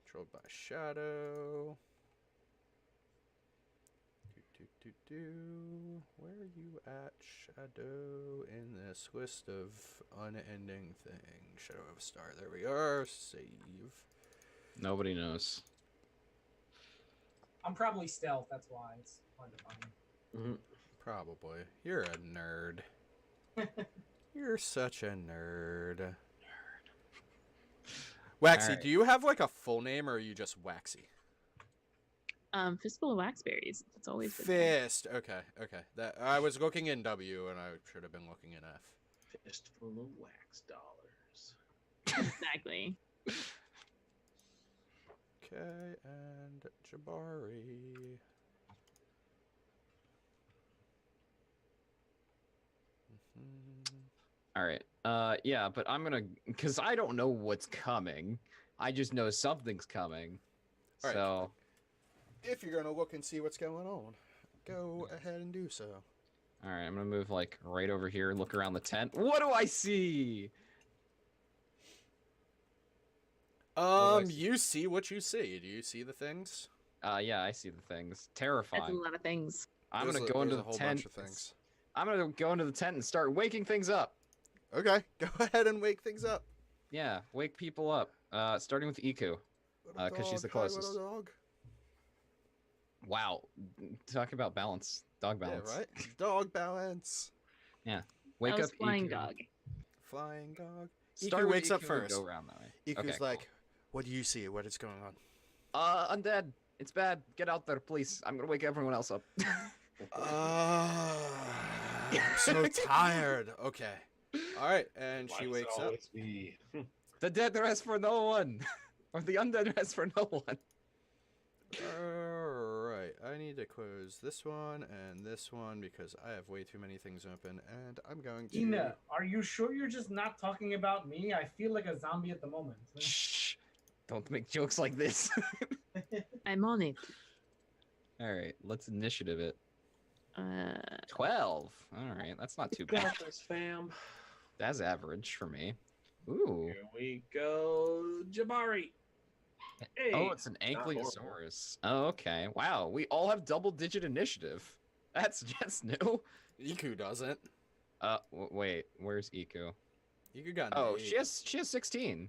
Controlled by Shadow. Where are you at, Shadow, in this list of unending things? Shadow of a Star. There we are. Save. Nobody knows. I'm probably stealth. That's why it's hard to find. Probably. You're a nerd. You're such a nerd. Waxy, Alright. do you have like a full name or are you just Waxy? Fistful of Waxberries. That's always good. Fist. Okay. That I was looking in W, and I should have been looking in F. Fistful of wax dollars. Exactly. Okay, and Jabari. All right. Yeah, but I'm gonna, because I don't know what's coming. I just know something's coming. All right. So. If you're gonna look and see what's going on, go ahead and do so. All right, I'm gonna move like right over here and look around the tent. What do I see? do I see? You see what you see. Do you see the things? Yeah, I see the things. That's a Terrifying. lot of things. I'm gonna go into the a whole tent. bunch of things. I'm gonna go into the tent and start waking things up. Okay, go ahead and wake things up. Yeah, wake people up. Starting with Iku, Little because she's the dog, hi, closest. little dog. Wow, talk about balance, dog balance. Yeah, right. Dog balance. Wake That was up, flying Iku. dog. Flying dog. Start Iku with wakes up Iku and first. Go around that way. Iku's Okay, like, "What do you see? What is going on?" undead. It's bad. Get out there, please. I'm gonna wake everyone else up. I'm so tired. Okay. All right, and she Why does it wakes up. always be- The dead rest for no one, or the undead rest for no one. Alright, I need to close this one and this one because I have way too many things open, and I'm going to... Ina, are you sure you're just not talking about me? I feel like a zombie at the moment. Shh! Don't make jokes like this. I'm on it. All right, let's initiative it. 12. 12. All right, that's not too bad. Got this, fam. That's average for me. Ooh. Here we go, Jabari. Hey, Oh, it's an not horrible. Ankylosaurus. Oh, okay. Wow, we all have double-digit initiative. That's new. Iku doesn't. Wait, where's Iku? Iku got an Oh, 8. she has 16.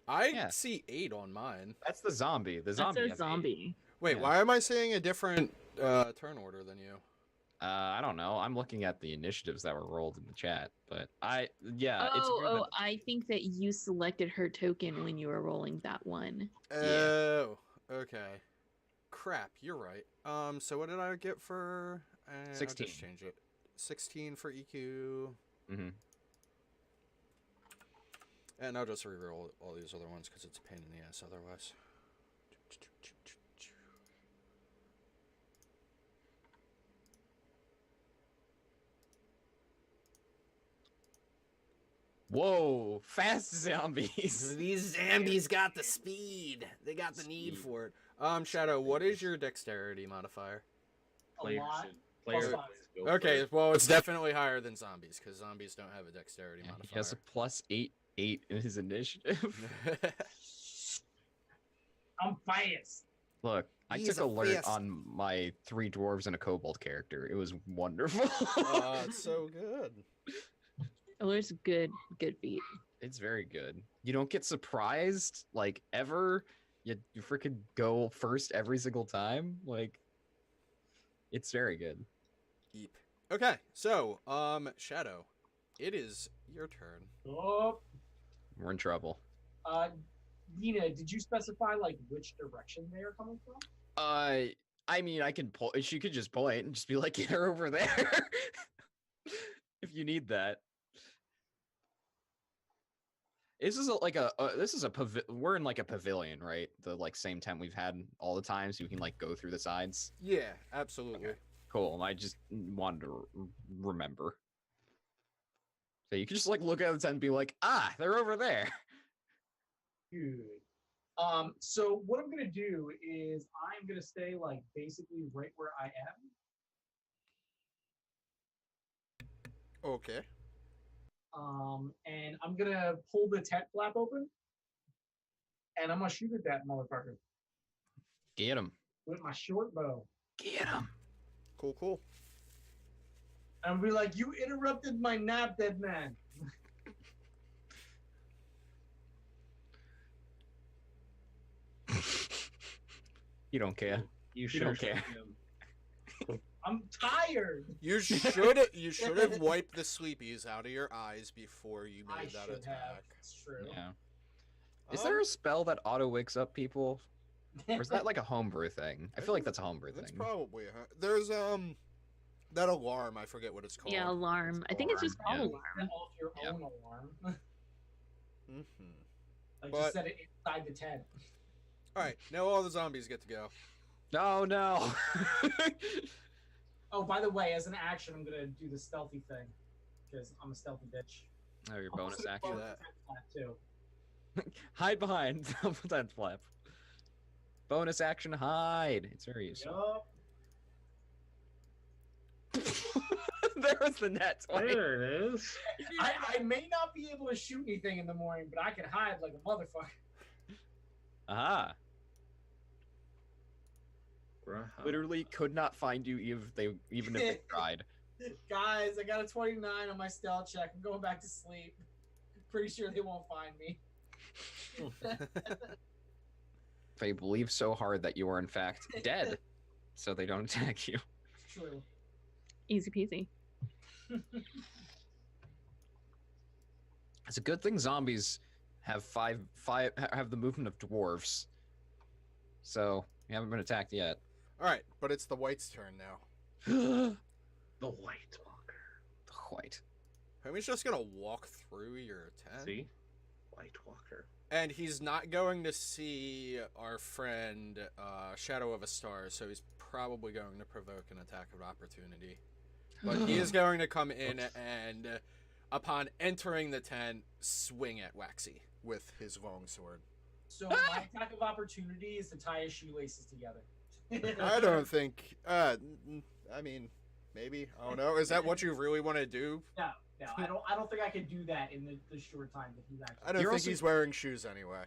I yeah. see 8 on mine. That's the zombie. The That's zombie. a has zombie. Wait, Yeah. why am I seeing a different turn order than you? 8. I don't know. I'm looking at the initiatives that were rolled in the chat, but yeah, it's weird Oh, that- I think that you selected her token when you were rolling that one. Oh, okay. Crap, you're right. So what did I get for... I'll 16. just change it. 16 for EQ. Mhm. And I'll just reroll all these other ones because it's a pain in the ass otherwise. Whoa, fast zombies. These zombies got the speed. They got the need Speed. for it. Shadow, what is your dexterity modifier? A Players lot. should- players Plus always go Okay, first. well, it's definitely higher than zombies because zombies don't have a dexterity Yeah, modifier. he has a +8 in his initiative. I'm biased. Look, I He's took a alert fist. on my 3 dwarves and a kobold character. It was wonderful. It's so good. Alert's good feat. It's very good. You don't get surprised like ever. You freaking go first every single time. Like, it's very good. Eep. Okay, so, Shadow, it is your turn. Oh, We're in trouble. Nina, did you specify like which direction they are coming from? I mean, I can pull. She could just point and just be like, "Get her over there," if you need that. This is we're in like a pavilion, right? The like same tent we've had all the time, so you can like go through the sides. Yeah, absolutely. Okay. Cool. I just wanted to remember. So you can just like look at the tent and be like, "Ah, they're over there." Good. So what I'm gonna do is I'm gonna stay like basically right where I am. Okay. And I'm gonna pull the tent flap open, and I'm gonna shoot at that motherfucker Get him. with my short bow. Get him. Cool, cool. And I'll be like, "You interrupted my nap, dead man." You don't care. You don't should care. him. I'm tired. You should have wiped the sleepies out of your eyes before you I made that should attack. have. It's true. Yeah. Is there a spell that auto wakes up people? Or is that like a homebrew thing? I feel like that's a homebrew That's thing. probably there's that alarm. I forget what it's called. Yeah, alarm. I think it's just called Yeah. alarm. Set off your Yeah. own alarm. Mm-hmm. Like But- just set it inside the tent. All right, now all the zombies get to go. Oh no! Oh, by the way, as an action, I'm gonna do the stealthy thing because I'm a stealthy bitch. Oh, your I'm bonus also gonna action. bonus that. attack that too. Hide behind. That flap. Bonus action hide. It's very useful. Yup. There was the net. There it is. I may not be able to shoot anything in the morning, but I can hide like a motherfucker. Aha. Bruh. Literally could not find you even if they tried. Guys, I got a 29 on my stealth check. I'm going back to sleep. Pretty sure they won't find me. They believe so hard that you are in fact dead, so they don't attack you. True. Easy peasy. It's a good thing zombies have have the movement of dwarves. So you haven't been attacked yet. All right, but it's the white's turn now. The The White Walker. white. Homie's just gonna walk through your tent. See? White Walker. And he's not going to see our friend Shadow of a Star, so he's probably going to provoke an attack of opportunity. But he is going to come in and, upon entering the tent, swing at Waxy with his longsword. So my attack of opportunity is to tie his shoelaces together. I don't think. I mean, maybe. I don't know. Is that what you really want to do? No, I don't think I could do that in the short time that he's actually. I don't You're think also- he's wearing shoes anyway.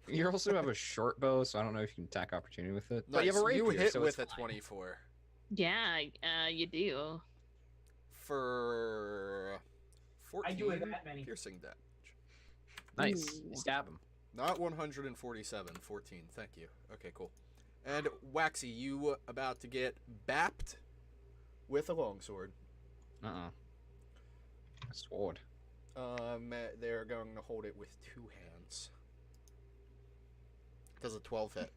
You also have a short bow, so I don't know if you can attack opportunity with it. But Nice. you have a rapier, hit so with a it's fine. 24 Yeah, you do. for 14 I do it that many. piercing damage. Nice. Ooh. You stab him. Not 147, 14. Thank you. Okay, cool. And Waxy, you about to get bapped with a longsword. A sword. They're going to hold it with two hands. Does a 12 hit.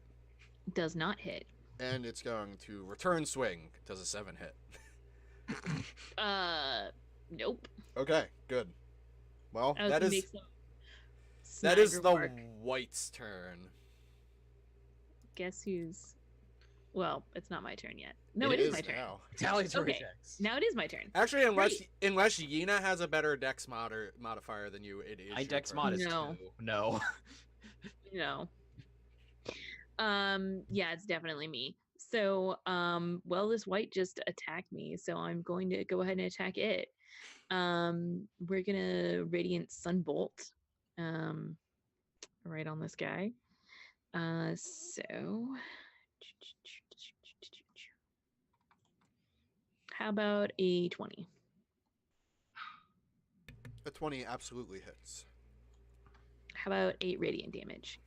Does not hit. And it's going to return swing. Does a 7 hit. Nope. Okay, good. Well, I was that gonna is make some that is snide the remark. white's turn. Guess who's? Well, it's not my turn yet. No, it is my turn. now. Retaliatory Okay. attacks. Now it is my turn. Actually, unless Yina has a better dex modifier than you, it is. I your dex turn. mod is No. 2. No. No. Yeah, it's definitely me. So, well, this white just attacked me, so I'm going to go ahead and attack it. We're gonna Radiant Sunbolt, right on this guy. So, how about a 20? A 20 absolutely hits. How about 8 radiant damage?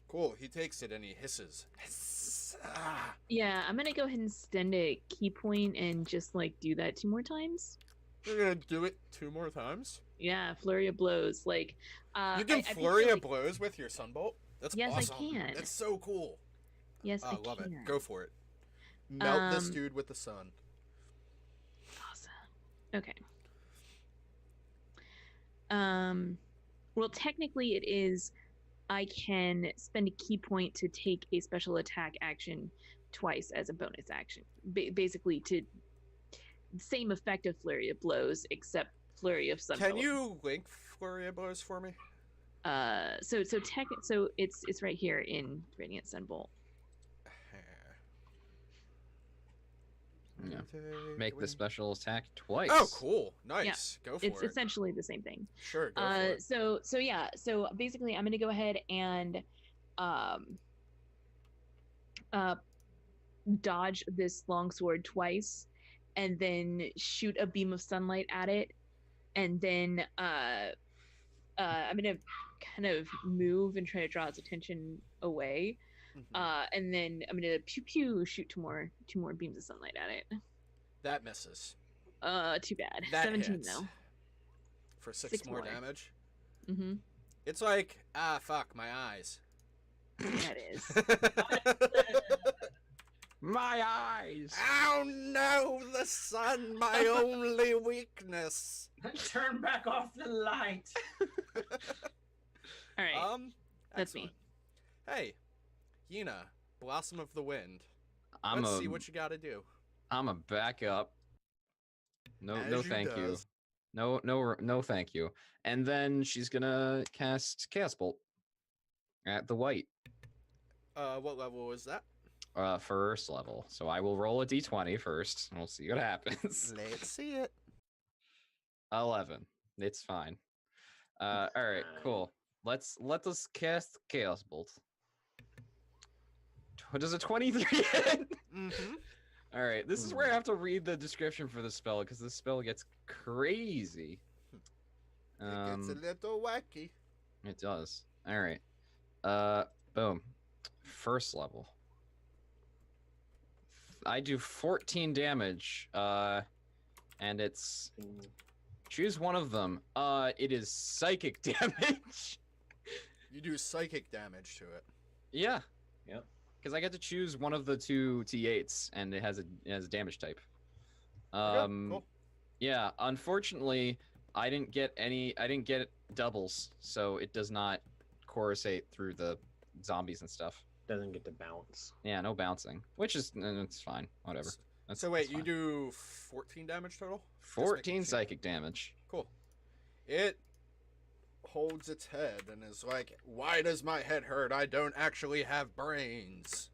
Cool. He takes it and he hisses. Hiss. Ah. Yeah, I'm gonna go ahead and spend a key point and just like do that 2 more times. You're gonna do it 2 more times. Yeah, flurry of blows. Like, You can I flurry feel of blows with your sunbolt. That's Yes, I awesome. can. That's so cool. Yes, I love can. it. Go for it. Melt this Um, dude with the sun. Awesome. Okay. Well, technically, it is. I can spend a key point to take a special attack action twice as a bonus action. Basically, to same effect of flurry of blows, except flurry of sunbolt. Can you link flurry of blows for me? So it's right here in Radiant Sunbolt. Yeah. Take Make the wing. special attack twice. Oh, cool. Nice. Go for It's it. essentially the same thing. Sure, go for it. So yeah. So basically, I'm gonna go ahead and dodge this longsword twice, and then shoot a beam of sunlight at it, and then I'm gonna kind of move and try to draw its attention away. Mhm. And then I'm gonna pew pew shoot two more beams of sunlight at it. That misses. Too bad. That 17 hits. though. For 6 6 more more. damage. Mm-hmm. It's like, fuck, my eyes. That is. My eyes. Oh no, the sun, my only weakness. Turn back off the light. All right. That's Excellent. me. Hey, Yina, Blossom of the Wind. I'm Let's a see what you got to do. I'm a back up. No, As no, you thank you. does. No, thank you. And then she's gonna cast Chaos Bolt at the white. What level is that? First level. So I will roll a d20 first, and we'll see what happens. Let's see it. 11. It's fine. All right, cool. Let us cast Chaos Bolt. Does a 23 hit? Mm-hmm. All right, this is where I have to read the description for the spell because the spell gets crazy. It gets a little wacky. It does. All right. Boom. First level. I do 14 damage. And it's choose one of them. It is psychic damage. You do psychic damage to it. Yeah. Yep. Because I get to choose one of the two T8s, and it has a damage type. Okay, cool. Yeah. Unfortunately, I didn't get doubles, so it does not coruscate through the zombies and stuff. Doesn't get to bounce. Yeah, no bouncing, which is it's fine. Whatever. So wait, that's you fine. do 14 damage total? 14 sure. psychic damage. Cool. It holds its head and is like, why does my head hurt? I don't actually have brains.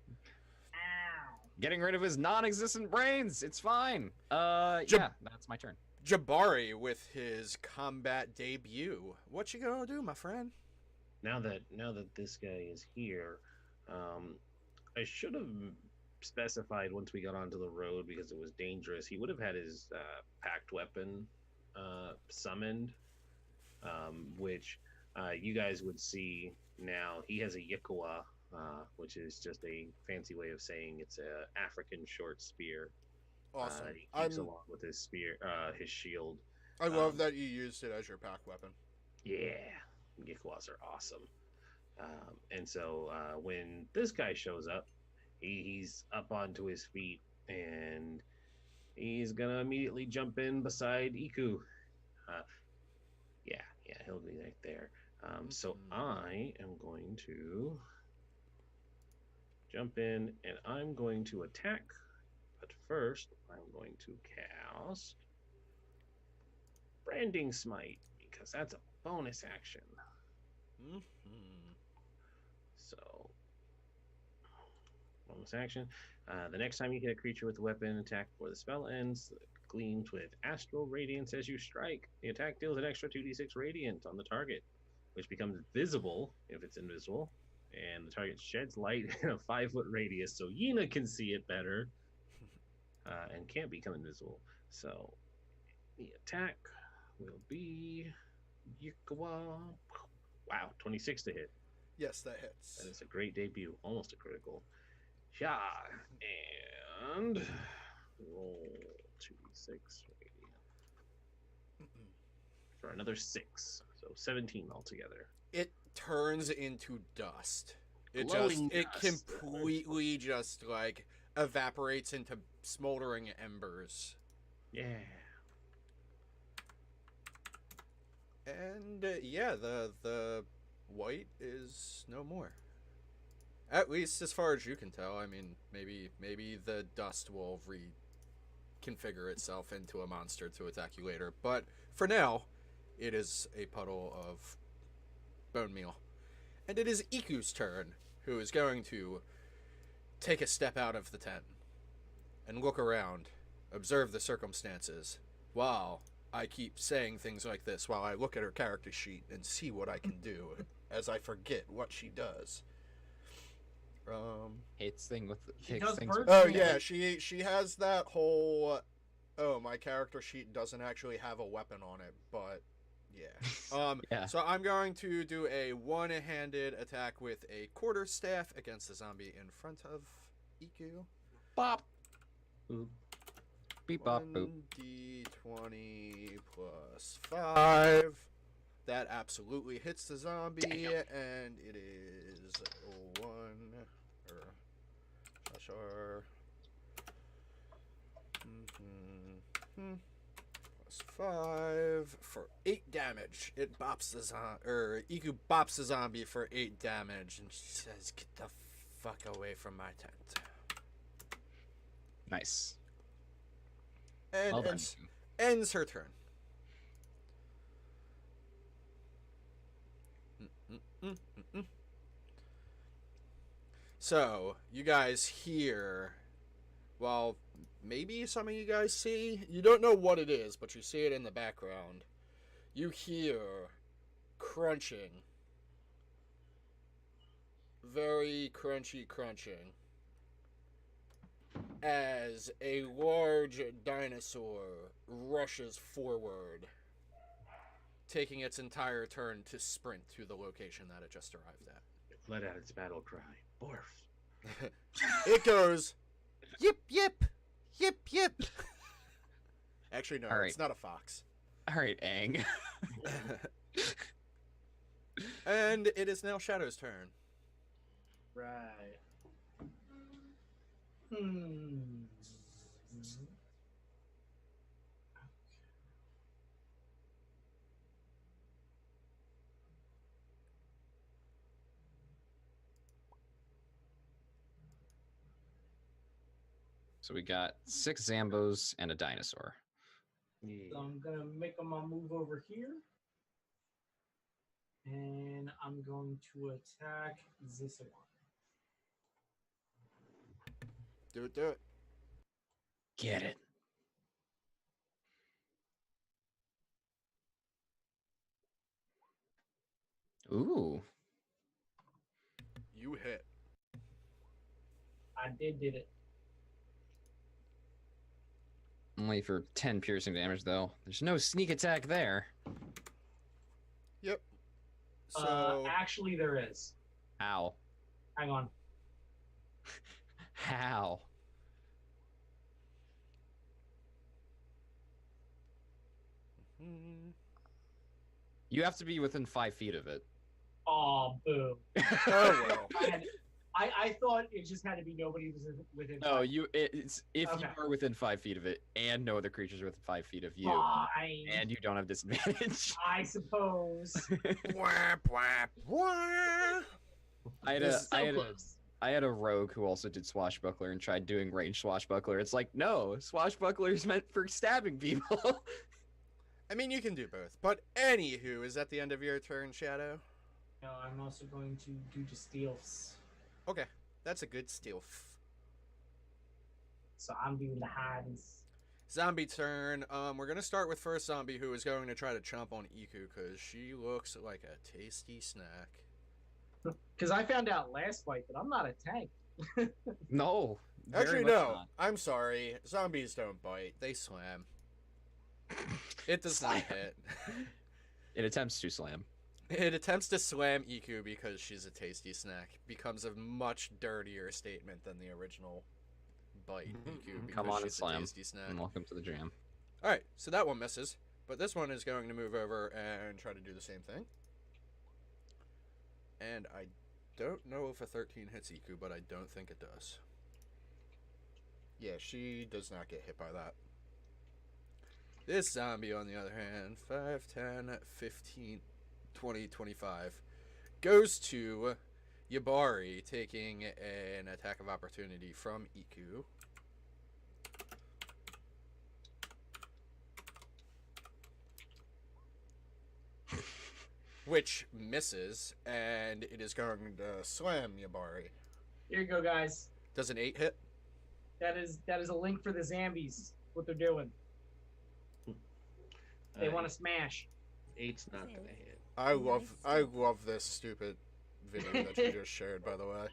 Ow. Getting rid of his non-existent brains. It's fine. Yeah, that's my turn. Jabari with his combat debut. What you gonna do, my friend? Now that this guy is here, I should have specified once we got onto the road because it was dangerous. He would have had his packed weapon summoned, which you guys would see now. He has a yikawa, which is just a fancy way of saying it's a African short spear. Awesome. He keeps along with his spear, his shield. I love that you used it as your pack weapon. Yeah, yikawas are awesome. And so when this guy shows up, he's up onto his feet and he's gonna immediately jump in beside Iku. Yeah, he'll be right there. So I am going to jump in and I'm going to attack. But first, I'm going to cast Branding Smite because that's a bonus action. So, bonus action. The next time you hit a creature with a weapon attack before the spell ends, gleams with astral radiance as you strike. The attack deals an extra 2d6 radiant on the target, which becomes visible if it's invisible, and the target sheds light in a 5-foot radius, so Yina can see it better and can't become invisible. So, the attack will be Yikawa. Wow, 26 to hit. Yes, that hits. That is a great debut, almost a critical. Yeah, and roll 2d6 for another 6, so 17 altogether. It turns into dust. It Glowing dust. dust. Completely just like evaporates into smoldering embers. Yeah. And yeah, the white is no more. At least as far as you can tell. I mean, maybe the dust will reconfigure itself into a monster to attack you later. But for now, it is a puddle of bone meal. And it is Iku's turn, who is going to take a step out of the tent and look around, observe the circumstances, while I keep saying things like this while I look at her character sheet and see what I can do as I forget what she does. Hits thing with She hits does things bird with- Oh yeah, she has that whole my character sheet doesn't actually have a weapon on it, but yeah. Yeah. So I'm going to do a one-handed attack with a quarterstaff against the zombie in front of Iku. Bop. Boop. Beep bop boop. 1d20 plus 5. That absolutely hits the zombie, and it is 1 Shashar. Plus 5 for 8 damage. It bops the Iku bops the zombie for 8 damage, and she says, "Get the fuck away from my tent." Nice. And Well done. ends her turn. So, you guys hear, well, maybe some of you guys see, you don't know what it is, but you see it in the background. You hear crunching. Very crunchy crunching. As a large dinosaur rushes forward, taking its entire turn to sprint to the location that it just arrived at. It let out its battle cry. Borf. It goes, yip, yip, yip, yip. Actually, no, All right. it's not a fox. All right, Aang. And it is now Shadow's turn. Right. Hmm. So we got 6 Zambos and a dinosaur. So I'm gonna make my move over here, and I'm going to attack this one. Do it, do it. Get it. Ooh. You hit. I did it. Only for 10 piercing damage, though. There's no sneak attack there. Yep. So, Actually, there is. How? Hang on. How? You have to be within 5 feet of it. Oh, boo. oh well. I thought it just had to be nobody was within. No, five. it's if Okay. you are within 5 feet of it, and no other creatures are within 5 feet of you, Fine. and you don't have disadvantage. I suppose. Whap, whap, whap. I had This a, is So I had close. a rogue who also did swashbuckler and tried doing ranged swashbuckler. It's like, no, swashbuckler is meant for stabbing people. I mean, you can do both. But anywho, is that the end of your turn, Shadow? No, I'm also going to do the steals. Okay, that's a good steal. So I'm doing the hands. Zombie turn. We're gonna start with first zombie, who is going to try to chomp on Iku because she looks like a tasty snack. Because I found out last fight that I'm not a tank. No. very Actually, much no. not. I'm sorry. Zombies don't bite; they slam. It does not hit. It attempts to slam. It attempts to slam Iku because she's a tasty snack. Becomes a much dirtier statement than the original bite Iku because Come on and she's a slam. tasty snack. And welcome to the jam. All right, so that one misses, but this one is going to move over and try to do the same thing. And I don't know if a 13 hits Iku, but I don't think it does. Yeah, she does not get hit by that. This zombie, on the other hand, 5, 10, 15, 20, 25, goes to Yabari, taking an attack of opportunity from Iku. Which misses, and it is going to slam Yabari. Here you go, guys. Does an 8 hit? That is a link for the zombies. What they're doing. They want to smash. 8's not gonna hit. I love this stupid video that you just shared, by the way.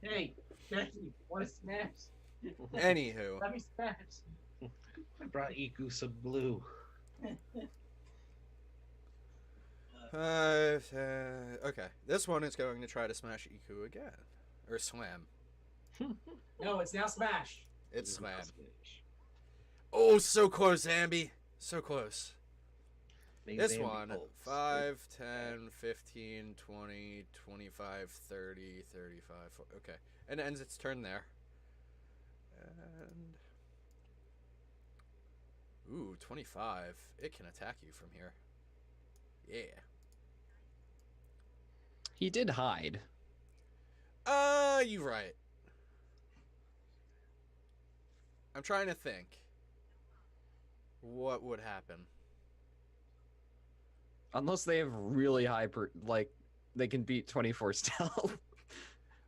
Hey, Becky, want to smash? Anywho, Let me smash. I brought Iku some blue. 5, 10, okay. This one is going to try to smash Iku again. Or slam. No, it's now smash. It's Smash. slam. Oh, so close, Zambi. So close. Make This Zambi one, pulse. 5, 10, 15, 20, 25, 30, 35. Okay. And it ends its turn there. And. Ooh, 25. It can attack you from here. Yeah. He did hide. You right. I'm trying to think. What would happen? Unless they have really high they can beat 24 stealth.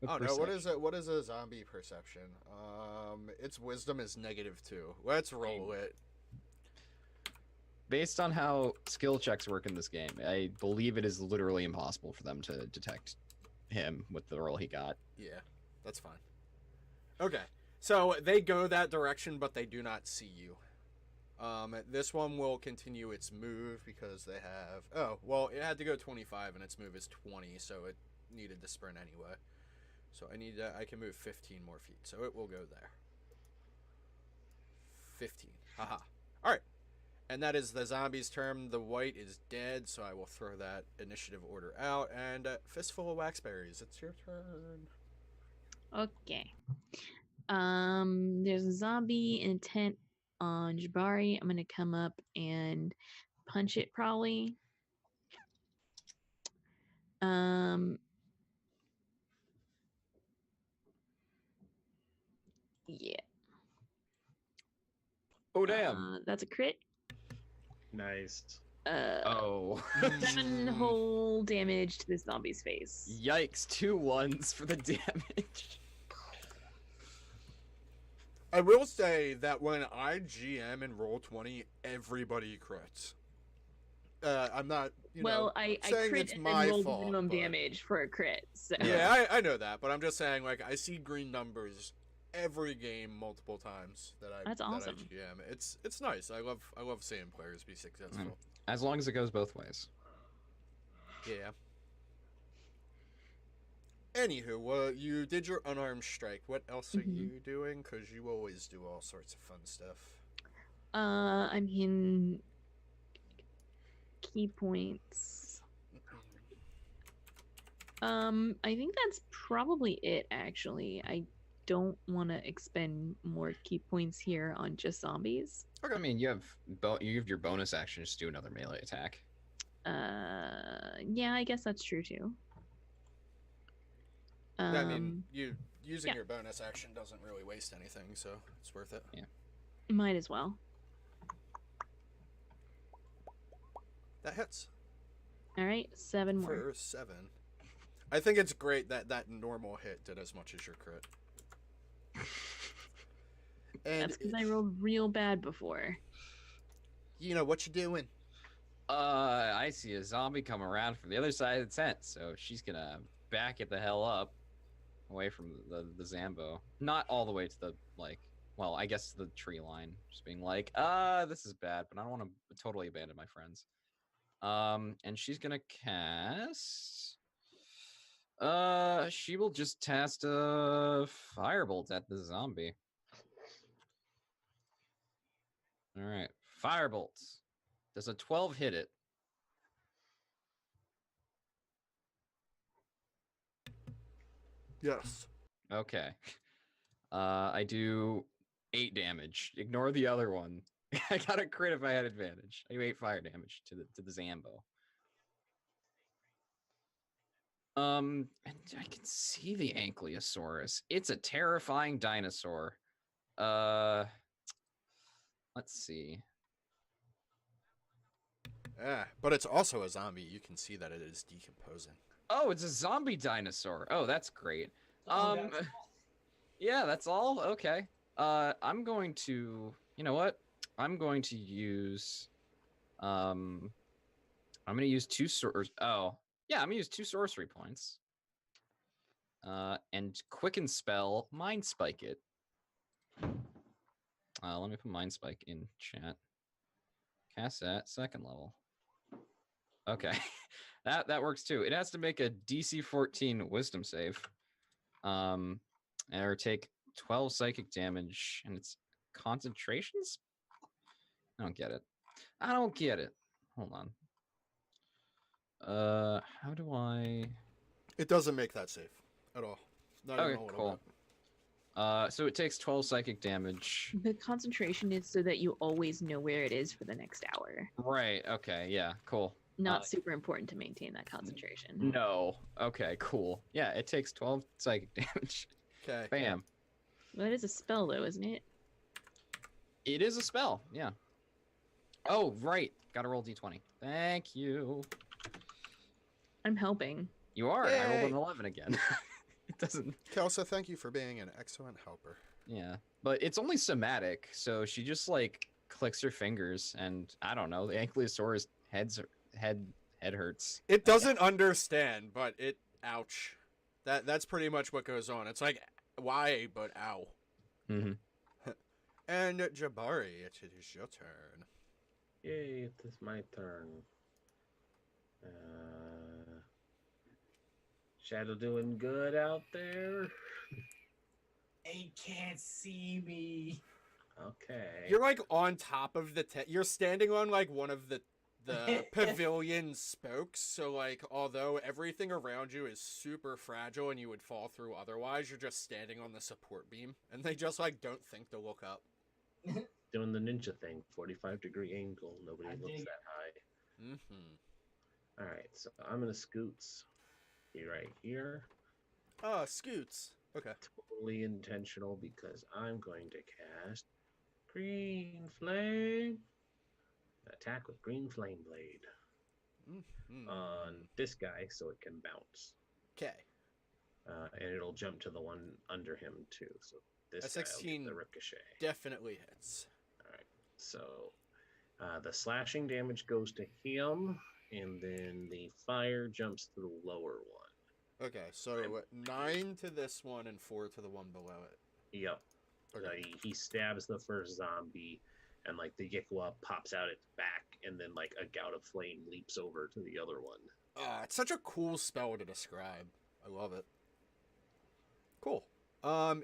with Oh no, what is perception. it? What is a zombie perception? Its wisdom is -2. Let's roll it. Based on how skill checks work in this game, I believe it is literally impossible for them to detect him with the roll he got. Yeah, that's fine. Okay, so they go that direction, but they do not see you. This one will continue its move because they have. Oh, well, it had to go 25, and its move is 20, so it needed to sprint anyway. So I can move 15 more feet, so it will go there. 15. Haha. All right. And that is the zombie's turn. The white is dead, so I will throw that initiative order out. And Fistful of Waxberries, it's your turn. Okay. There's a zombie intent on Jabari. I'm gonna come up and punch it probably. Yeah. Oh damn! That's a crit. Nice. Oh. 7 whole damage to this zombie's face. Yikes! 2 1s for the damage. I will say that when I GM and roll 20, everybody crits. I'm not, Well, I saying crit it's and my rolled fault, minimum but- damage for a crit. So Yeah, I know that, but I'm just saying, like, I see green numbers every game multiple times That's awesome. that I GM. It's nice. I love seeing players be successful. As long as it goes both ways. Yeah. Anywho, well, you did your unarmed strike. What else are Mhm. you doing? Because you always do all sorts of fun stuff. I mean, key points. I think that's probably it. Actually, I don't want to expend more key points here on just zombies. I mean, you have your bonus action just do another melee attack. Yeah, I guess that's true too. I mean, using yeah. your bonus action doesn't really waste anything, so it's worth it. Yeah. Might as well. That hits. All right, 7 more. For 7. I think it's great that that normal hit did as much as your crit. And That's because I rolled real bad before. you know what you doing? I see a zombie come around from the other side of the tent, so she's gonna back it the hell up, away from the Zambo. Not all the way to the well, I guess the tree line. Just being like, this is bad, but I don't want to totally abandon my friends. And she's gonna cast. She will just cast a firebolt at the zombie. All right, firebolt. Does a 12 hit it? Yes. Okay. I do 8 damage. Ignore the other one. I got a crit if I had advantage. I do 8 fire damage to the Zambo. And I can see the Ankylosaurus. It's a terrifying dinosaur. Let's see. Yeah, but it's also a zombie. You can see that it is decomposing. Oh, it's a zombie dinosaur. Oh, that's great. Oh, that's awesome. Yeah, that's all. Okay. I'm going to. You know what? I'm going to use. I'm going to use 2 Oh, yeah. I'm going to use 2 sorcery points. And quicken spell mind spike it. Let me put mind spike in chat. Cast at 2nd level. Okay, that works too. It has to make a DC 14 Wisdom save. Or take 12 psychic damage, and it's concentrations. I don't get it. Hold on. How do I? It doesn't make that safe at all. Not even Okay, a little cool. So it takes 12 psychic damage. The concentration is so that you always know where it is for the next hour. Right. Okay. Yeah. Cool. Not super important to maintain that concentration. No. Okay. Cool. Yeah. It takes 12 psychic damage. bit. Okay. Bam. Well, it is a spell, though, isn't it? It is a spell. Yeah. Oh, right. Gotta roll d20. Thank you. I'm helping. You are. I rolled Yay. an 11 again. It doesn't. Kelsa, thank you for being an excellent helper. Yeah. But it's only somatic, so she just like clicks her fingers, and I don't know. The Ankylosaurus head hurts. It doesn't understand, but it ouch. That's pretty much what goes on. It's like why, but ow. Mm-hmm. And Jabari, it is your turn. Yay, it is my turn. Shadow doing good out there? They can't see me. Okay. You're like on top of the tent. You're standing on like one of the pavilion spokes. So like, although everything around you is super fragile and you would fall through otherwise, you're just standing on the support beam, and they just like don't think to look up. Doing the ninja thing, 45-degree angle. Nobody I looks dig that high. Mm-hmm. All right, so I'm gonna scoots. Be right here. Scoots. Okay. Totally intentional because I'm going to cast Green Flame. Attack with Green Flame Blade Mm-hmm. on this guy so it can bounce. Okay. And it'll jump to the one under him too. So this A guy will 16 get the ricochet. Definitely hits. All right. So the slashing damage goes to him, and then the fire jumps to the lower one. Okay, so 9 to this one and 4 to the one below it. Yep. Okay. He stabs the first zombie, and like the Yikwa pops out its back, and then like a gout of flame leaps over to the other one. It's such a cool spell to describe. I love it. Cool.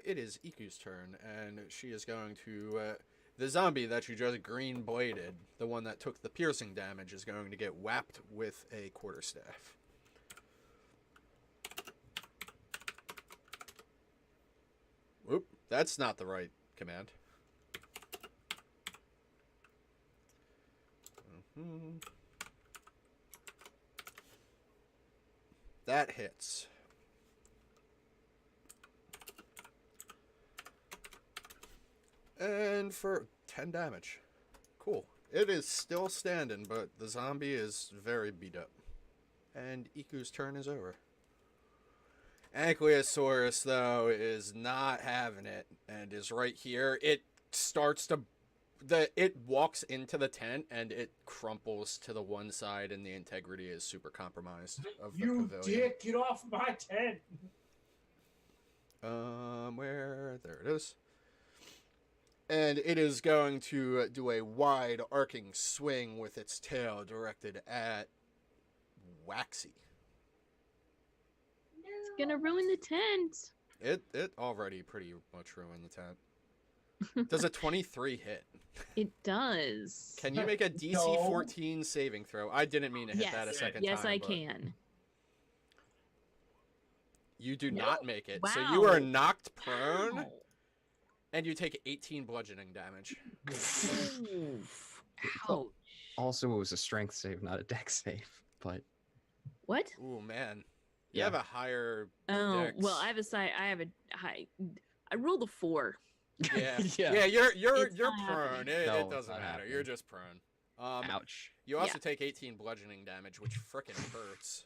It is Iku's turn, and she is going to, the zombie that you just green bladed, the one that took the piercing damage, is going to get whapped with a quarterstaff. Whoop, that's not the right command. That hits. And for 10 damage. Cool. It is still standing, but the zombie is very beat up. And Iku's turn is over. Ankylosaurus, though, is not having it and is right here. It starts to... It walks into the tent and it crumples to the one side, and the integrity is super compromised of the You pavilion. dick, get off my tent. Where? There it is. And it is going to do a wide arcing swing with its tail directed at Waxy. It's gonna ruin the tent. It already pretty much ruined the tent. Does a 23 hit? It does. Can you make a DC No. 14 saving throw? I didn't mean to hit that a second yes, time. I but can. You do No. not make it. So Wow. you are knocked prone, Ow. and you take 18 bludgeoning damage. Oof. Ouch. Also, it was a strength save, not a dex save. But What? Ooh, man. You Yeah. have a higher Oh, dex. well, I have a high. I rolled a 4. Yeah, Yeah. yeah. You're It's not prone. happening. It No, it's doesn't not matter. happening. You're just prone. ouch. You also Yeah. take 18 bludgeoning damage, which frickin' hurts.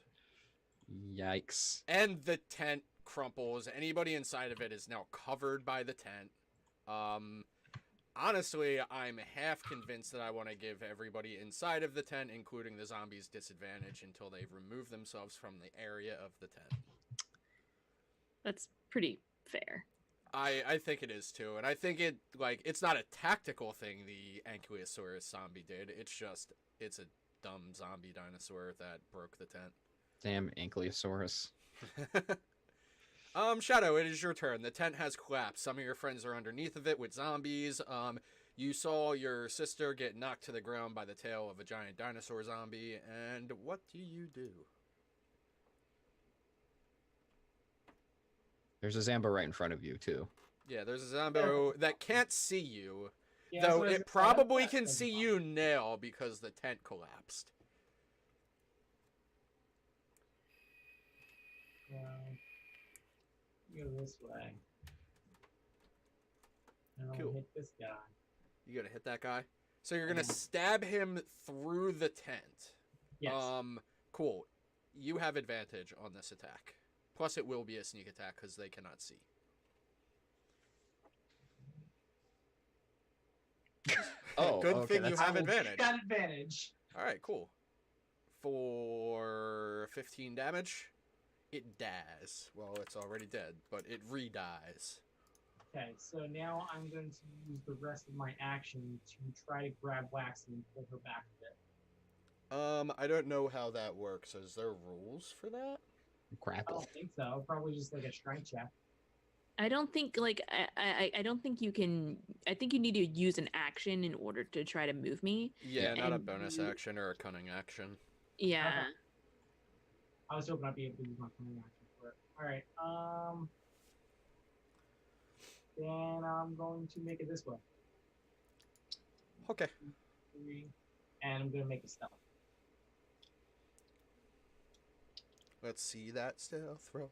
Yikes. And the tent crumples. Anybody inside of it is now covered by the tent. Honestly, I'm half convinced that I want to give everybody inside of the tent, including the zombies, disadvantage until they remove themselves from the area of the tent. That's pretty fair. I think it is too, and I think it's not a tactical thing the Ankylosaurus zombie did. It's a dumb zombie dinosaur that broke the tent. Damn Ankylosaurus. Shadow, it is your turn. The tent has collapsed. Some of your friends are underneath of it with zombies. You saw your sister get knocked to the ground by the tail of a giant dinosaur zombie, and what do you do? There's a Zambo right in front of you too. Yeah, there's a zombie that can't see you, Yeah, that's though what I was it gonna say. probably That's can what I see thought. you now because the tent collapsed. Go this way. And I'll Cool. hit this guy. You gonna hit that guy? So you're gonna Yeah. stab him through the tent. Yes. Cool. You have advantage on this attack. Plus, it will be a sneak attack because they cannot see. Oh, Good okay, thing you that's- have I will advantage. get that advantage. All right, cool. For 15 damage, it dies. Well, it's already dead, but it re-dies. Okay, so now I'm going to use the rest of my action to try to grab Waxy and pull her back a bit. I don't know how that works. Is there rules for that? I Grapple. don't think so. Probably just like a strength check. I don't think like I don't think you can. I think you need to use an action in order to try to move me. Yeah, not a And bonus you- action or a cunning action. Yeah. Okay. I was hoping I'd be able to use my cunning action for it. Alright, then I'm going to make it this way. Okay. 3, and I'm going to make a stealth. Let's see that stealth roll.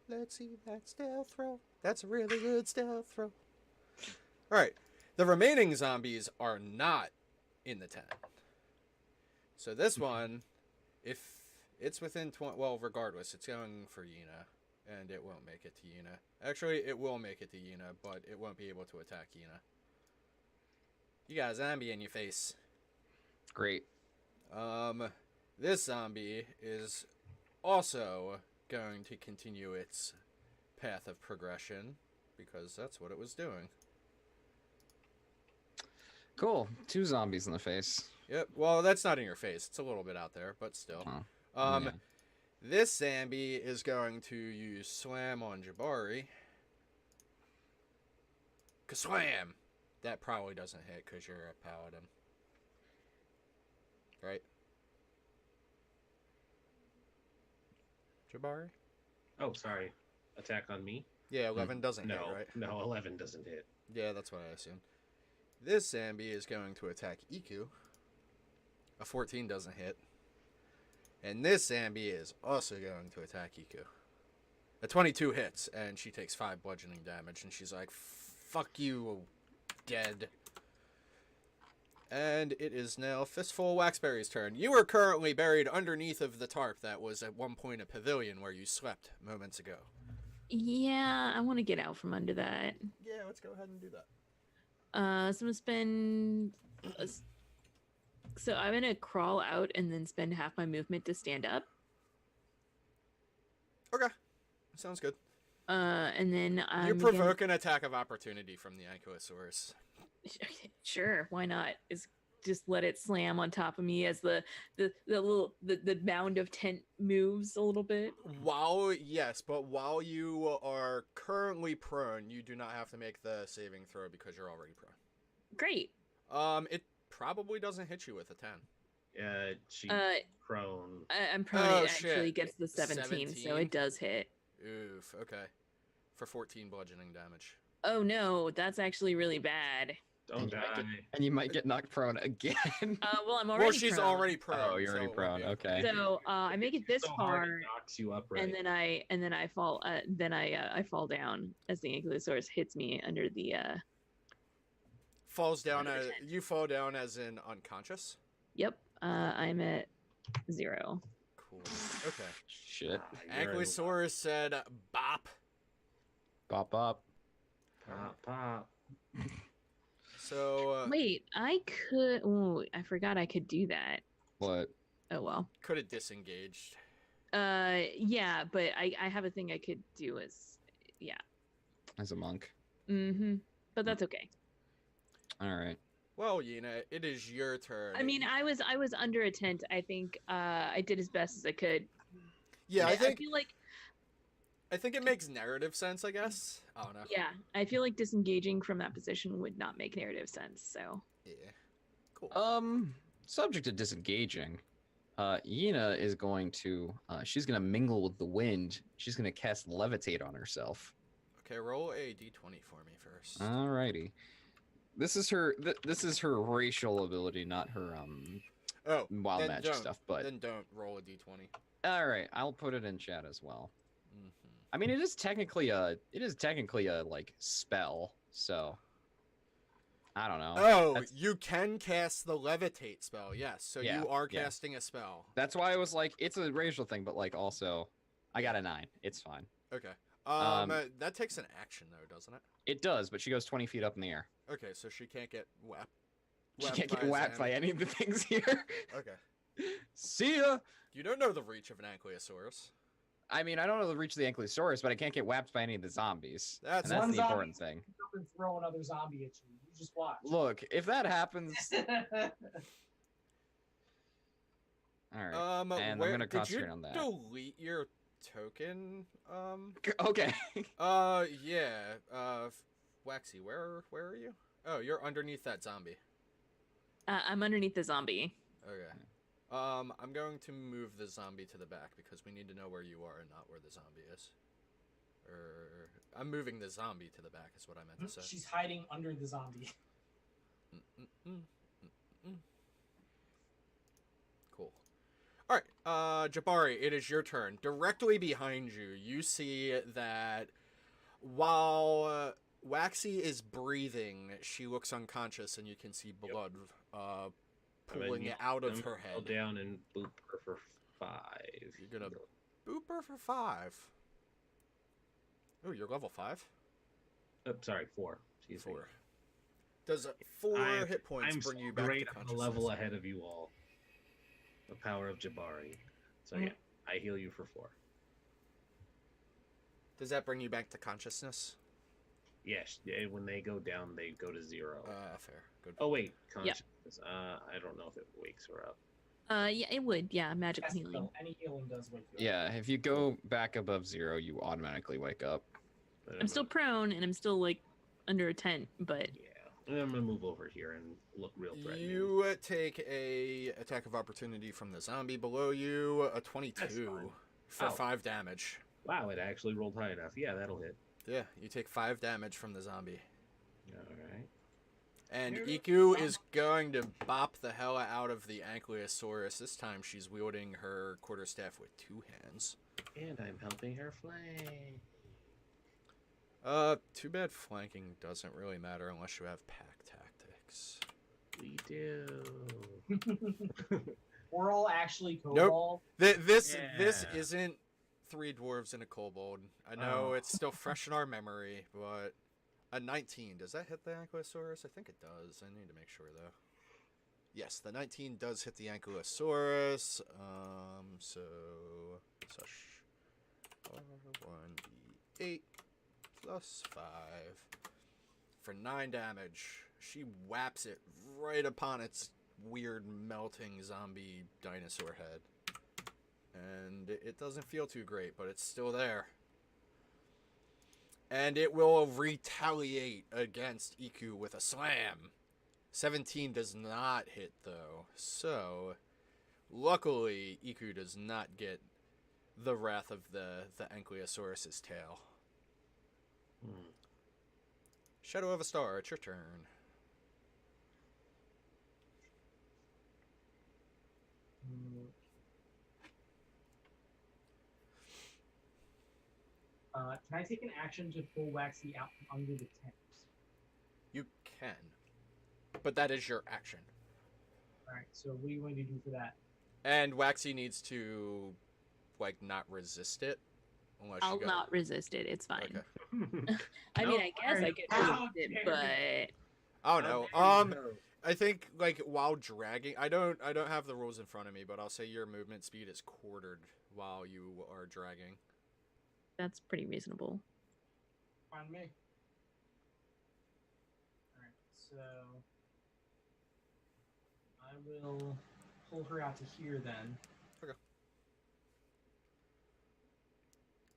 Let's see that stealth roll. That's a really good stealth roll. All right. The remaining zombies are not in the tent. So this one, if it's within 20... Well, regardless, it's going for Yina. And it won't make it to Yina. Actually, it will make it to Yina, but it won't be able to attack Yina. You got a zombie in your face. Great. This zombie is also going to continue its path of progression because that's what it was doing. Cool. 2 zombies in the face. Yep. Well, that's not in your face. It's a little bit out there, but still. Oh. Yeah. This zombie is going to use Slam on Jabari. Kaslam! That probably doesn't hit because you're a paladin. Right? Jabari? Oh, sorry. Attack on me? Yeah, 11 doesn't No, hit, right? no, 11 doesn't hit. Yeah, that's what I assumed. This zombie is going to attack Iku. A 14 doesn't hit. And this zombie is also going to attack Iku. A 22 hits, and she takes 5 bludgeoning damage, and she's like, fuck you, dead. And it is now Fistful Waxberry's turn. You are currently buried underneath of the tarp that was at one point a pavilion where you slept moments ago. Yeah, I want to get out from under that. Yeah, let's go ahead and do that. So I'm gonna spend. So I'm gonna crawl out and then spend half my movement to stand up. Okay. Sounds good. And then You provoke an attack of opportunity from the Ankylosaurus. Sure, why not? Is just let it slam on top of me as the mound of tent moves a little bit. While you are currently prone, you do not have to make the saving throw because you're already prone. Great. It probably doesn't hit you with a 10. She's Uh, prone. I'm prone. Oh, It actually shit. gets the 17, so 17? it does hit. Oof, okay. For 14 bludgeoning damage. Oh no, that's actually really bad. Don't And you might die. And you might get knocked prone again. Well, I'm already. Well, she's prone. already prone. Oh, you're already so it won't prone, be- okay. So I make it this So hard, far, it knocks you upright. and then I fall. I fall down as the Ankylosaurus hits me under the. Falls down Under as... the tent. You fall down as in unconscious? Yep. I'm at 0. Cool. Okay. Shit. You're in- Ankylosaurus said, bop. Bop bop. Pop, pop. So, Wait, I could. Oh, I forgot I could do that. What? Oh well. could have disengaged. Yeah, but I have a thing I could do as. Yeah. As a monk. Mm-hmm. But that's okay. Alright. Well, Yina, it is your turn. I mean, I was under a tent. I think I did as best as I could. Yeah, I think feel like I think it makes narrative sense, I guess. I don't know. Yeah, I feel like disengaging from that position would not make narrative sense. So Yeah. Cool. Subject to disengaging, Yina is going to, she's gonna mingle with the wind. She's gonna cast levitate on herself. Okay, roll a d20 for me first. Alrighty. This is her. This is her racial ability, not her Oh, wild then magic don't. stuff. But Then don't roll a d20. all right, I'll put it in chat as well. Hmm. I mean, it is technically a like spell, so I don't know. Oh, That's- you can cast the levitate spell. Yes, so Yeah, you are yeah. casting a spell. That's why I was like, it's a racial thing, but like also, I got a 9. It's fine. Okay. Um, That takes an action though, doesn't it? It does, but she goes 20 feet up in the air. Okay, so she can't get whacked. She can't get whacked by any of the things here. Okay. See ya. You don't know the reach of an ankylosaurus. I mean, I don't know the reach of the Ankylosaurus, but I can't get whacked by any of the zombies. That's and that's One the zombie important thing. Pick up and throw another zombie at you. You just watch. Look, if that happens, all right. And I'm where, gonna did you concentrate on that. delete your token? Okay. Yeah. Waxy, where are you? Oh, you're underneath that zombie. I'm underneath the zombie. Okay. I'm going to move the zombie to the back because we need to know where you are and not where the zombie is. I'm moving the zombie to the back is what I meant to say. She's hiding under the zombie. Cool. All right, Jabari, it is your turn. Directly behind you, you see that while Waxy is breathing, she looks unconscious, and you can see blood pooling out of her head. Go down and boop her for 5. You're gonna boop her for 5. Oh, you're level 5? Oh, sorry, 4. Excuse me. 4. Does 4 I'm- hit points I'm bring you back to great on a consciousness? level ahead of you all. The power of Jabari. So yeah, I heal you for 4. Does that bring you back to consciousness? Yes, yeah, when they go down, they go to 0. Fair. Good. Oh wait, consciousness. I don't know if it wakes her up. Yeah, it would. Yeah, magic Yes, healing. any healing does wake you up. Yeah, if you go back above 0, you automatically wake up. I don't I'm still know. prone and I'm still like under a tent, but Yeah, and I'm gonna move over here and look real threatening. You take a attack of opportunity from the zombie below you, a 22 fine. for Oh. 5 damage. Wow, it actually rolled high enough. Yeah, that'll hit. Yeah, you take 5 damage from the zombie. All right. And Here Iku is going to bop the hell out of the Ankylosaurus. This time she's wielding her quarterstaff with 2 hands. And I'm helping her flank. Too bad flanking doesn't really matter unless you have pack tactics. We do. We're all actually Nope. kobold. This Yeah. isn't 3 dwarves and a kobold. I know Oh. it's still fresh in our memory, but a 19, does that hit the Ankylosaurus? I think it does. I need to make sure though. Yes, the 19 does hit the Ankylosaurus. So such 1d8 plus 5 for 9 damage. She whaps it right upon its weird melting zombie dinosaur head. And it doesn't feel too great, but it's still there. And it will retaliate against Iku with a slam. 17 does not hit, though. So, luckily, Iku does not get the wrath of the Ankylosaurus's tail. Shadow of a Star, it's your turn. Can I take an action to pull Waxy out from under the tent? You can. But that is your action. Alright, so what are you going to do for that? And Waxy needs to, like, not resist it. Unless I'll you go. not resist it. It's fine. Okay. I mean, I guess I could How resist it, dare but I don't know. I think like while dragging, I don't have the rules in front of me, but I'll say your movement speed is quartered while you are dragging. that's pretty reasonable. Find me. Alright, so I will pull her out to here then.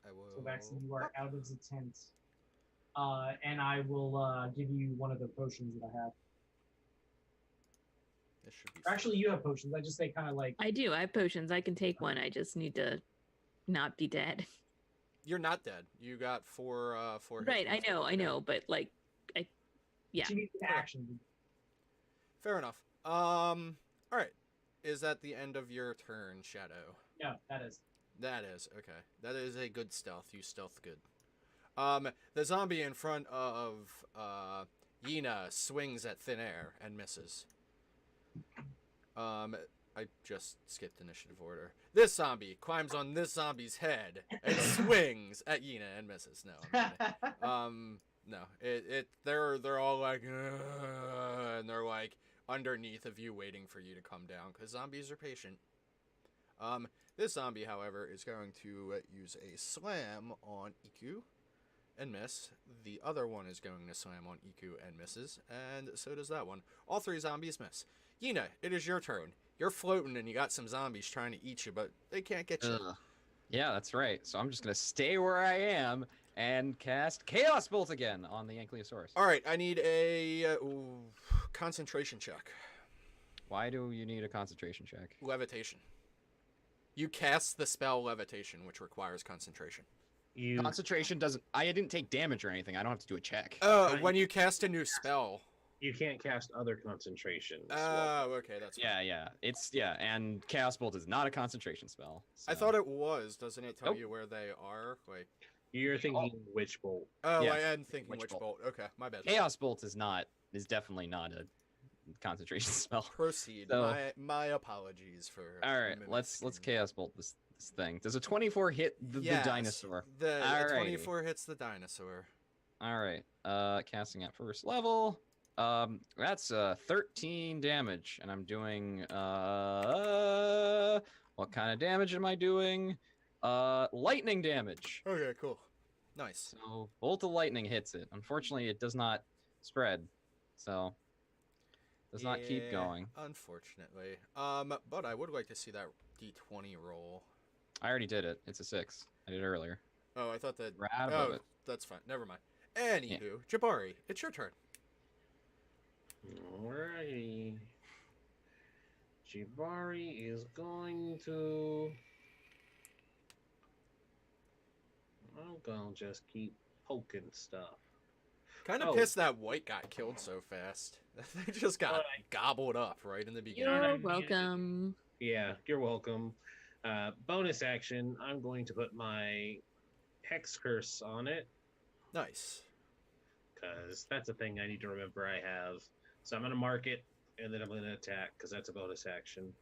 I will. So Vaxi, you are out of the tent. And I will give you one of the potions that I have. This should be. Actually, you have potions. I just say kind of like. I do. I have potions. I can take one. I just need to not be dead. You're not dead. You got four. Hit Right. I points. know. I know. But like, yeah. She needs an action. Fair enough. All right. Is that the end of your turn, Shadow? No, that is. That is okay. That is a good stealth. You stealth good. The zombie in front of Yina swings at thin air and misses. I just skipped initiative order. This zombie climbs on this zombie's head and swings at Yina and misses. No, I'm kidding. No. They're all like, "Ugh," and they're like underneath of you, waiting for you to come down because zombies are patient. This zombie, however, is going to use a slam on Iku and miss. The other one is going to slam on Iku and misses, and so does that one. All three zombies miss. Yina, it is your turn. You're floating and you got some zombies trying to eat you, but they can't get you. Yeah, that's right. So I'm just gonna stay where I am and cast Chaos Bolt again on the Ankylosaurus. All right, I need a concentration check. Why do you need a concentration check? Levitation. You cast the spell Levitation, which requires concentration. You Concentration doesn't. I didn't take damage or anything. I don't have to do a check. Oh, Right. when you cast a new spell. you can't cast other concentrations. Oh, okay, that's fine. Yeah. And Chaos Bolt is not a concentration spell. I so- thought it was. Doesn't it tell Nope. you where they are? Like, You're thinking Witch Bolt. oh, Yeah, I am thinking Witch Witch Bolt. Bolt. Okay, my bad. Chaos Bolt is definitely not a concentration spell. Proceed. So- My apologies for. All right, let's mimicking. Chaos Bolt this thing. Does a 24 hit the Yes, dinosaur? The Alrighty. 24 hits the dinosaur. All right. Casting at first level. That's 13 damage, and I'm doing what kind of damage am I doing? Lightning damage. Okay, cool. Nice. So bolt of lightning hits it. Unfortunately, it does not spread, so does not keep Yeah, going. Unfortunately. But I would like to see that D20 roll. I already did it. It's a 6. I did it earlier. Oh, I thought that. Right above Oh, it. that's fine. Never mind. Anywho, Jabari, it's your turn. Alrighty. Jibari is going to. I'm gonna just keep poking stuff. Kind of Oh. pissed that white got killed so fast. They just got Alright. gobbled up right in the beginning. I You're mean, welcome. Yeah, you're welcome. Bonus action, I'm going to put my Hex Curse on it, Nice. because that's a thing I need to remember I have. So I'm going to mark it, and then I'm going to attack, because that's a bonus action.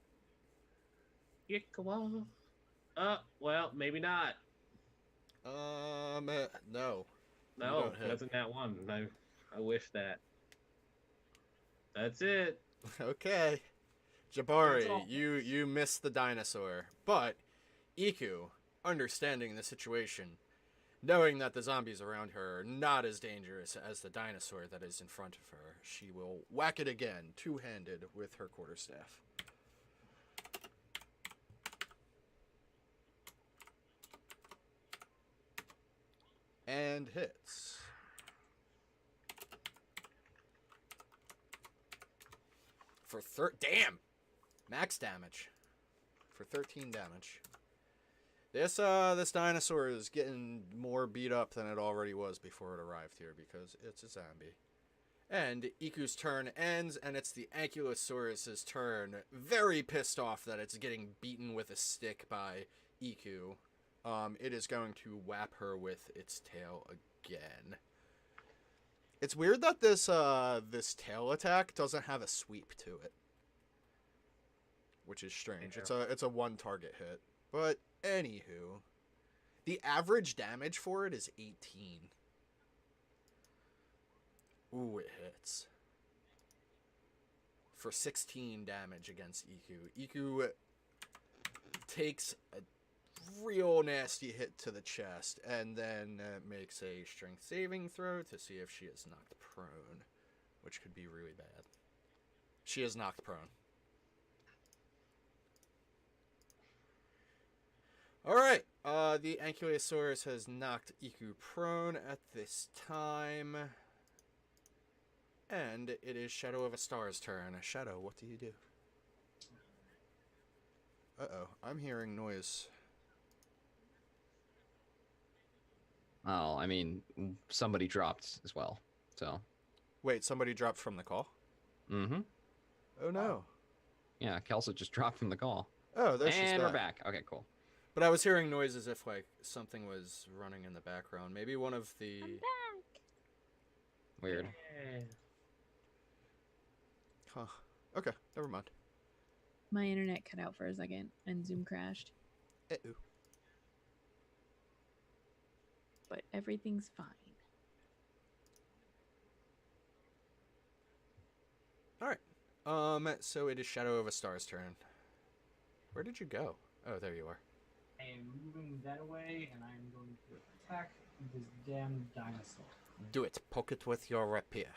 Yikawa. Well, maybe not. No. No, don't hit. that's in that one. I wish that. That's it. Okay. Jabari, That's all. you missed the dinosaur. But Iku, understanding the situation, knowing that the zombies around her are not as dangerous as the dinosaur that is in front of her, she will whack it again, two-handed, with her quarterstaff. And hits. For damn! Max damage. For 13 damage. This dinosaur is getting more beat up than it already was before it arrived here because it's a zombie. And Iku's turn ends, and it's the Ankylosaurus's turn. Very pissed off that it's getting beaten with a stick by Iku. It is going to whap her with its tail again. It's weird that this tail attack doesn't have a sweep to it, which is strange. Yeah. It's a one target hit. But anywho, the average damage for it is 18. Ooh, it hits. For 16 damage against Iku. Iku takes a real nasty hit to the chest and then makes a strength saving throw to see if she is knocked prone, which could be really bad. She is knocked prone. All right. The Ankylosaurus has knocked Iku prone at this time. And it is Shadow of a Star's turn. Shadow, what do you do? Uh-oh. I'm hearing noise. Oh, I mean, somebody dropped as well. So. Wait, somebody dropped from the call? Mm-hmm. Oh, no. Yeah, Kelsa just dropped from the call. Oh, there she's And we're back. back. Okay, cool. But I was hearing noise as if, like, something was running in the background. Maybe one of the... I'm back. Weird. Yeah. Huh. Okay, never mind. My internet cut out for a second and Zoom crashed, Uh-oh. but everything's fine. So it is Shadow of a Star's turn. Where did you go? Oh, there you are. I am moving that away, and I'm going to attack this damn dinosaur. Do it. Poke it with your rapier.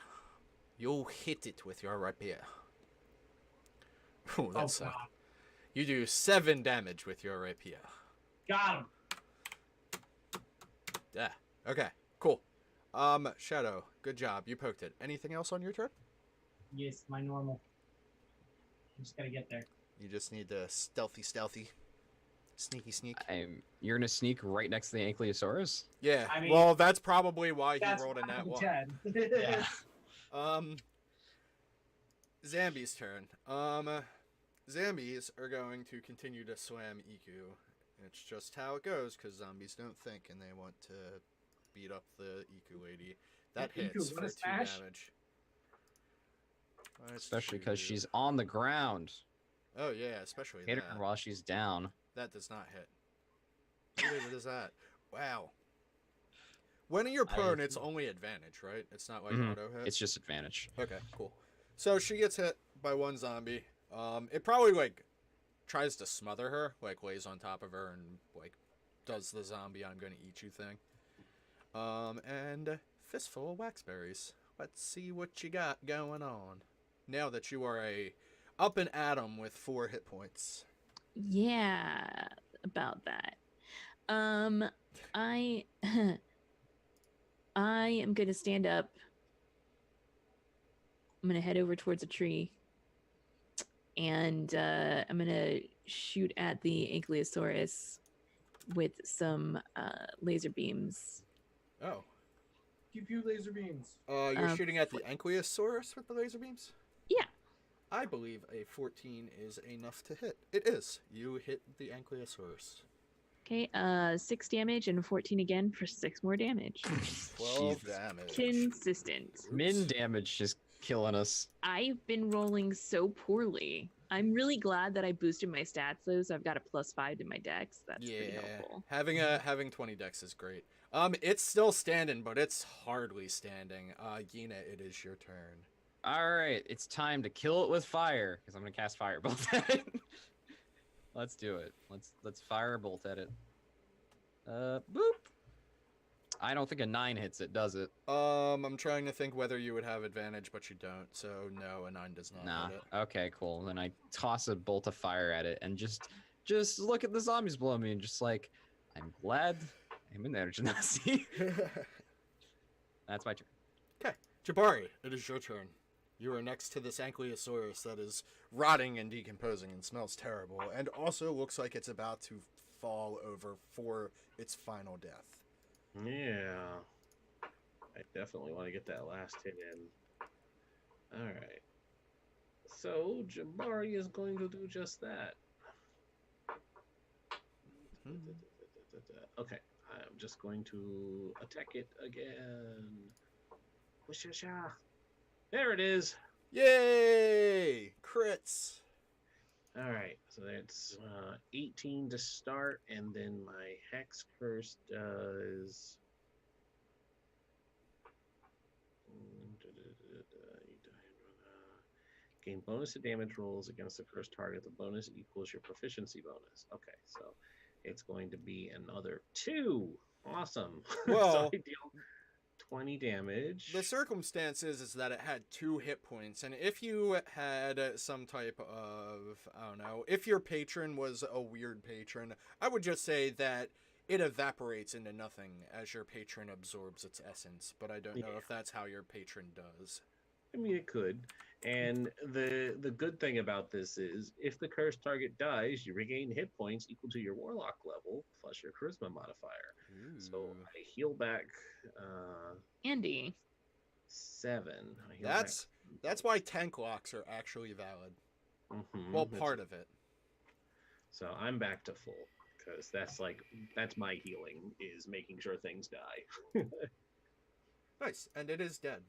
You'll hit it with your rapier. Ooh, that's God. You do 7 damage with your rapier. Got him. Yeah. Okay. Cool. Shadow, good job. You poked it. Anything else on your turn? Yes, my normal. I just gotta get there. You just need to stealthy. Sneak. You're gonna sneak right next to the Ankylosaurus? Yeah. I mean, well, that's probably why he That's rolled a nat 1. 10. Yeah. Zambi's turn. Zombies are going to continue to swam Iku. It's just how it goes, because zombies don't think, and they want to beat up the Iku lady. That Iku, hits wanna for 2 smash? damage. Especially because she's on the ground. Oh yeah, especially Hit that. her while she's down. That does not hit. What is that? Wow. When you're prone, it's only advantage, right? It's not like Mhm. auto hit. It's just advantage. Okay, cool. So she gets hit by one zombie. It probably like tries to smother her, like lays on top of her and like does the zombie "I'm gonna eat you" thing. And fistful of waxberries. Let's see what you got going on. Now that you are up and atom with 4 hit points. Yeah, about that. I I am gonna stand up. I'm gonna head over towards a tree, and I'm gonna shoot at the Ankylosaurus with some laser beams. Oh. Pew pew laser beams. You're shooting at the Ankylosaurus with the laser beams? Yeah. I believe a 14 is enough to hit. It is. You hit the Ankylosaurus. Okay, 6 damage and 14 again for 6 more damage. 12 Jesus. damage. Consistent. Min damage is killing us. I've been rolling so poorly. I'm really glad that I boosted my stats though, so I've got a +5 to my dex. That's pretty helpful. Having 20 dex is great. It's still standing, but it's hardly standing. Gina, it is your turn. All right, it's time to kill it with fire because I'm gonna cast firebolt at it. Let's do it. Let's firebolt at it. Boop. I don't think a 9 hits it, does it? I'm trying to think whether you would have advantage, but you don't. So no, a 9 does not Nah. hit it. Okay, cool. Then I toss a bolt of fire at it and just look at the zombies below me and just like, I'm glad I'm in there, Genasi. That's my turn. Okay, Jabari, it is your turn. You are next to this Ankylosaurus that is rotting and decomposing and smells terrible, and also looks like it's about to fall over for its final death. Yeah. I definitely want to get that last hit in. Alright. So, Jabari is going to do just that. Okay, I'm just going to attack it again. Whoosh-a-sha. There it is. Yay! Crits! Alright, so that's 18 to start, and then my Hex Curse does... Gain bonus to damage rolls against the first target. The bonus equals your proficiency bonus. Okay, so it's going to be another 2. Awesome. Well- so I deal 20 damage. The circumstance is that it had 2 hit points, and if you had some type of, I don't know, if your patron was a weird patron, I would just say that it evaporates into nothing as your patron absorbs its essence, but I don't know Yeah. if that's how your patron does. I mean, it could. And the good thing about this is, if the cursed target dies, you regain hit points equal to your warlock level plus your charisma modifier. So Ooh. I heal back Andy. 7. I heal That's why tank locks are actually valid. Mhm, Well, that's- part of it. So I'm back to full because that's my healing, is making sure things die. Nice, and it is dead.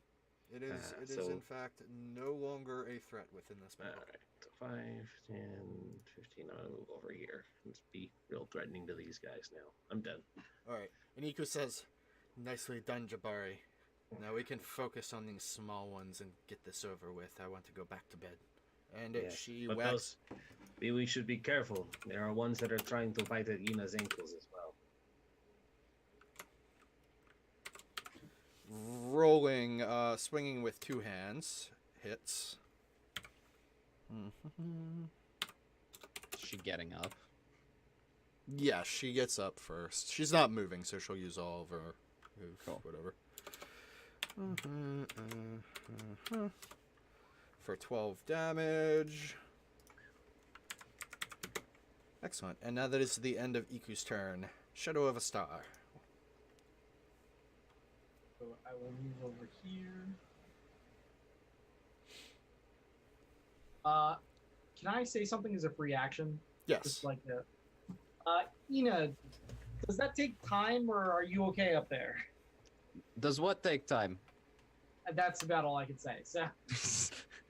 It is so- in fact no longer a threat within this All battle. right, so 5, 10, 15. I'm gonna move over here. Let's be real threatening to these guys now. I'm dead. All right, and Iku says, "Nicely done, Jabari. Now we can focus on these small ones and get this over with. I want to go back to bed." And Yeah, she but whacks. we should be careful. There are ones that are trying to bite at Ina's ankles as well. Rolling, swinging with 2 hands, hits. Is she getting up? Yeah, she gets up first. She's not moving, so she'll use all of her move, Cool. whatever. For 12 damage. Excellent. And now that is the end of Iku's turn. Shadow of a Star. So I will move over here. Can I say something as a free action? Yes. Just like that. Ina, does that take time, or are you okay up there? Does what take time? That's about all I can say. So,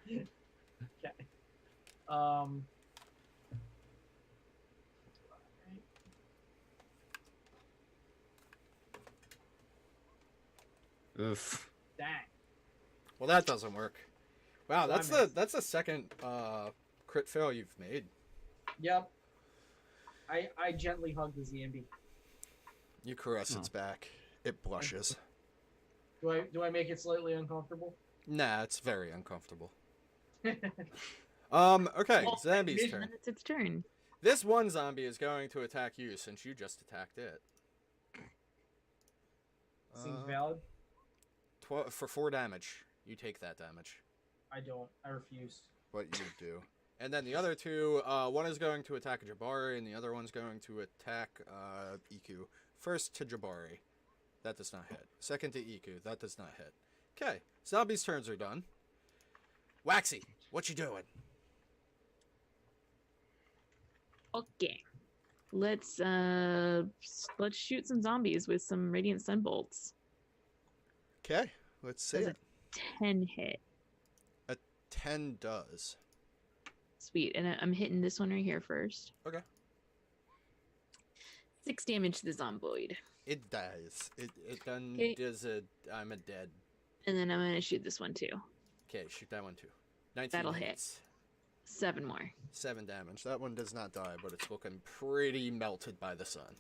okay. Oof. Dang. Well, that doesn't work. Wow, So that's I missed. the second crit fail you've made. Yep. I gently hug the ZMB. You caress its Oh. back. It blushes. Do I make it slightly uncomfortable? Nah, it's very uncomfortable. Okay, Well, Zombie's maybe- turn. And it's its turn. This one zombie is going to attack you since you just attacked it. Seems valid. For 4 damage. You take that damage. I don't. I refuse. But you do. And then the other 2, one is going to attack Jabari, and the other one's going to attack Iku. First to Jabari. That does not hit. Second to Iku. That does not hit. Okay, zombies' turns are done. Waxy, what you doing? Okay. Let's shoot some zombies with some radiant sun bolts. Okay, let's see Does it. 10 hit. 10 does. Sweet. And I'm hitting this one right here first. Okay. 6 damage to the zomboid. It dies. It done Okay. does a I'm a dead. And then I'm gonna shoot this one too. Okay, shoot that one too. 19 That'll hits. 7 more. 7 damage. That one does not die, but it's looking pretty melted by the sun.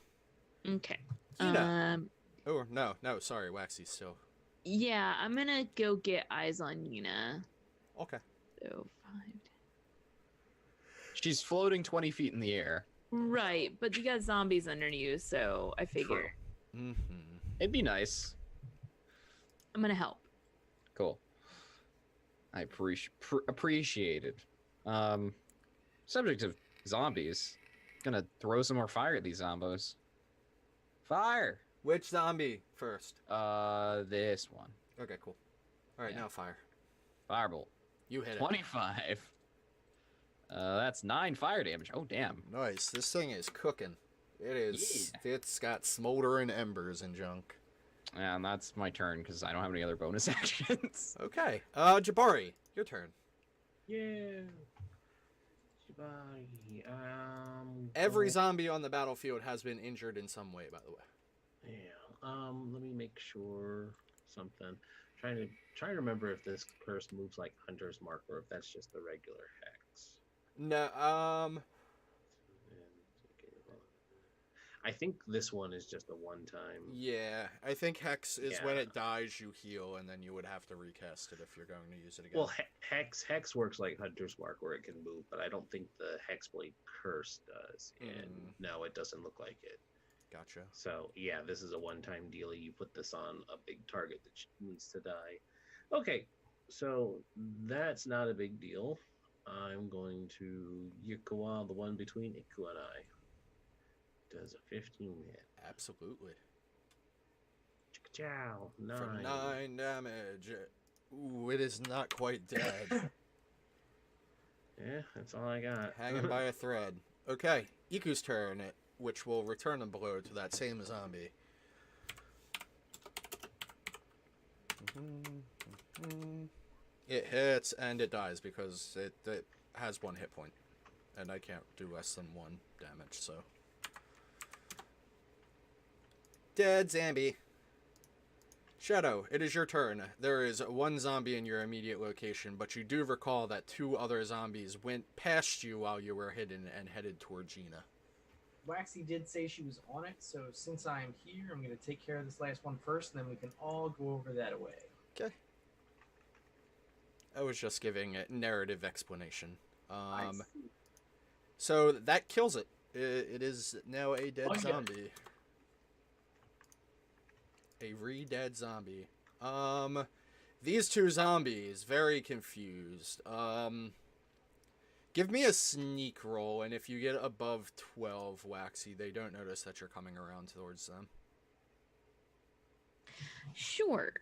Okay. Yuna. Oh, no, sorry, Waxy's still. Yeah, I'm gonna go get eyes on Yuna. Okay. So 5. She's floating 20 feet in the air. Right, but you got zombies under you, so I figure Mm-hmm. It'd be nice. I'm gonna help. Cool. I appreciate it. Subject of zombies. Gonna throw some more fire at these zombos. Fire! Which zombie first? This one. Okay, cool. Alright, Yeah. now fire. Firebolt. You hit 25. That's 9 fire damage. Oh, damn. it. Nice. This thing is cooking. It is. It's got smoldering embers and junk. And that's my turn, because I don't have any other bonus actions. Okay. Jabari, your turn. Yeah. Shibari. Every well, zombie on the battlefield has been injured in some way, by the way. Yeah. Let me make sure something. Trying to remember if this curse moves like Hunter's Mark or if that's just the regular hex. No, I think this one is just a one-time. Yeah, I think Hex is when Yeah. it dies, you heal, and then you would have to recast it if you're going to use it again. Well, Hex works like Hunter's Mark, where it can move, but I don't think the Hexblade Curse does. And no, it doesn't look like it. Gotcha. So yeah, this is a one-time deal. You put this on a big target that needs to die. Okay, so that's not a big deal. I'm going to Yukawa, the one between Iku and I. Does a 15 hit. Absolutely. Chow, For 9. 9 damage. Ooh, it is not quite dead. Yeah, that's all I got. Hanging by a thread. Okay, Iku's turn, which will return a blow to that same zombie. It hits and it dies because it has 1 hit point. And I can't do less than 1 damage, so. Dead zombie. Shadow, it is your turn. There is 1 zombie in your immediate location, but you do recall that 2 other zombies went past you while you were hidden and headed toward Gina. Waxy did say she was on it, so since I'm here, I'm going to take care of this last one first, and then we can all go over that away. Okay. I was just giving a narrative explanation. I see. So that kills it. It is now a dead Oh, yeah. zombie. A re-dead zombie. These 2 zombies, very confused. Give me a sneak roll, and if you get above 12, Waxy, they don't notice that you're coming around towards them. Sure.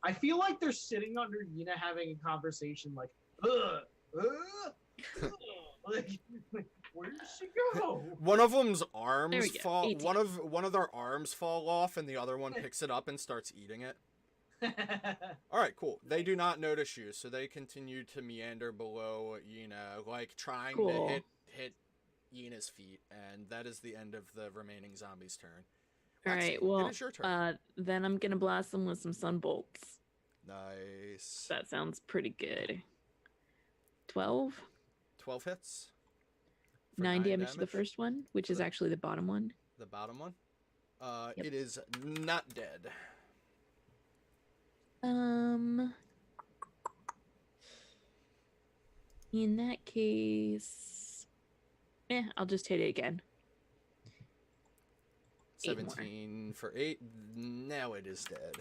I feel like they're sitting under Yina having a conversation like, ugh, like, where did she go? One of them's There arms we go, fall. 18. One of their arms fall off, and the other one picks it up and starts eating it. All right, cool. They do not notice you, so they continue to meander below Yina, like trying to Cool. hit Yina's feet, and that is the end of the remaining zombies' turn. All Waxy, right. Well, it is your turn. then I'm gonna blast them with some sun bolts. Nice. That sounds pretty good. 12, 12 hits. For 9 damage to the first one, which For is the- actually the bottom one. The bottom one. Yep. It is not dead. In that case, I'll just hit it again. 8 more. 17 for 8. Now it is dead.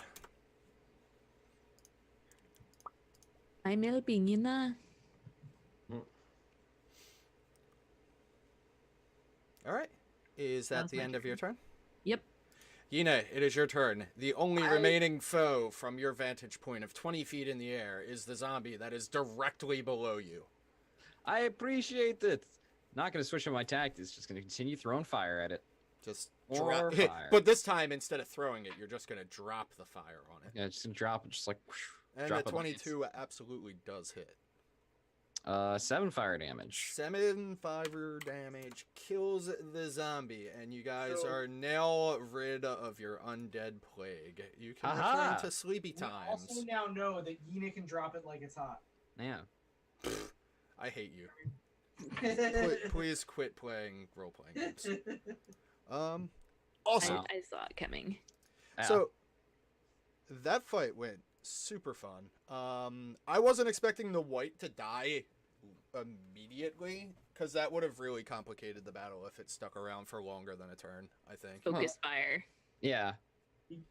I'm helping you now. All right. Is that was the my end of your turn? Yep. Yina, it is your turn. The only remaining foe from your vantage point of 20 feet in the air is the zombie that is directly below you. I appreciate it. Not going to switch on my tactics. Just going to continue throwing fire at it. Just More drop fire. But this time, instead of throwing it, you're just going to drop the fire on it. Yeah, just going to drop it, just like whoosh, And drop the a bunch. 22 absolutely does hit. 7 fire damage. 7 fire damage kills the zombie, and you guys So- are now rid of your undead plague. You can Aha! return to sleepy We times. also now know that Yina can drop it like it's hot. Yeah. I hate you. Please quit playing role-playing games. Awesome. Wow. I saw it coming. Yeah. So that fight went super fun. I wasn't expecting the white to die immediately, because that would have really complicated the battle if it stuck around for longer than a turn, I think. Focus fire. Yeah.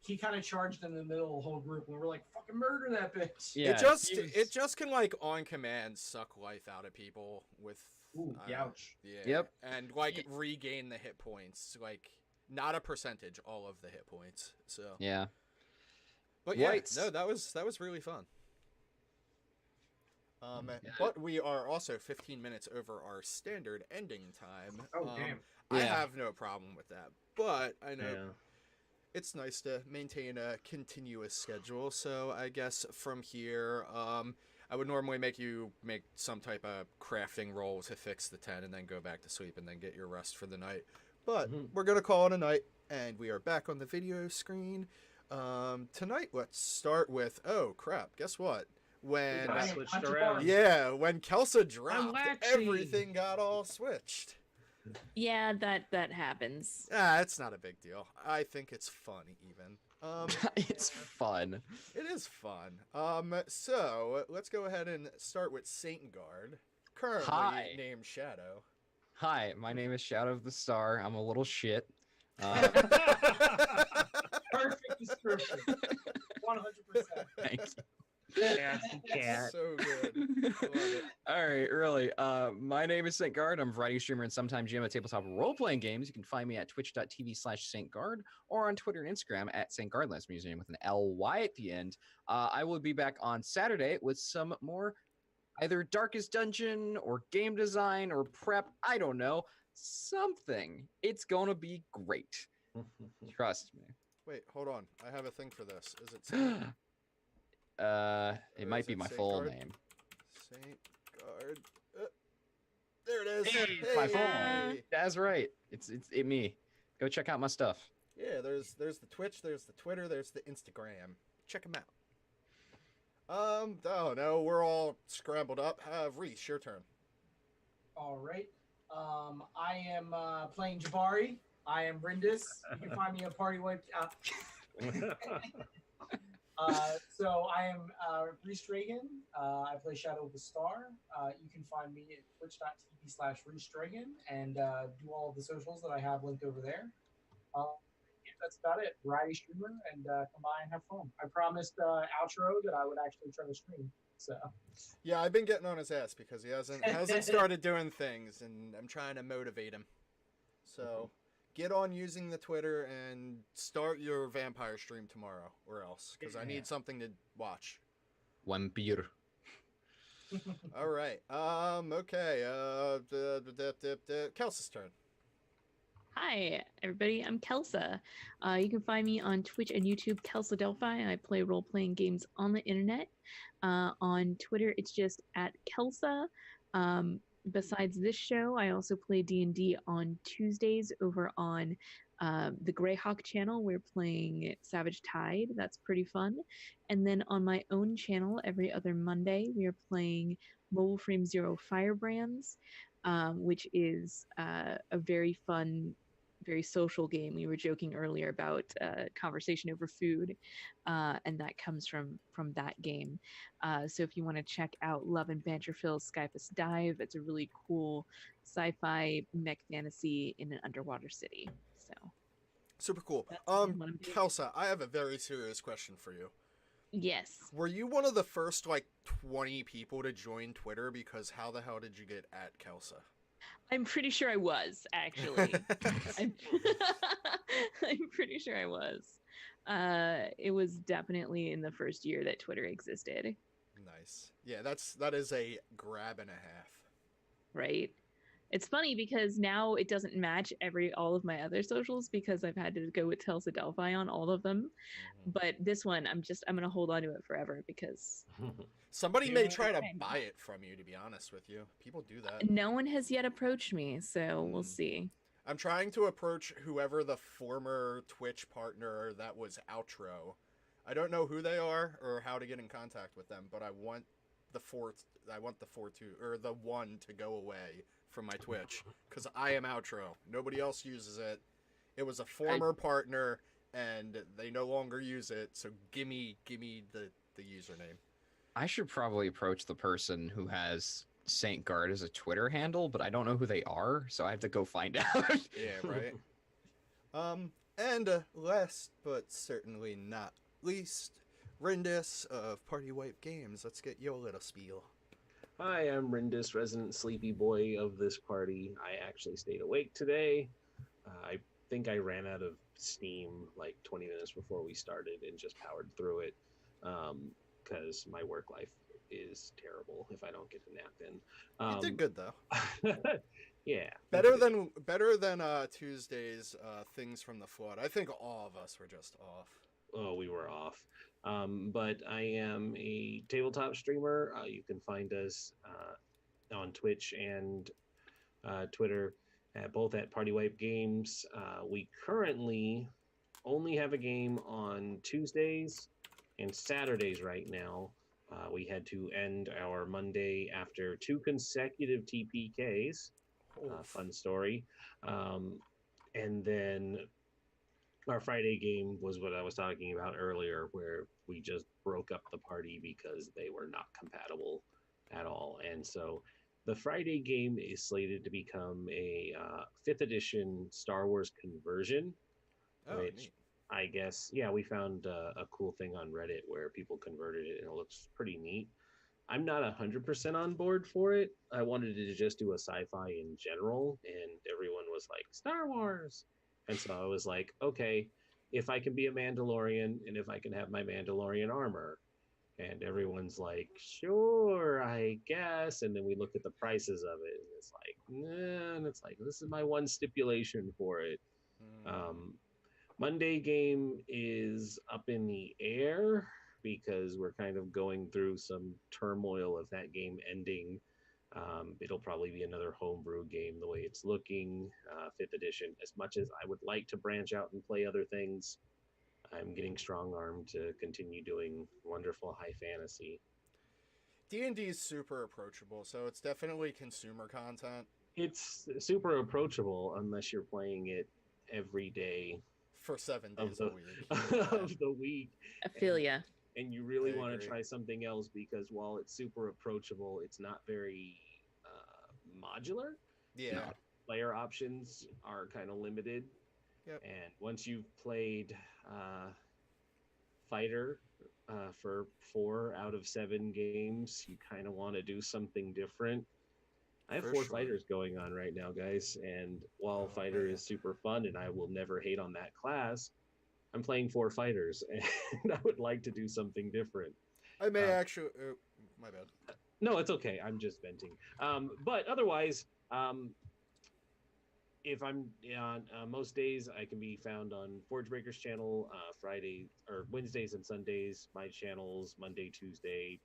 He kind of charged in the middle of the whole group, and we were like, "Fucking murder that bitch!" Yeah. It just can, like, on command suck life out of people with Ooh, ouch. yeah. Yep. And like regain the hit points, like not a percentage, all of the hit points. So Yeah. but yeah, Whites. no, that was really fun. Yeah. But we are also 15 minutes over our standard ending time. Oh damn. I Yeah. have no problem with that, but I know Yeah. it's nice to maintain a continuous schedule. So I guess from here, I would normally make you make some type of crafting roll to fix the 10 and then go back to sleep and then get your rest for the night. But Mhm. we're going to call it a night, and we are back on the video screen. Tonight, let's start with, oh crap, guess what? When, got I am switched Hunter around. Barnes. yeah, when Kelsa dropped, waxy. everything got all switched. Yeah, that happens. It's not a big deal. I think it's fun, even. It's fun. It is fun. So let's go ahead and start with Saint Guard, currently Hi. named Shadow. Hi, my name is Shadow of the Star. I'm a little shit. Perfect description. 100%. Thanks. Nasty cat. So good. Love it. All right, really. My name is Saint Guard. I'm a variety streamer and sometimes GM at tabletop role-playing games. You can find me at twitch.tv/SaintGuard or on Twitter and Instagram at Saint Guard. Last username with an LY at the end. I will be back on Saturday with some more either Darkest Dungeon or game design or prep. I don't know. Something. It's gonna be great. Trust me. Wait, hold on. I have a thing for this. Is it Saint? It Or might is be it my Saint full Guard? name. Saint Guard. There it is. Hey, Hey! my full name. That's right. It's me. Go check out my stuff. Yeah, there's the Twitch, there's the Twitter, there's the Instagram. Check them out. Oh no, we're all scrambled up. Reese, your turn. All right. I am playing Jabari. I am Rindis. You can find me at Party White. So I am Reese Dragon. I play Shadow of the Star. You can find me at twitch.tv/Reese Dragon and do all of the socials that I have linked over there. Yeah, that's about it. Variety streamer and come by and have fun. I promised outro that I would actually try to stream. So Yeah, I've been getting on his ass because he hasn't started doing things, and I'm trying to motivate him. So get on using the Twitter and start your vampire stream tomorrow, or else, because I need something to watch. One beer. All right. Okay. Kelsey's turn. Hi, everybody. I'm Kelsa. You can find me on Twitch and YouTube, Kelsa Delphi. I play role-playing games on the internet. On Twitter, it's just at Kelsa. Besides this show, I also play D&D on Tuesdays over on the Greyhawk channel. We're playing Savage Tide. That's pretty fun. And then on my own channel, every other Monday, we are playing Mobile Frame Zero Firebrands, which is a very fun, very social game. We were joking earlier about conversation over food, and that comes from that game. So if you want to check out Love and Banterfill's Skypus Dive, it's a really cool sci-fi mech fantasy in an underwater city. So Super cool. That's what I'm doing. Kelsa, I have a very serious question for you. yes, Were you one of the first, 20 people to join Twitter? Because how the hell did you get at Kelsa? I'm pretty sure I was actually. I'm, I'm pretty sure I was. It was definitely in the first year that Twitter existed, Nice. Yeah, that is a grab and a half. right? It's funny because now it doesn't match all of my other socials because I've had to go with Telsa Delphi on all of them. But this one, I'm gonna hold on to it forever because Somebody Yeah, may try to okay. buy it from you, to be honest with you. People do that. no one has yet approached me, so we'll see. I'm trying to approach whoever the former Twitch partner that was Outro. I don't know who they are or how to get in contact with them, but I want the one to go away from my Twitch because I am Outro. Nobody else uses it. It was a former partner and they no longer use it. So give me the username. I should probably approach the person who has Saint Guard as a Twitter handle, but I don't know who they are, so I have to go find out. Yeah, right. And last but certainly not least, Rindis of Party Wipe Games. Let's get your little spiel. Hi, I'm Rindis, resident sleepy boy of this party. I actually stayed awake today. I think I ran out of steam like 20 minutes before we started and just powered through it because my work life is terrible if I don't get a nap in. You did good though. Yeah. Better than Tuesday's Things from the Flood. I think all of us were just off. Oh, we were off. But I am a tabletop streamer. You can find us on Twitch and Twitter, both at Party Wipe Games. We currently only have a game on Tuesdays and Saturdays right now. We had to end our Monday after 2 consecutive TPKs. Oof. fun story. And then our Friday game was what I was talking about earlier, where we just broke up the party because they were not compatible at all. And so the Friday game is slated to become a 5th edition Star Wars conversion, Oh, which neat. I guess, yeah, we found a cool thing on Reddit where people converted it and it looks pretty neat. I'm not 100% on board for it. I wanted to just do a sci-fi in general, and everyone was like, Star Wars. And so I was like, okay, if I can be a Mandalorian and if I can have my Mandalorian armor. And everyone's like, sure, I guess. And then we look at the prices of it, and it's like, nah, and it's like, this is my one stipulation for it. Mm. Monday game is up in the air because we're kind of going through some turmoil of that game ending. It'll probably be another homebrew game the way it's looking, 5th edition. As much as I would like to branch out and play other things, I'm getting strong armed to continue doing wonderful high fantasy. D&D is super approachable, so it's definitely consumer content It's super approachable unless you're playing it every day for 7 of days the a week. of the week, Ophelia. and you really I want to agree. try something else because while it's super approachable, it's not very modular. Yeah. Player options are kind of limited. Yep. And once you've played Fighter for 4 out of 7 games, you kind of want to do something different. I have For 4 sure. fighters going on right now, guys, and while Oh, Fighter man. is super fun and I will never hate on that class, I'm playing 4 fighters and I would like to do something different. I may Uh, actually. My bad. No, it's okay. I'm just venting. But otherwise, if I'm on most days, I can be found on Forge Breaker's channel, Friday or Wednesdays and Sundays. My channels Monday, Tuesday,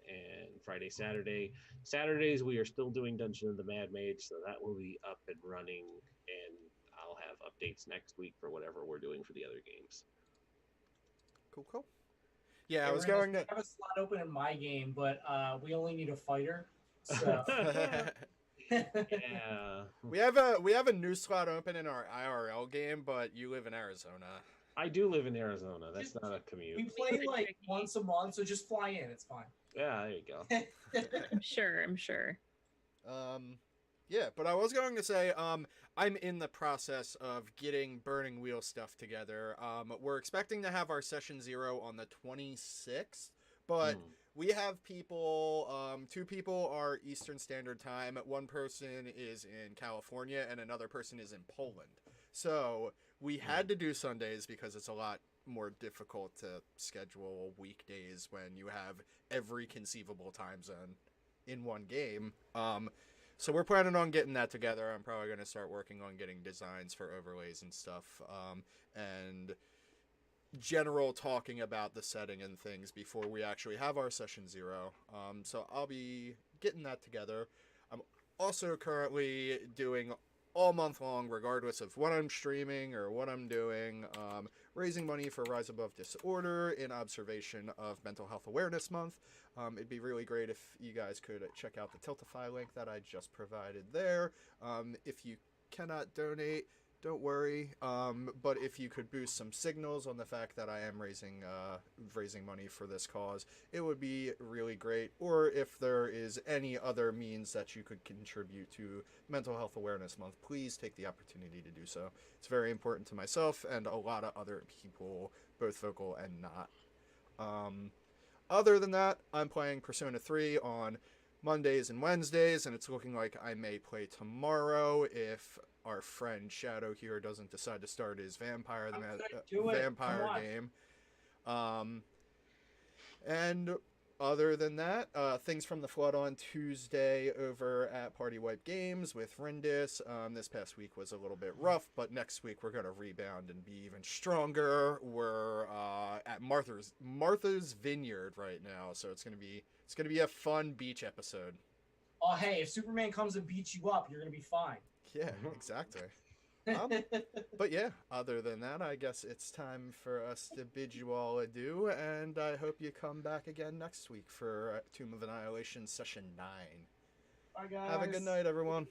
and Friday, Saturday. Saturdays we are still doing Dungeon of the Mad Mage, so that will be up and running, and I'll have updates next week for whatever we're doing for the other games. Cool. Yeah, I Hey, was Randall, going I to. have a slot open in my game, but we only need a fighter. So Yeah, we have a new slot open in our IRL game, but you live in Arizona. I do live in Arizona. That's Just- not a we commute. play like once a month, so just fly in. It's fine. Yeah, there you go. I'm sure. Yeah, but I was going to say, I'm in the process of getting Burning Wheel stuff together. We're expecting to have our session 0 on the 26th, but we have people, 2 people are Eastern Standard Time, 1 person is in California, and another person is in Poland. So we had to do Sundays because it's a lot more difficult to schedule weekdays when you have every conceivable time zone in one game. So we're planning on getting that together. I'm probably going to start working on getting designs for overlays and stuff, and general talking about the setting and things before we actually have our session 0. So I'll be getting that together. I'm also currently doing all month long, regardless of what I'm streaming or what I'm doing, raising money for Rise Above Disorder in observation of Mental Health Awareness Month. It'd be really great if you guys could check out the Tiltify link that I just provided there. If you cannot donate, don't worry. But if you could boost some signals on the fact that I am raising money for this cause, it would be really great. Or if there is any other means that you could contribute to Mental Health Awareness Month, please take the opportunity to do so. It's very important to myself and a lot of other people, both vocal and not. Other than that, I'm playing Persona 3 on Mondays and Wednesdays, and it's looking like I may play tomorrow if our friend Shadow here doesn't decide to start his vampire game. And other than that, Things from the Flood on Tuesday over at Party Wipe Games with Rendis. This past week was a little bit rough, but next week we're going to rebound and be even stronger. We're at Martha's Vineyard right now, so it's going to be a fun beach episode. Oh, hey, if Superman comes and beats you up, you're gonna be fine. Yeah, exactly. But yeah, other than that, I guess it's time for us to bid you all adieu, and I hope you come back again next week for Tomb of Annihilation Session 9. Bye, guys. Have a good night, everyone.